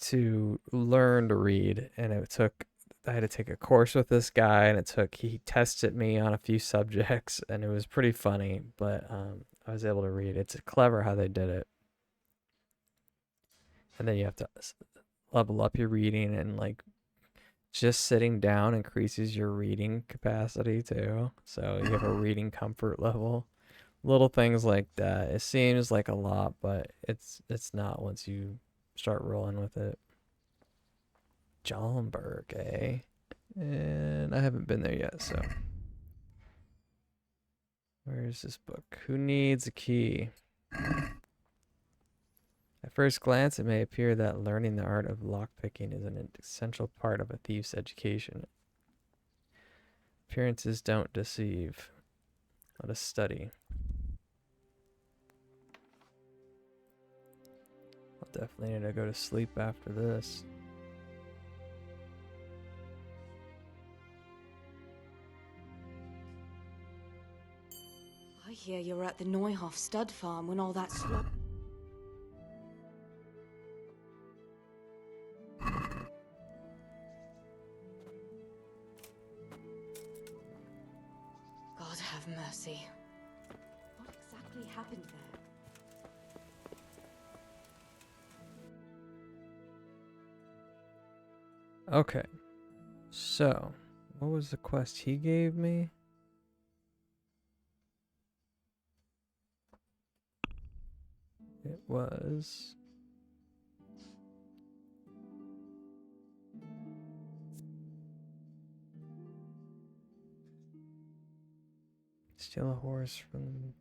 to learn to read, and I had to take a course with this guy, and he tested me on a few subjects, and it was pretty funny, but I was able to read. It's clever how they did it. And then you have to level up your reading and like just sitting down increases your reading capacity too. So you have a reading comfort level. Little things like that. It seems like a lot, but it's not once you start rolling with it. Jallenberg, eh? And I haven't been there yet, so. Where is this book? Who needs a key? At first glance, it may appear that learning the art of lockpicking is an essential part of a thief's education. Appearances don't deceive. Let us study. I'll definitely need to go to sleep after this. I hear you're at the Neuhoff stud farm when all that slop. God have mercy. What exactly happened there? Okay. So, what was the quest he gave me? It was... steal a horse from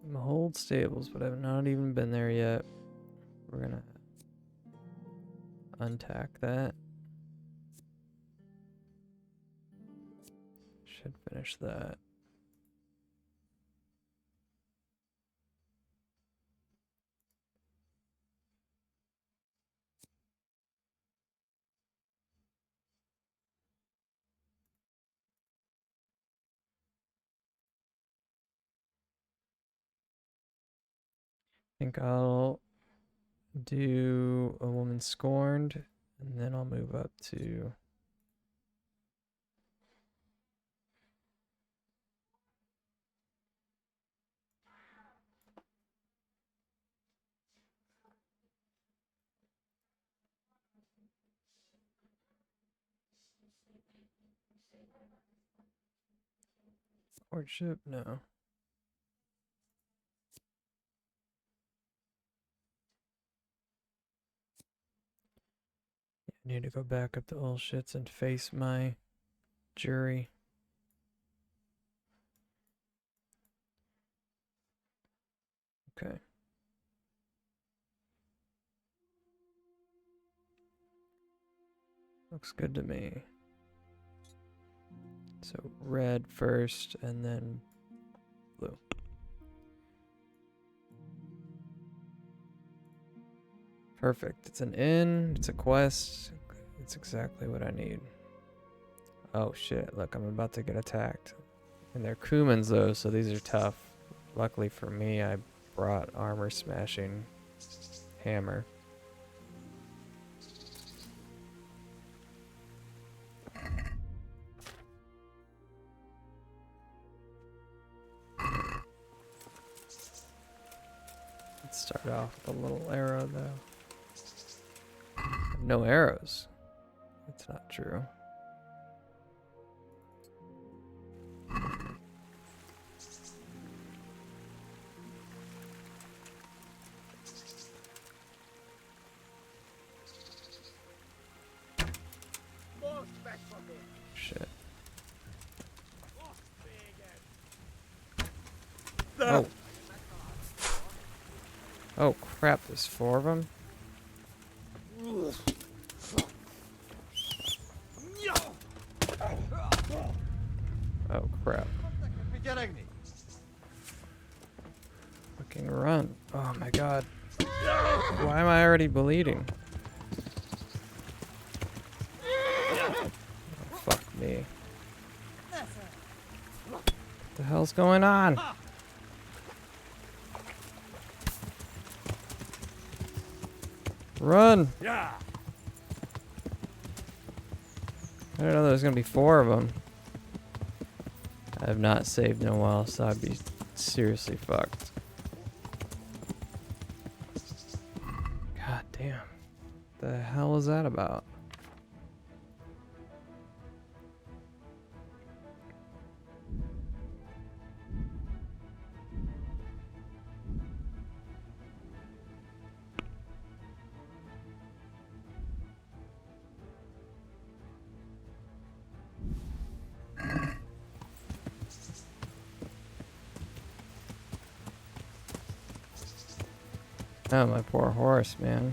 Mahold Stables, but I've not even been there yet. We're gonna untack that. Should finish that. I think I'll do A Woman Scorned, and then I'll move up to Courtship. No. I need to go back up to old shits and face my jury. Okay. Looks good to me. So red first and then blue. Perfect. It's an inn, it's a quest. It's exactly what I need. Oh shit, look, I'm about to get attacked. And they're Kumans though, so these are tough. Luckily for me, I brought armor smashing hammer. Let's start off with a little arrow though. No arrows. That's not true. Shit. Oh. Oh crap, there's 4 of them? Oh crap. Fucking run. Oh my god. Why am I already bleeding? Oh, fuck me. What the hell's going on? Run! Yeah. I didn't know there was gonna be 4 of them. I have not saved in a while, so I'd be seriously fucked. God damn. What the The hell is that about? Oh, my poor horse, man.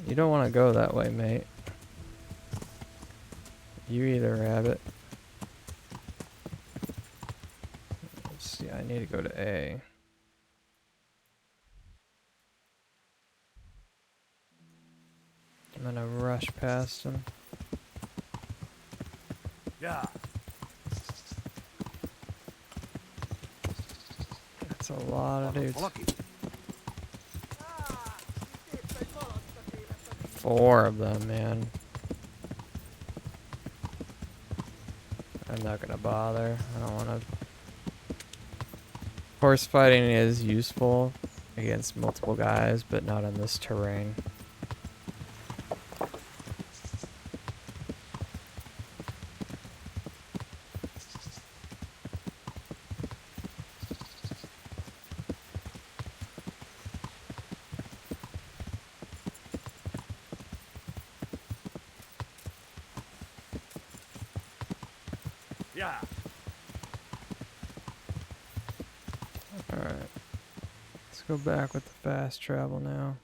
You don't want to go that way, mate. You either have it. Let's see, I need to go to A. I'm gonna rush past him. Yeah. That's a lot of dudes. 4 of them, man. I'm not gonna bother. I don't wanna. Horse fighting is useful against multiple guys, but not in this terrain. Yeah. Alright. Let's go back with the fast travel now.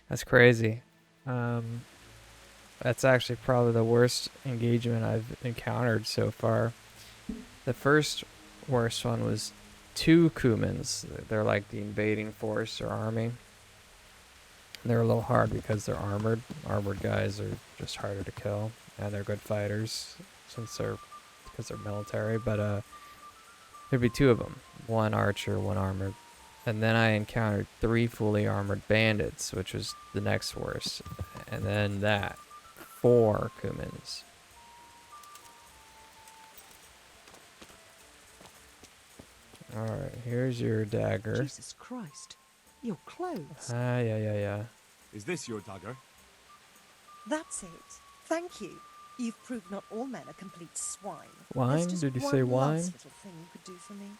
That's crazy. That's actually probably the worst engagement I've encountered so far. The first worst one was 2 Kumans. They're like the invading force or army. They're a little hard because they're armored. Armored guys are just harder to kill, and they're good fighters because they're military. But there'd be 2 of them, 1 archer, 1 armored, and then I encountered 3 fully armored bandits, which was the next worst, and then 4 Kumans. All right, here's your dagger. Jesus Christ. Your clothes. Yeah. Is this your dagger? That's it. Thank you. You've proved not all men are complete swine. Wine? There's just Did you one say wine? last little thing you could do for me.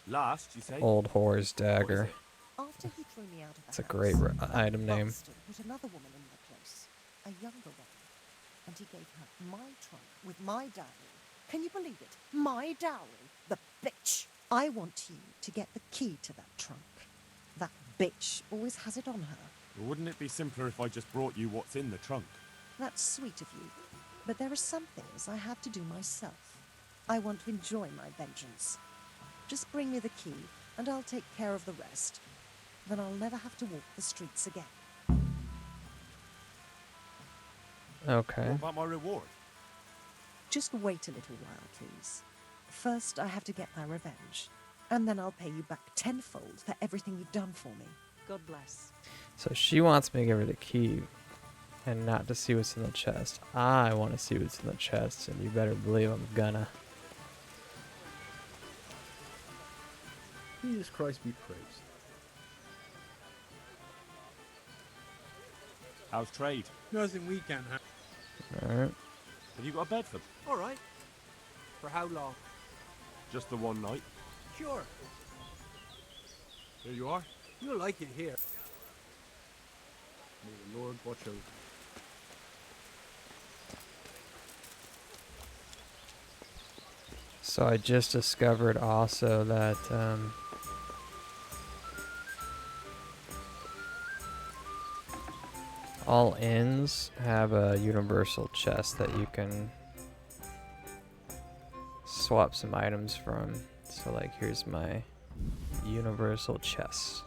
Last, you say? Old whore's dagger. After he threw me out of the That's a house, great that item name. bastard put another woman in the place, a younger one, and he gave her my trunk with my dowry. Can you believe it? My dowry, the bitch. I want you to get the key to that trunk. That bitch always has it on her. Wouldn't it be simpler if I just brought you what's in the trunk? That's sweet of you, but there are some things I have to do myself. I want to enjoy my vengeance. Just bring me the key, and I'll take care of the rest. Then I'll never have to walk the streets again. Okay. What about my reward? Just wait a little while, please. First, I have to get my revenge, and then I'll pay you back tenfold for everything you've done for me. God bless. So she wants me to give her the key and not to see what's in the chest. I want to see what's in the chest, and you better believe I'm gonna. Jesus Christ be praised. How's trade? Nothing we can't handle. Alright. Have you got a bed for them? All right. For how long? Just the one night? Sure. Here you are. You'll like it here. May the Lord watch over. So I just discovered also that all inns have a universal chest that you can swap some items from. So like here's my universal chest.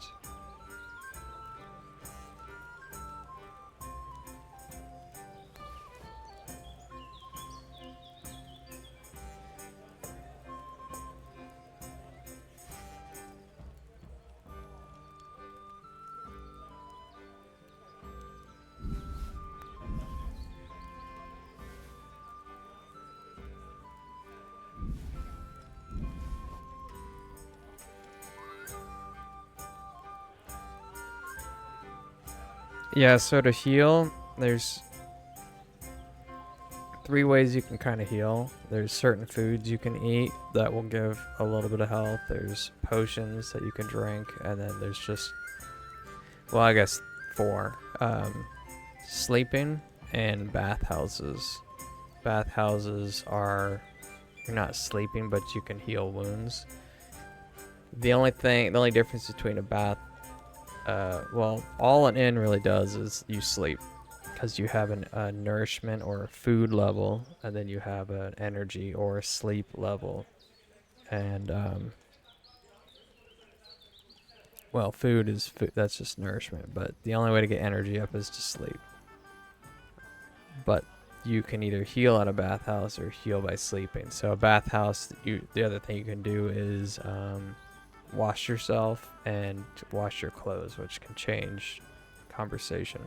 Yeah, so to heal, there's 3 ways you can kind of heal. There's certain foods you can eat that will give a little bit of health. There's potions that you can drink, and then there's just, well, I guess 4. Sleeping and bathhouses. Bathhouses are, you're not sleeping, but you can heal wounds. The only difference between a bath, well, all an inn really does is you sleep, because you have a nourishment or a food level, and then you have an energy or a sleep level. And well, food is that's just nourishment, but the only way to get energy up is to sleep. But you can either heal at a bathhouse or heal by sleeping. So a bathhouse, the other thing you can do is wash yourself and wash your clothes, which can change conversation.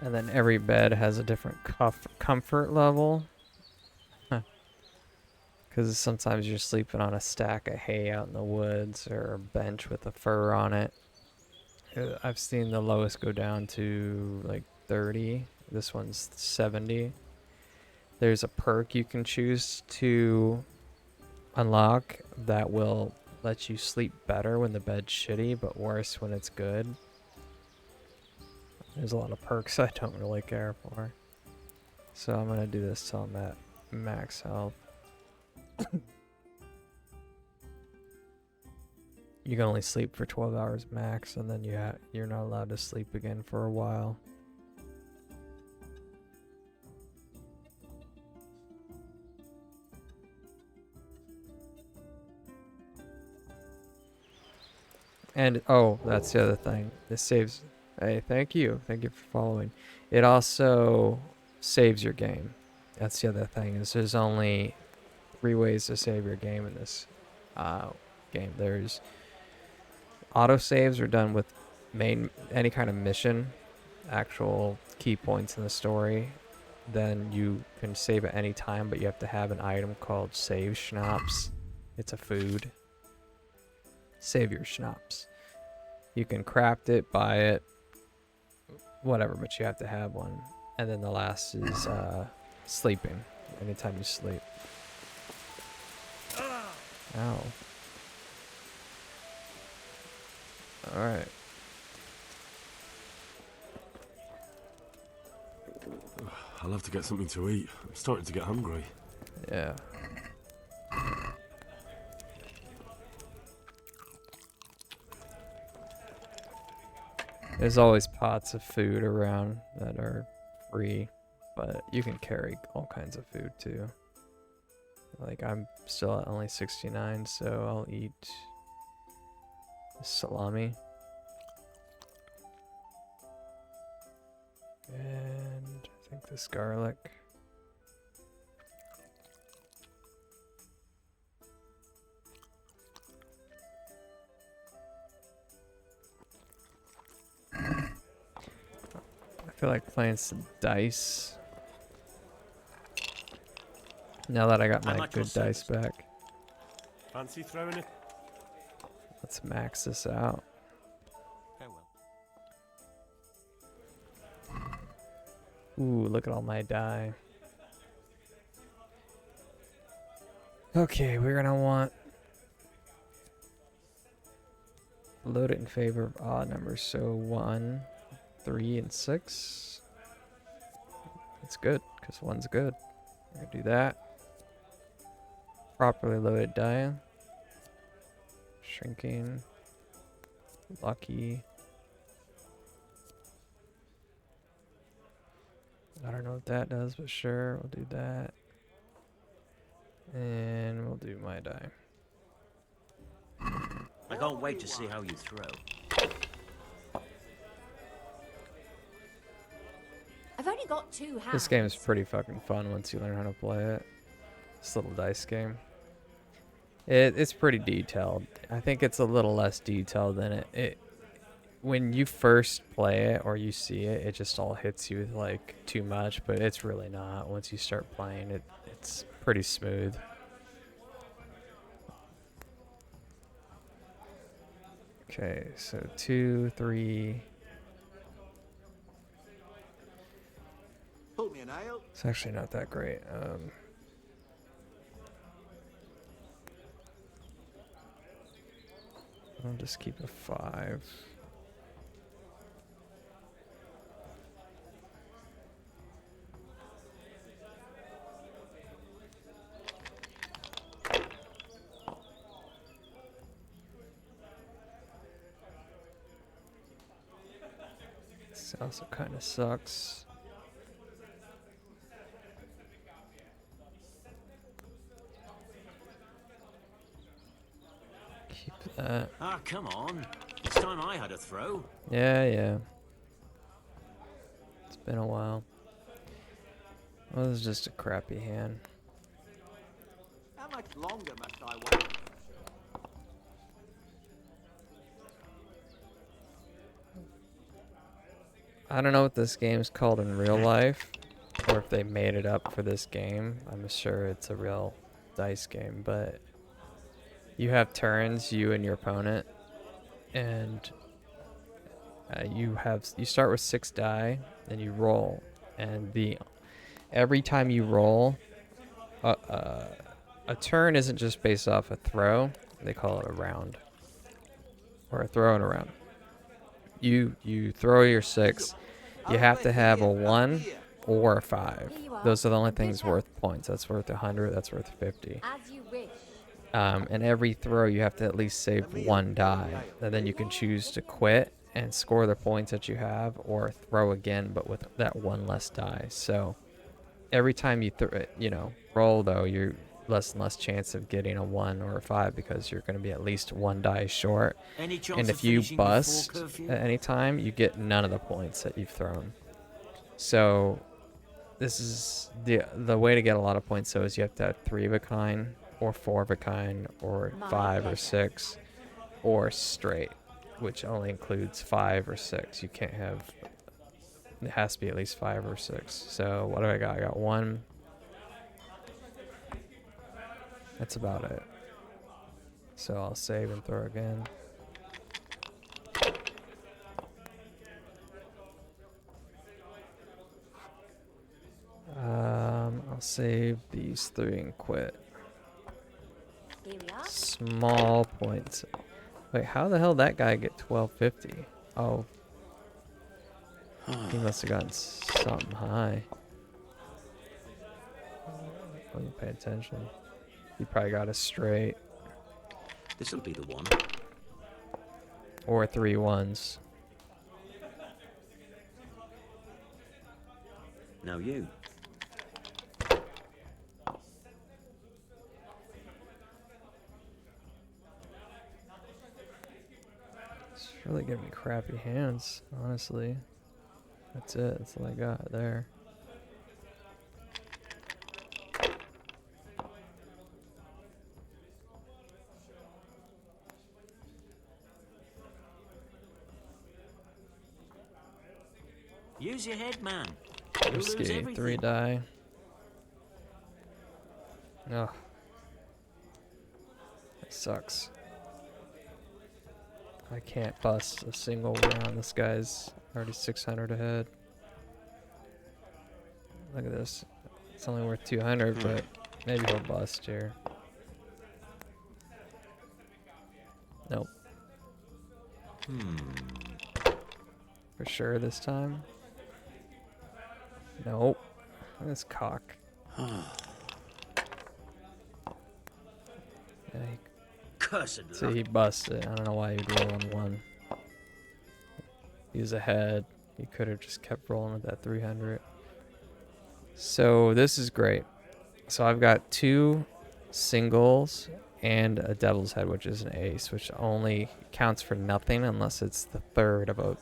And then every bed has a different comfort level. Because sometimes you're sleeping on a stack of hay out in the woods or a bench with a fur on it. I've seen the lowest go down to like 30. This one's 70. There's a perk you can choose to unlock that will let you sleep better when the bed's shitty, but worse when it's good. There's a lot of perks I don't really care for. So I'm going to do this till I'm at max health. You can only sleep for 12 hours max, and then you're not allowed to sleep again for a while. And, oh, that's the other thing. This saves... Hey, thank you. Thank you for following. It also saves your game. That's the other thing, is there's only 3 ways to save your game in this game. There's... Autosaves are done with any kind of mission, actual key points in the story. Then you can save at any time, but you have to have an item called Save Schnapps. It's a food. Save your schnapps. You can craft it, buy it, whatever, but you have to have one. And then the last is sleeping. Anytime you sleep. Ow. Alright. I'll have to get something to eat. I'm starting to get hungry. Yeah. There's always pots of food around that are free, but you can carry all kinds of food too. Like, I'm still at only 69, so I'll eat salami. And I think this garlic. I feel like playing some dice. Now that I got my good dice back. Fancy throwing it? Let's max this out. Ooh, look at all my die. Okay, we're gonna want load it in favor of odd numbers. So 1, 3, and 6. That's good, because 1's good. We're gonna do that. Properly loaded die. Shrinking. Lucky. I don't know what that does, but sure, we'll do that. And we'll do my die. I can't wait to see how you throw. I've only got 2 hands. This game is pretty fucking fun once you learn how to play it. This little dice game. It's pretty detailed. I think it's a little less detailed than it when you first play it or you see it, it just all hits you with like too much, but it's really not. Once you start playing it, it's pretty smooth. Okay, so 2, 3. Pull me a nail. It's actually not that great. I'll just keep a 5. This also kind of sucks. Keep that. Ah, come on. It's time I had a throw. Yeah. It's been a while. Well, this is just a crappy hand. How much longer must I wait? I don't know what this game's called in real life, or if they made it up for this game. I'm sure it's a real dice game, but you have turns, you and your opponent, and you start with 6 die, and you roll, and every time you roll, a turn isn't just based off a throw. They call it a round, or a throw and a round. You throw your 6. You have to have a 1 or a 5. Those are the only things worth points. That's worth 100. That's worth 50. As you wish. And every throw you have to at least save 1 die, and then you can choose to quit and score the points that you have, or throw again but with that 1 less die. So every time you roll, though, you're less and less chance of getting a 1 or a 5 because you're going to be at least 1 die short. And if you bust at any time, you get none of the points that you've thrown. So this is the way to get a lot of points. So is you have to have 3 of a kind, or 4 of a kind, or 5 or 6, or straight, which only includes 5 or 6. You can't have. It has to be at least 5 or 6. So what do I got? I got 1. That's about it. So I'll save and throw again. I'll save these 3 and quit. Small points. Wait, how the hell did that guy get 1250? Oh. He must have gotten something high. I didn't pay attention. He probably got a straight. This'll be the one. Or 3 1s. Now you. It's really giving me crappy hands, honestly. That's it. That's all I got there. Use your head, man. You'll lose Risky. everything. 3 die. Ugh. That sucks. I can't bust a single round. This guy's already 600 ahead. Look at this. It's only worth 200, but maybe he'll bust here. Nope. For sure this time. Nope. This cock. Yeah, Cursed see, luck. he busted. I don't know why he'd roll on 1. He was ahead. He could have just kept rolling with that 300. So this is great. So I've got 2 singles and a devil's head, which is an ace, which only counts for nothing unless it's the third of a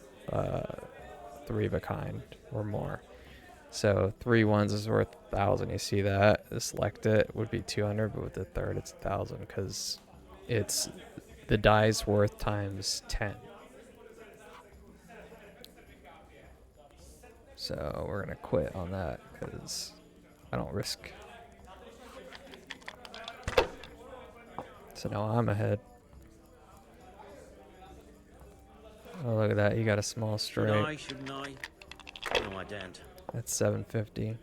3 of a kind or more. So 3 ones is worth 1,000. You see that? Select it would be 200, but with the third it's 1,000 because it's the die's worth times 10. So we're gonna quit on that because I don't risk. So now I'm ahead. Oh, look at that. You got a small straight. Shouldn't I? No, I don't. That's 750.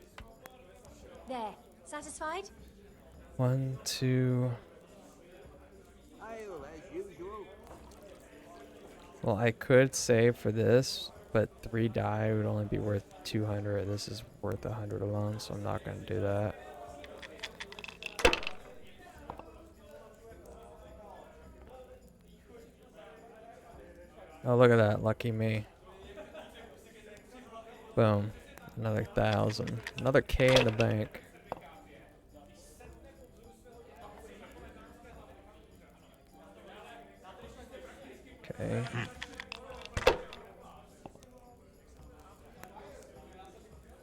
There. Satisfied? 1, 2. Well, I could save for this, but 3 die would only be worth 200. This is worth 100 alone, so I'm not going to do that. Oh, look at that. Lucky me. Boom. Another 1,000. Another K in the bank. Okay.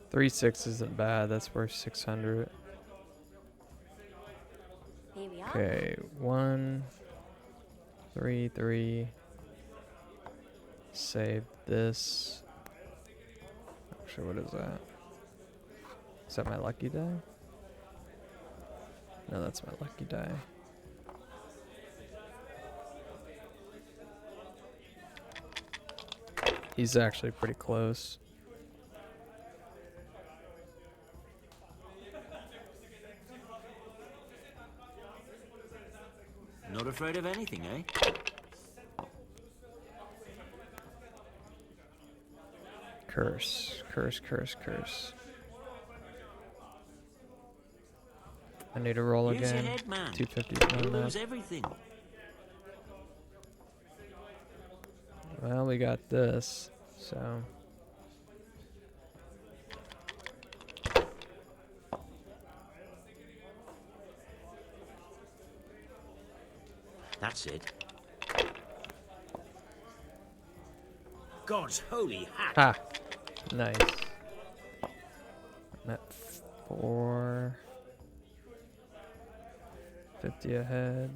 Three 6 isn't bad. That's worth 600. Here we are. Okay. 1, 3, 3. Save this. Actually, what is that? Is that my lucky die? No, that's my lucky die. He's actually pretty close. Not afraid of anything, eh? Curse. Curse, curse, curse. I need to roll Use your again. head, man. 250. You'll lose everything. Well, we got this, so. That's it. God's holy hat. Ah, nice. I'm at 450 ahead.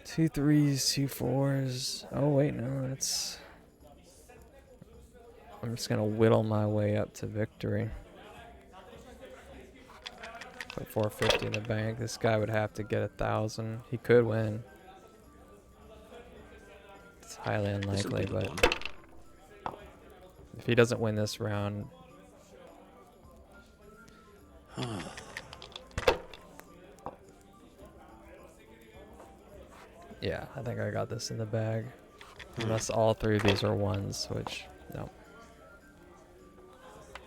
2 3s, 2 4s. Oh wait, no, that's. I'm just gonna whittle my way up to victory. Put 450 in the bank. This guy would have to get 1,000. He could win. It's highly unlikely, but if he doesn't win this round. Yeah, I think I got this in the bag. Unless all 3 of these are 1s, which, no.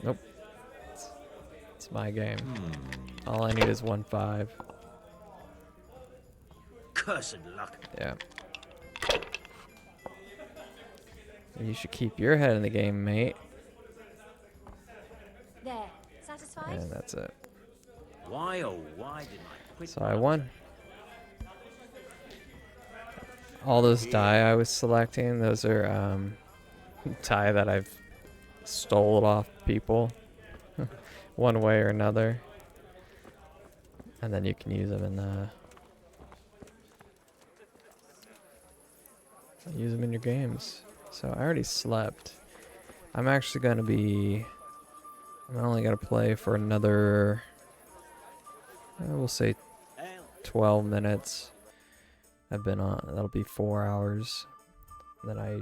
Nope. It's my game. All I need is 1-5. Cursed luck. Yeah. You should keep your head in the game, mate. There. Satisfied? And that's it. Why, oh, why did I quit? So I won. All those die I was selecting, those are die that I've stole off people one way or another. And then you can use them in your games. So I already slept. I'm actually going to be, I'm only going to play for another, we'll say 12 minutes. I've been on, that'll be 4 hours. Then I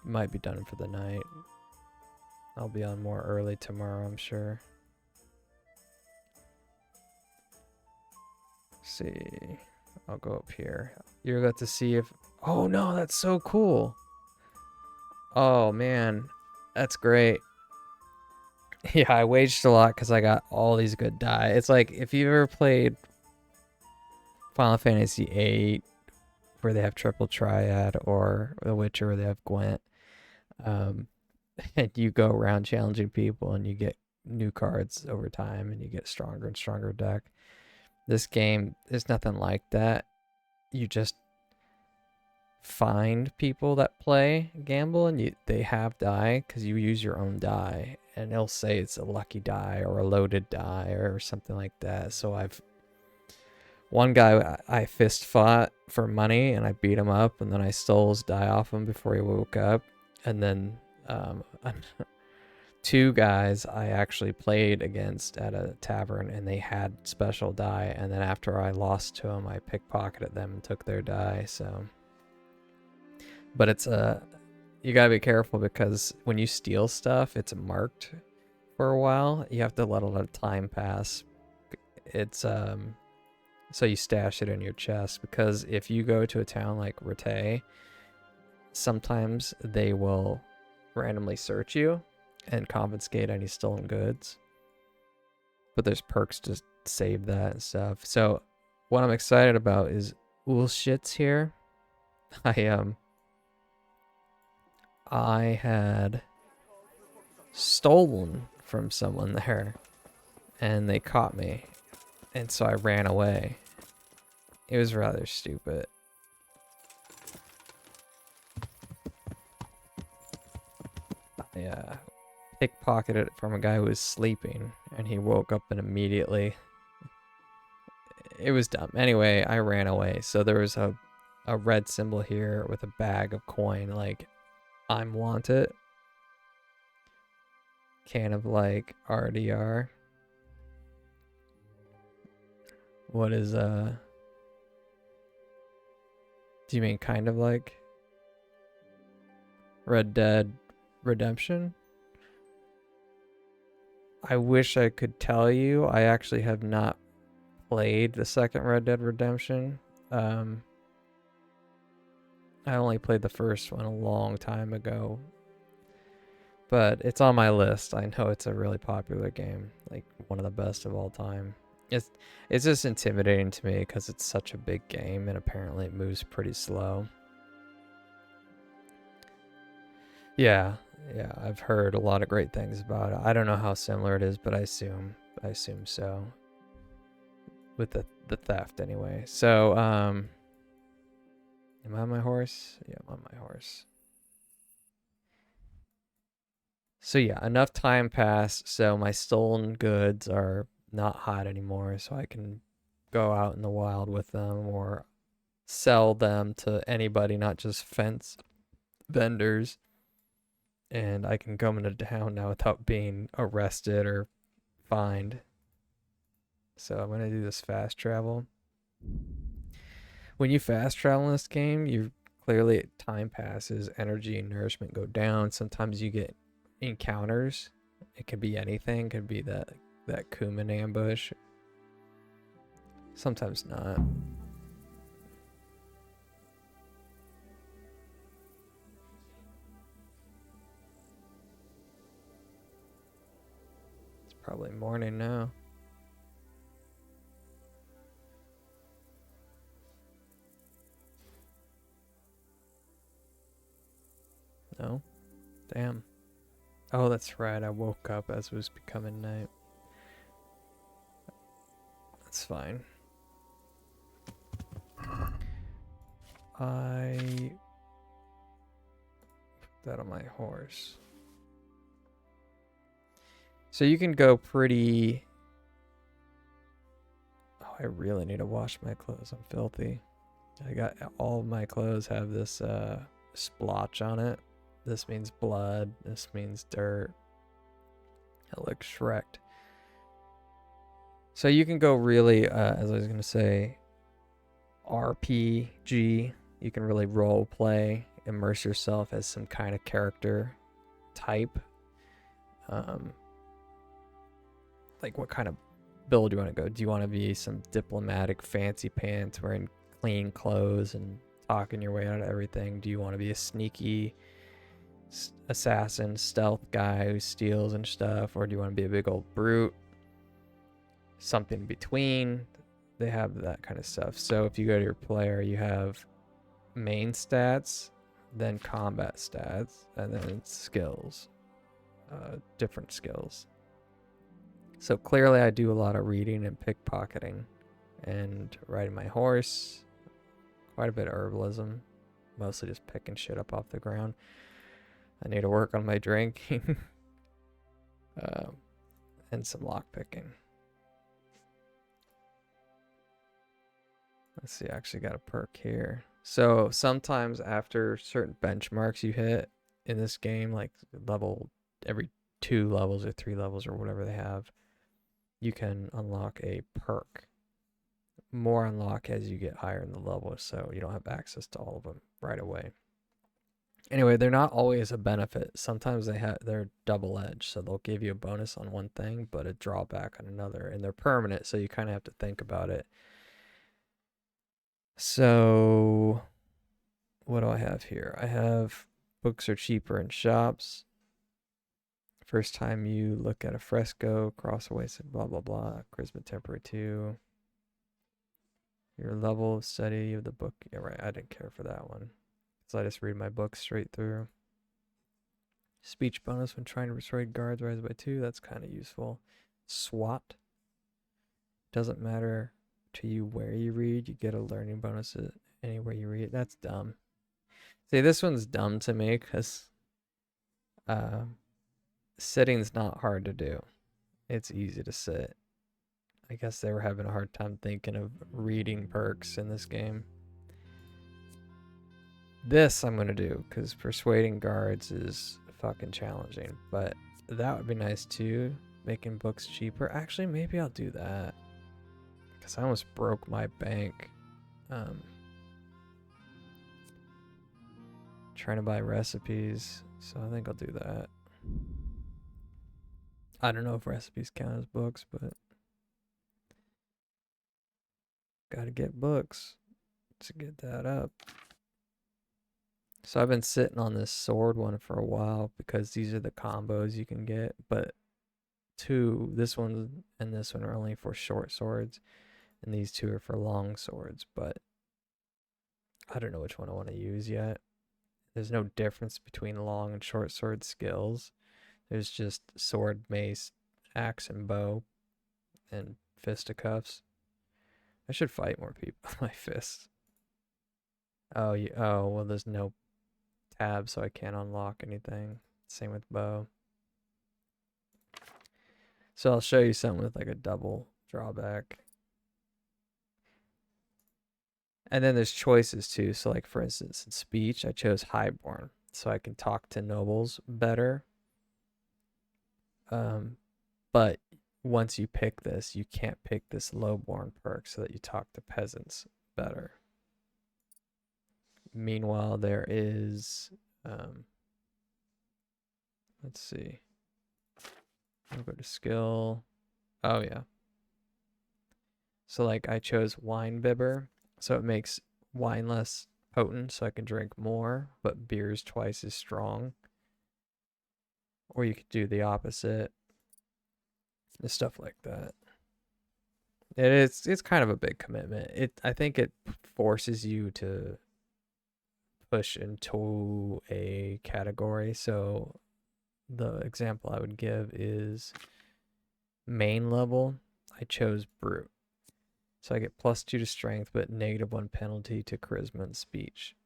might be done for the night. I'll be on more early tomorrow, I'm sure. See, I'll go up here. You're about to see if, oh no, that's so cool. Oh man, that's great. Yeah, I waged a lot because I got all these good die. It's like if you ever played Final Fantasy VIII, where they have triple triad, or The Witcher, where they have Gwent. and you go around challenging people, and you get new cards over time, and you get stronger and stronger deck. This game is nothing like that. You just find people that play gamble, and they have die because you use your own die, and they'll say it's a lucky die or a loaded die or something like that. So one guy I fist fought for money, and I beat him up, and then I stole his die off him before he woke up. And then 2 guys I actually played against at a tavern, and they had special die, and then after I lost to them, I pickpocketed them and took their die. So, but it's you gotta be careful, because when you steal stuff, it's marked for a while. You have to let a lot of time pass. It's so you stash it in your chest, because if you go to a town like Rattay, sometimes they will randomly search you and confiscate any stolen goods. But there's perks to save that and stuff. So what I'm excited about is Ulshit's here. I had stolen from someone there, and they caught me, and so I ran away. It was rather stupid. Yeah. Pickpocketed it from a guy who was sleeping, and he woke up and immediately... It was dumb. Anyway, I ran away. So there was a red symbol here with a bag of coin, like, I'm wanted. Kind of like RDR. What is, do you mean kind of like Red Dead Redemption? I wish I could tell you. I actually have not played the second Red Dead Redemption. I only played the first one a long time ago. But it's on my list. I know it's a really popular game, like one of the best of all time. It's just intimidating to me because it's such a big game, and apparently it moves pretty slow. Yeah, I've heard a lot of great things about it. I don't know how similar it is, but I assume so. With the theft anyway. So, am I on my horse? Yeah, I'm on my horse. So yeah, enough time passed, so my stolen goods are not hot anymore, so I can go out in the wild with them or sell them to anybody, not just fence vendors. And I can come into town now without being arrested or fined. So I'm going to do this fast travel. When you fast travel in this game, you clearly, time passes, energy and nourishment go down. Sometimes you get encounters. It could be anything. It could be that Kuman ambush. Sometimes not. It's probably morning now. No? Damn. Oh, that's right. I woke up as it was becoming night. That's fine. I put that on my horse. So you can go pretty... Oh, I really need to wash my clothes. I'm filthy. I got all of my clothes have this splotch on it. This means blood. This means dirt. It looks Shrek'd. So you can go really, as I was going to say, RPG. You can really role play, immerse yourself as some kind of character type. Like what kind of build do you want to go? Do you want to be some diplomatic fancy pants wearing clean clothes and talking your way out of everything? Do you want to be a sneaky assassin, stealth guy who steals and stuff? Or do you want to be a big old brute? Something between. They have that kind of stuff. So if you go to your player, you have main stats, then combat stats, and then skills. different skills. So clearly I do a lot of reading and pickpocketing and riding my horse, quite a bit of herbalism, mostly just picking shit up off the ground. I need to work on my drinking and some lockpicking. Let's see, I actually got a perk here. So sometimes after certain benchmarks you hit in this game, like level every 2 levels or 3 levels or whatever they have, you can unlock a perk. More unlock as you get higher in the level, so you don't have access to all of them right away. Anyway, they're not always a benefit. Sometimes they're double-edged, so they'll give you a bonus on one thing, but a drawback on another, and they're permanent, so you kind of have to think about it. So, what do I have here? I have books are cheaper in shops. First time you look at a fresco, cross away, blah, blah, blah. Charisma temporary 2. Your level of study of the book. Yeah, right. I didn't care for that one. So I just read my book straight through. Speech bonus when trying to persuade guards rise by 2. That's kind of useful. SWAT. Doesn't matter to you where you read. You get a learning bonus anywhere you read. That's dumb. See, this one's dumb to me because sitting's not hard to do. It's easy to sit. I guess they were having a hard time thinking of reading perks in this game. This I'm going to do because persuading guards is fucking challenging. But that would be nice too. Making books cheaper. Actually, maybe I'll do that. Because I almost broke my bank. Trying to buy recipes. So I think I'll do that. I don't know if recipes count as books, but gotta get books to get that up. So I've been sitting on this sword one for a while because these are the combos you can get, but this one and this one are only for short swords, and these 2 are for long swords, but I don't know which one I want to use yet. There's no difference between long and short sword skills. There's just sword, mace, axe, and bow, and fisticuffs. I should fight more people with my fists. Oh, well, there's no tab, so I can't unlock anything. Same with bow. So I'll show you something with like a double drawback. And then there's choices too. So like for instance, in speech, I chose highborn, so I can talk to nobles better. But once you pick this, you can't pick this lowborn perk so that you talk to peasants better. Meanwhile, there is, let's see. I'll go to skill. Oh yeah. So like I chose wine bibber, so it makes wine less potent, so I can drink more, but beer's twice as strong. Or you could do the opposite. And stuff like that. It's kind of a big commitment. I think it forces you to push into a category. So the example I would give is main level. I chose brute. So I get +2 to strength, but -1 penalty to charisma and speech.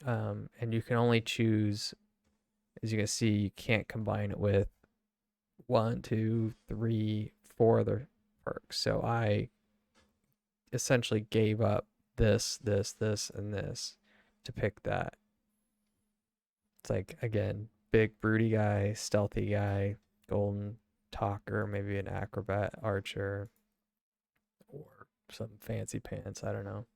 And you can only choose, as you can see, you can't combine it with 1, 2, 3, 4 other perks. So I essentially gave up this, and this to pick that. It's like, again, big broody guy, stealthy guy, golden talker, maybe an acrobat, archer, or some fancy pants, I don't know.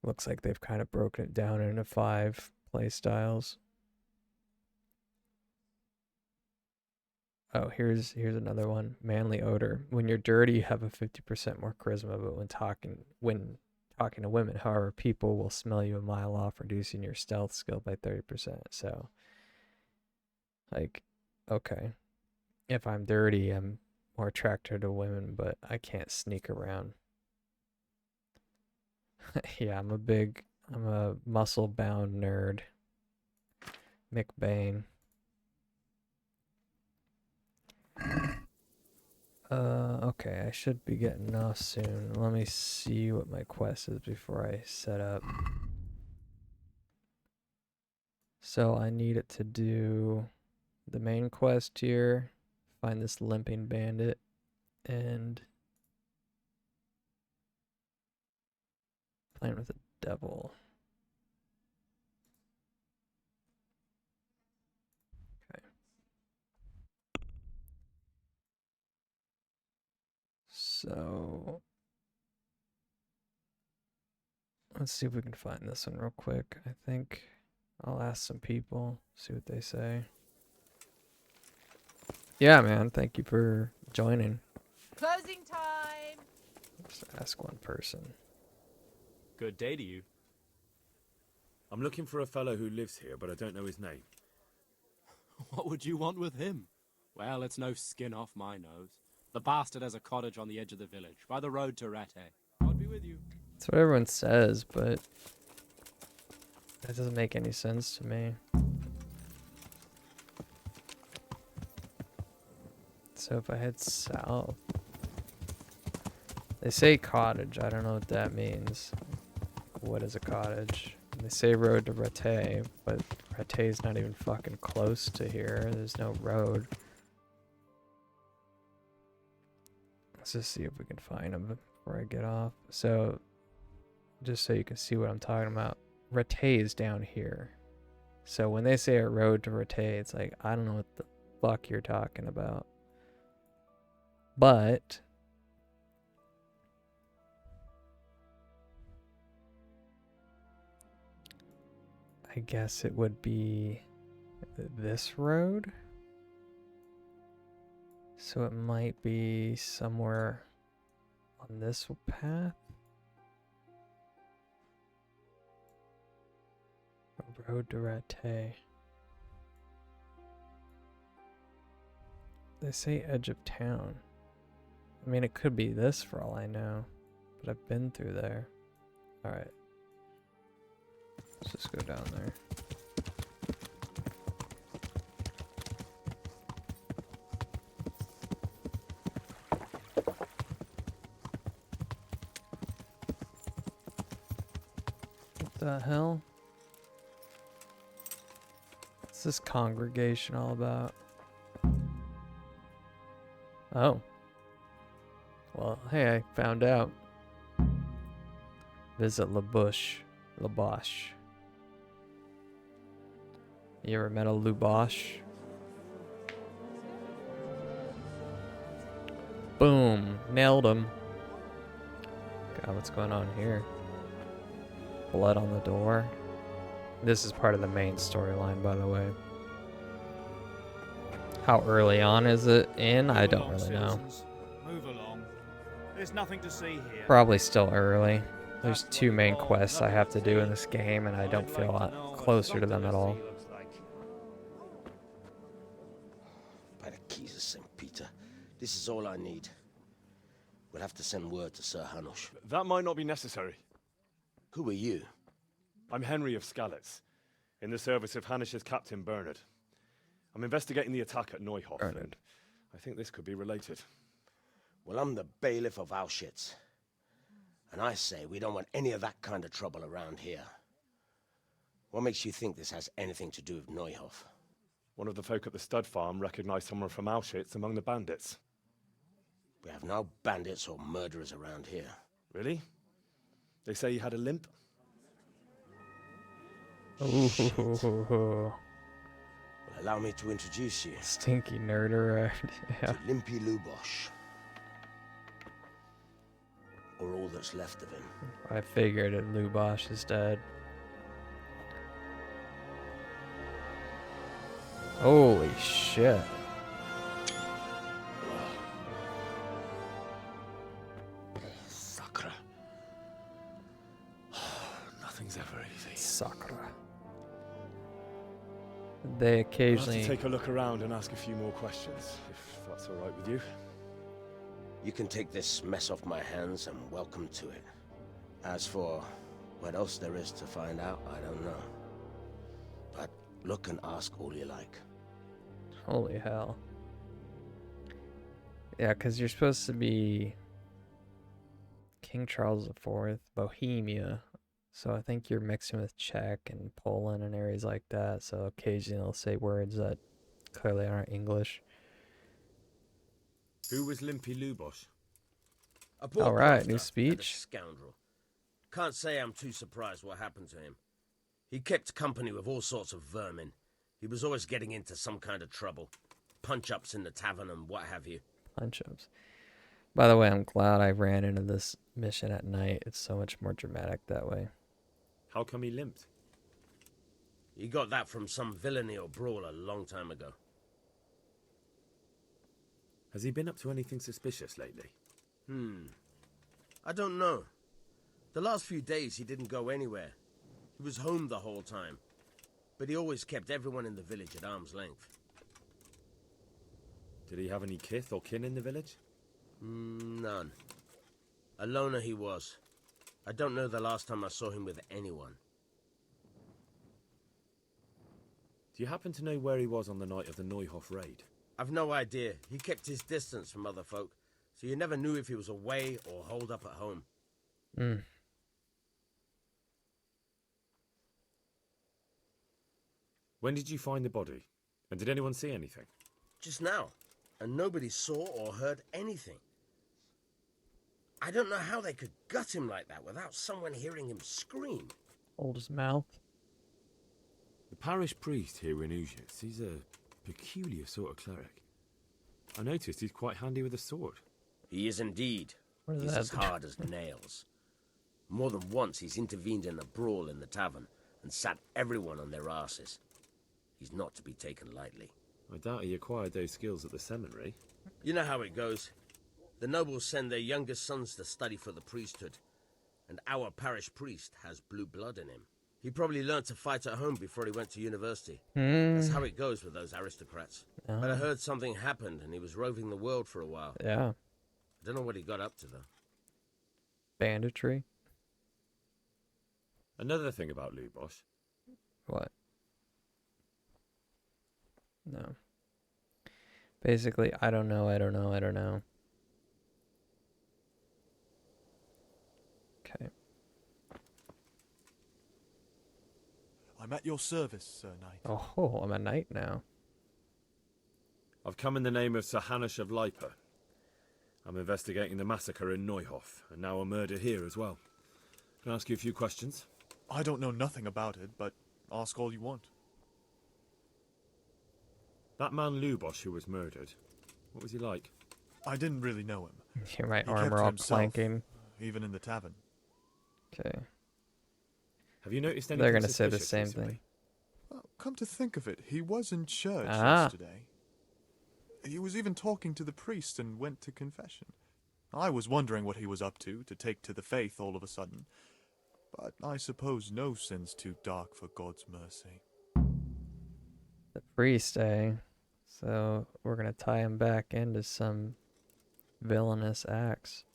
Looks like they've kind of broken it down into 5 play styles. Oh, here's another one. Manly odor. When you're dirty, you have a 50% more charisma, but when talking to women, however, people will smell you a mile off, reducing your stealth skill by 30%. So, like, okay. If I'm dirty, I'm more attracted to women, but I can't sneak around. Yeah, I'm a muscle-bound nerd. McBain. Okay, I should be getting off soon. Let me see what my quest is before I set up. So I need it to do the main quest here, find this limping bandit, and playing with the devil. Okay. So let's see if we can find this one real quick. I think I'll ask some people, see what they say. Yeah, man, thank you for joining. Closing time. Just ask one person. Good day to you. I'm looking for a fellow who lives here, but I don't know his name. What would you want with him? Well, it's no skin off my nose. The bastard has a cottage on the edge of the village, by the road to Ratte. I'll be with you. That's what everyone says, but that doesn't make any sense to me. So if I head south, they say cottage. I don't know what that means. What is a cottage? They say road to Ratte, but Ratte's not even fucking close to here. There's no road. Let's just see if we can find them before I get off. So, just so you can see what I'm talking about, Ratte is down here. So when they say a road to Ratte, it's like, I don't know what the fuck you're talking about. But I guess it would be this road. So it might be somewhere on this path. Road to Ratte. They say edge of town. I mean, it could be this for all I know, but I've been through there. Alright. Let's just go down there. What the hell? What's this congregation all about? Oh. Well, hey, I found out. Visit La Boche. You ever met a Lubosh? Boom. Nailed him. God, what's going on here? Blood on the door. This is part of the main storyline, by the way. How early on is it in? I don't really know. Move along. There's nothing to see here. Probably still early. There's 2 main quests I have to do in this game, and I don't feel a lot closer to them at all. By the keys of St. Peter, this is all I need. We'll have to send word to Sir Hanush. That might not be necessary. Who are you? I'm Henry of Skalitz, in the service of Hanush's Captain Bernard. I'm investigating the attack at Neuhof, and I think this could be related. Well, I'm the bailiff of Auschwitz. And I say we don't want any of that kind of trouble around here. What makes you think this has anything to do with Neuhof? One of the folk at the stud farm recognized someone from Auschwitz among the bandits. We have no bandits or murderers around here. Really? They say he had a limp? Ooh. Well, allow me to introduce you. Stinky nerder. Yeah. To Limpy Lubosh. Or all that's left of him. I figured it. Lubosh is dead. Holy shit. Sakra. Nothing's ever easy. Sakra. They occasionally... I'll have to take a look around and ask a few more questions, if that's all right with you. You can take this mess off my hands and welcome to it. As for what else there is to find out, I don't know. But Look and ask all you like. Holy hell. Yeah, because you're supposed to be King Charles IV, Bohemia. So I think you're mixing with Czech and Poland and areas like that. So occasionally they'll say words that clearly aren't English. Who was Limpy Lubosh? All right, new speech. Scoundrel. Can't say I'm too surprised what happened to him. He kept company with all sorts of vermin. He was always getting into some kind of trouble. Punch-ups in the tavern and what have you. Punch-ups. By the way, I'm glad I ran into this mission at night. It's so much more dramatic that way. How come he limped? He got that from some villainy or brawl a long time ago. Has he been up to anything suspicious lately? I don't know. The last few days he didn't go anywhere. He was home the whole time. But he always kept everyone in the village at arm's length. Did he have any kith or kin in the village? None. A loner he was. I don't know the last time I saw him with anyone. Do you happen to know where he was on the night of the Neuhof raid? I've no idea. He kept his distance from other folk, so you never knew if he was away or holed up at home. When did you find the body? And did anyone see anything? Just now, and nobody saw or heard anything. I don't know how they could gut him like that without someone hearing him scream. Hold his mouth. The parish priest here in Ujits, he's a peculiar sort of cleric. I noticed he's quite handy with a sword. He is indeed. What is He's that? as hard as nails. More than once he's intervened in a brawl in the tavern and sat everyone on their asses. He's not to be taken lightly. I doubt he acquired those skills at the seminary. You know how it goes. The nobles send their youngest sons to study for the priesthood, and our parish priest has blue blood in him. He probably learned to fight at home before he went to university. That's how it goes with those aristocrats. But I heard something happened and he was roving the world for a while. Yeah. I don't know what he got up to, though. Banditry. Another thing about Lubosh. What? No. Basically, I don't know. Okay. I'm at your service, Sir Knight. Oh, I'm a knight now. I've come in the name of Sir Hanush of Lipa. I'm investigating the massacre in Neuhof, and now a murder here as well. Can I ask you a few questions? I don't know nothing about it, but ask all you want. That man Lubosh who was murdered, what was he like? I didn't really know him. Hear my He armor kept to all himself, planking. even in the tavern. Okay. Have you noticed anything They're gonna say the suspicious same recently? thing. Well, come to think of it, he was in church Ah. yesterday. He was even talking to the priest and went to confession. I was wondering what he was up to take to the faith all of a sudden. But I suppose no sin's too dark for God's mercy. The priest, eh? So we're gonna tie him back into some villainous acts.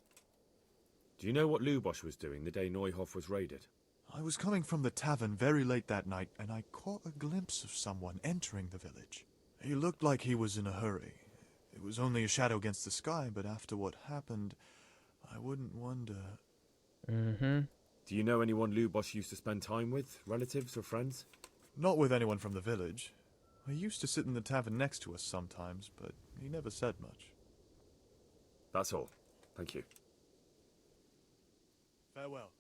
Do you know what Lubosh was doing the day Neuhof was raided? I was coming from the tavern very late that night, and I caught a glimpse of someone entering the village. He looked like he was in a hurry. It was only a shadow against the sky, but after what happened, I wouldn't wonder. Do you know anyone Lubosh used to spend time with? Relatives or friends? Not with anyone from the village. He used to sit in the tavern next to us sometimes, but he never said much. That's all. Thank you. Farewell.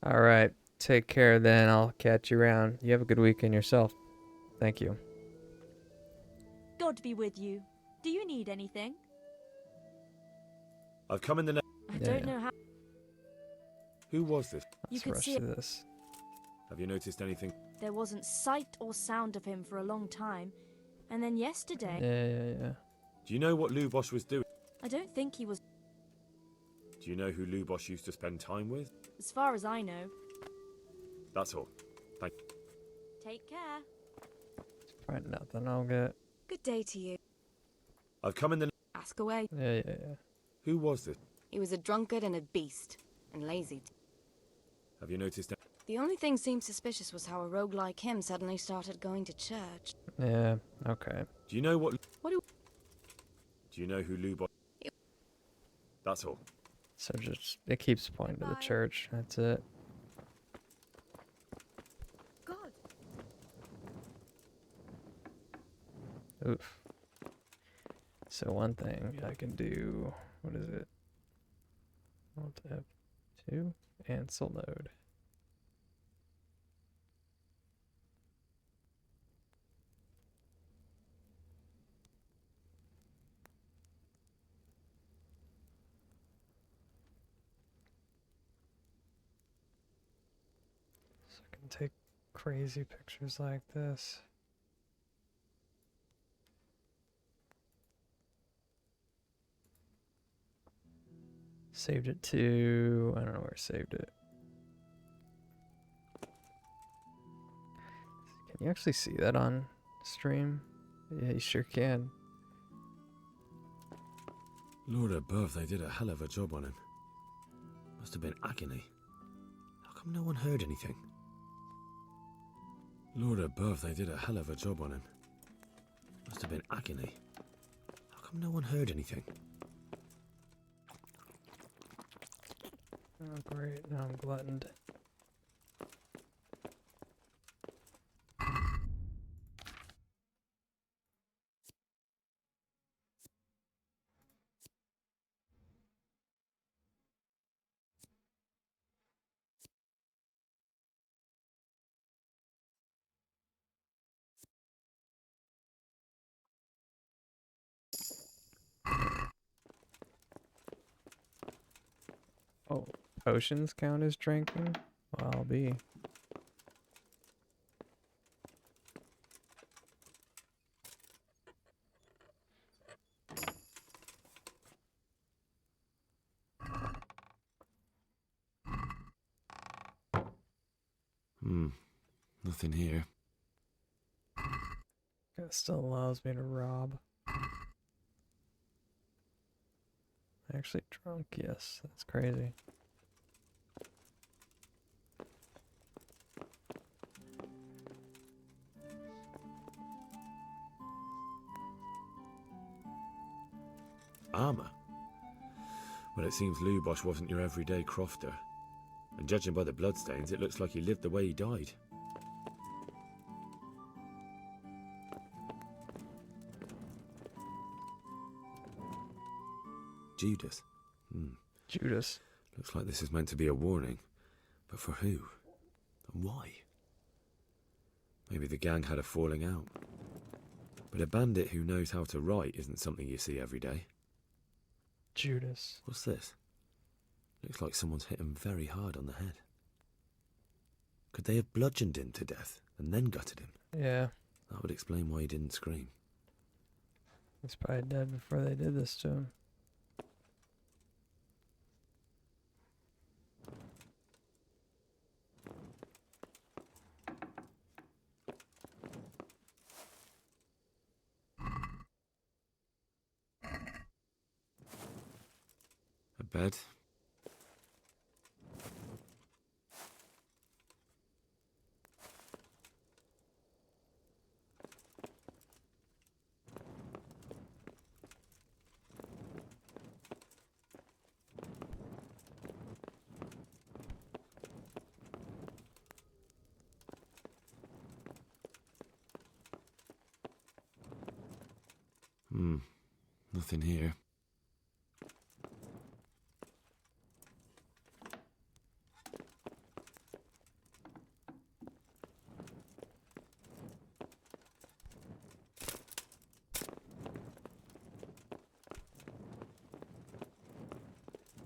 All right. Take care then. I'll catch you around. You have a good weekend yourself. Thank you. God be with you. Do you need anything? I've come in the name. I don't know how. Who was this? You could see it. This. Have you noticed anything? There wasn't sight or sound of him for a long time, and then yesterday. Yeah. Do you know what Lubosh was doing? I don't think he was. Do you know who Lubosh used to spend time with? As far as I know. That's all. Thank you. Take care. Probably nothing I'll get. Good day to you. I've come in the. Ask away. Yeah. Who was this? He was a drunkard and a beast, and lazy. Have you noticed? The only thing seemed suspicious was how a rogue like him suddenly started going to church. Yeah, okay. Do you know what... What do... Do you know who Lubosh... That's all. So just, it keeps pointing to the church. That's it. God. Oof. So one thing I can do, what is it? Alt F2, cancel node. So I can take crazy pictures like this. Saved it to, I don't know where I saved it. Can you actually see that on stream? Yeah, you sure can. Lord above, they did a hell of a job on him. Must have been agony. How come no one heard anything? Lord above, they did a hell of a job on him. Must have been agony. How come no one heard anything? Oh great, now I'm gluttoned. Oh, potions count as drinking? Well, I'll be. Nothing here. That still allows me to rob. Actually drunk, yes, that's crazy. Armour? Well, it seems Lubosh wasn't your everyday crofter. And judging by the bloodstains, it looks like he lived the way he died. Judas. Judas. Looks like this is meant to be a warning. But for who? And why? Maybe the gang had a falling out. But a bandit who knows how to write isn't something you see every day. Judas. What's this? Looks like someone's hit him very hard on the head. Could they have bludgeoned him to death and then gutted him? Yeah. That would explain why he didn't scream. He's probably dead before they did this to him. A bed. Nothing here.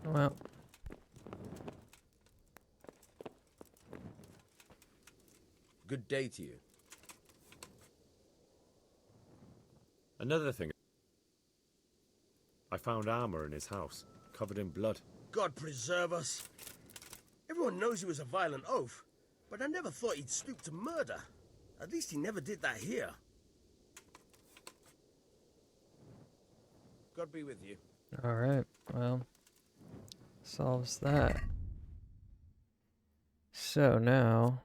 Well. Good day to you. Another thing. I found armor in his house, covered in blood. God preserve us. Everyone knows he was a violent oaf, but I never thought he'd stoop to murder. At least he never did that here. God be with you. Alright, well. Solves that. So now,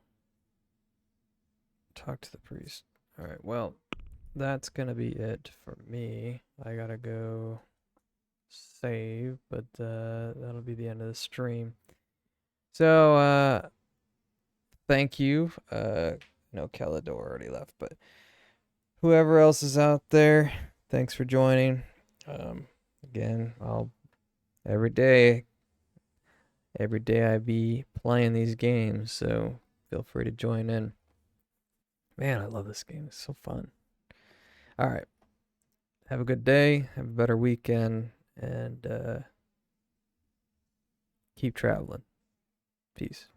talk to the priest. All right, well, that's going to be it for me. I got to go save, but that'll be the end of the stream. So, thank you. No, Calador already left, but whoever else is out there, thanks for joining. Again, every day I be playing these games, so feel free to join in. Man, I love this game. It's so fun. All right. Have a good day. Have a better weekend. And keep traveling. Peace.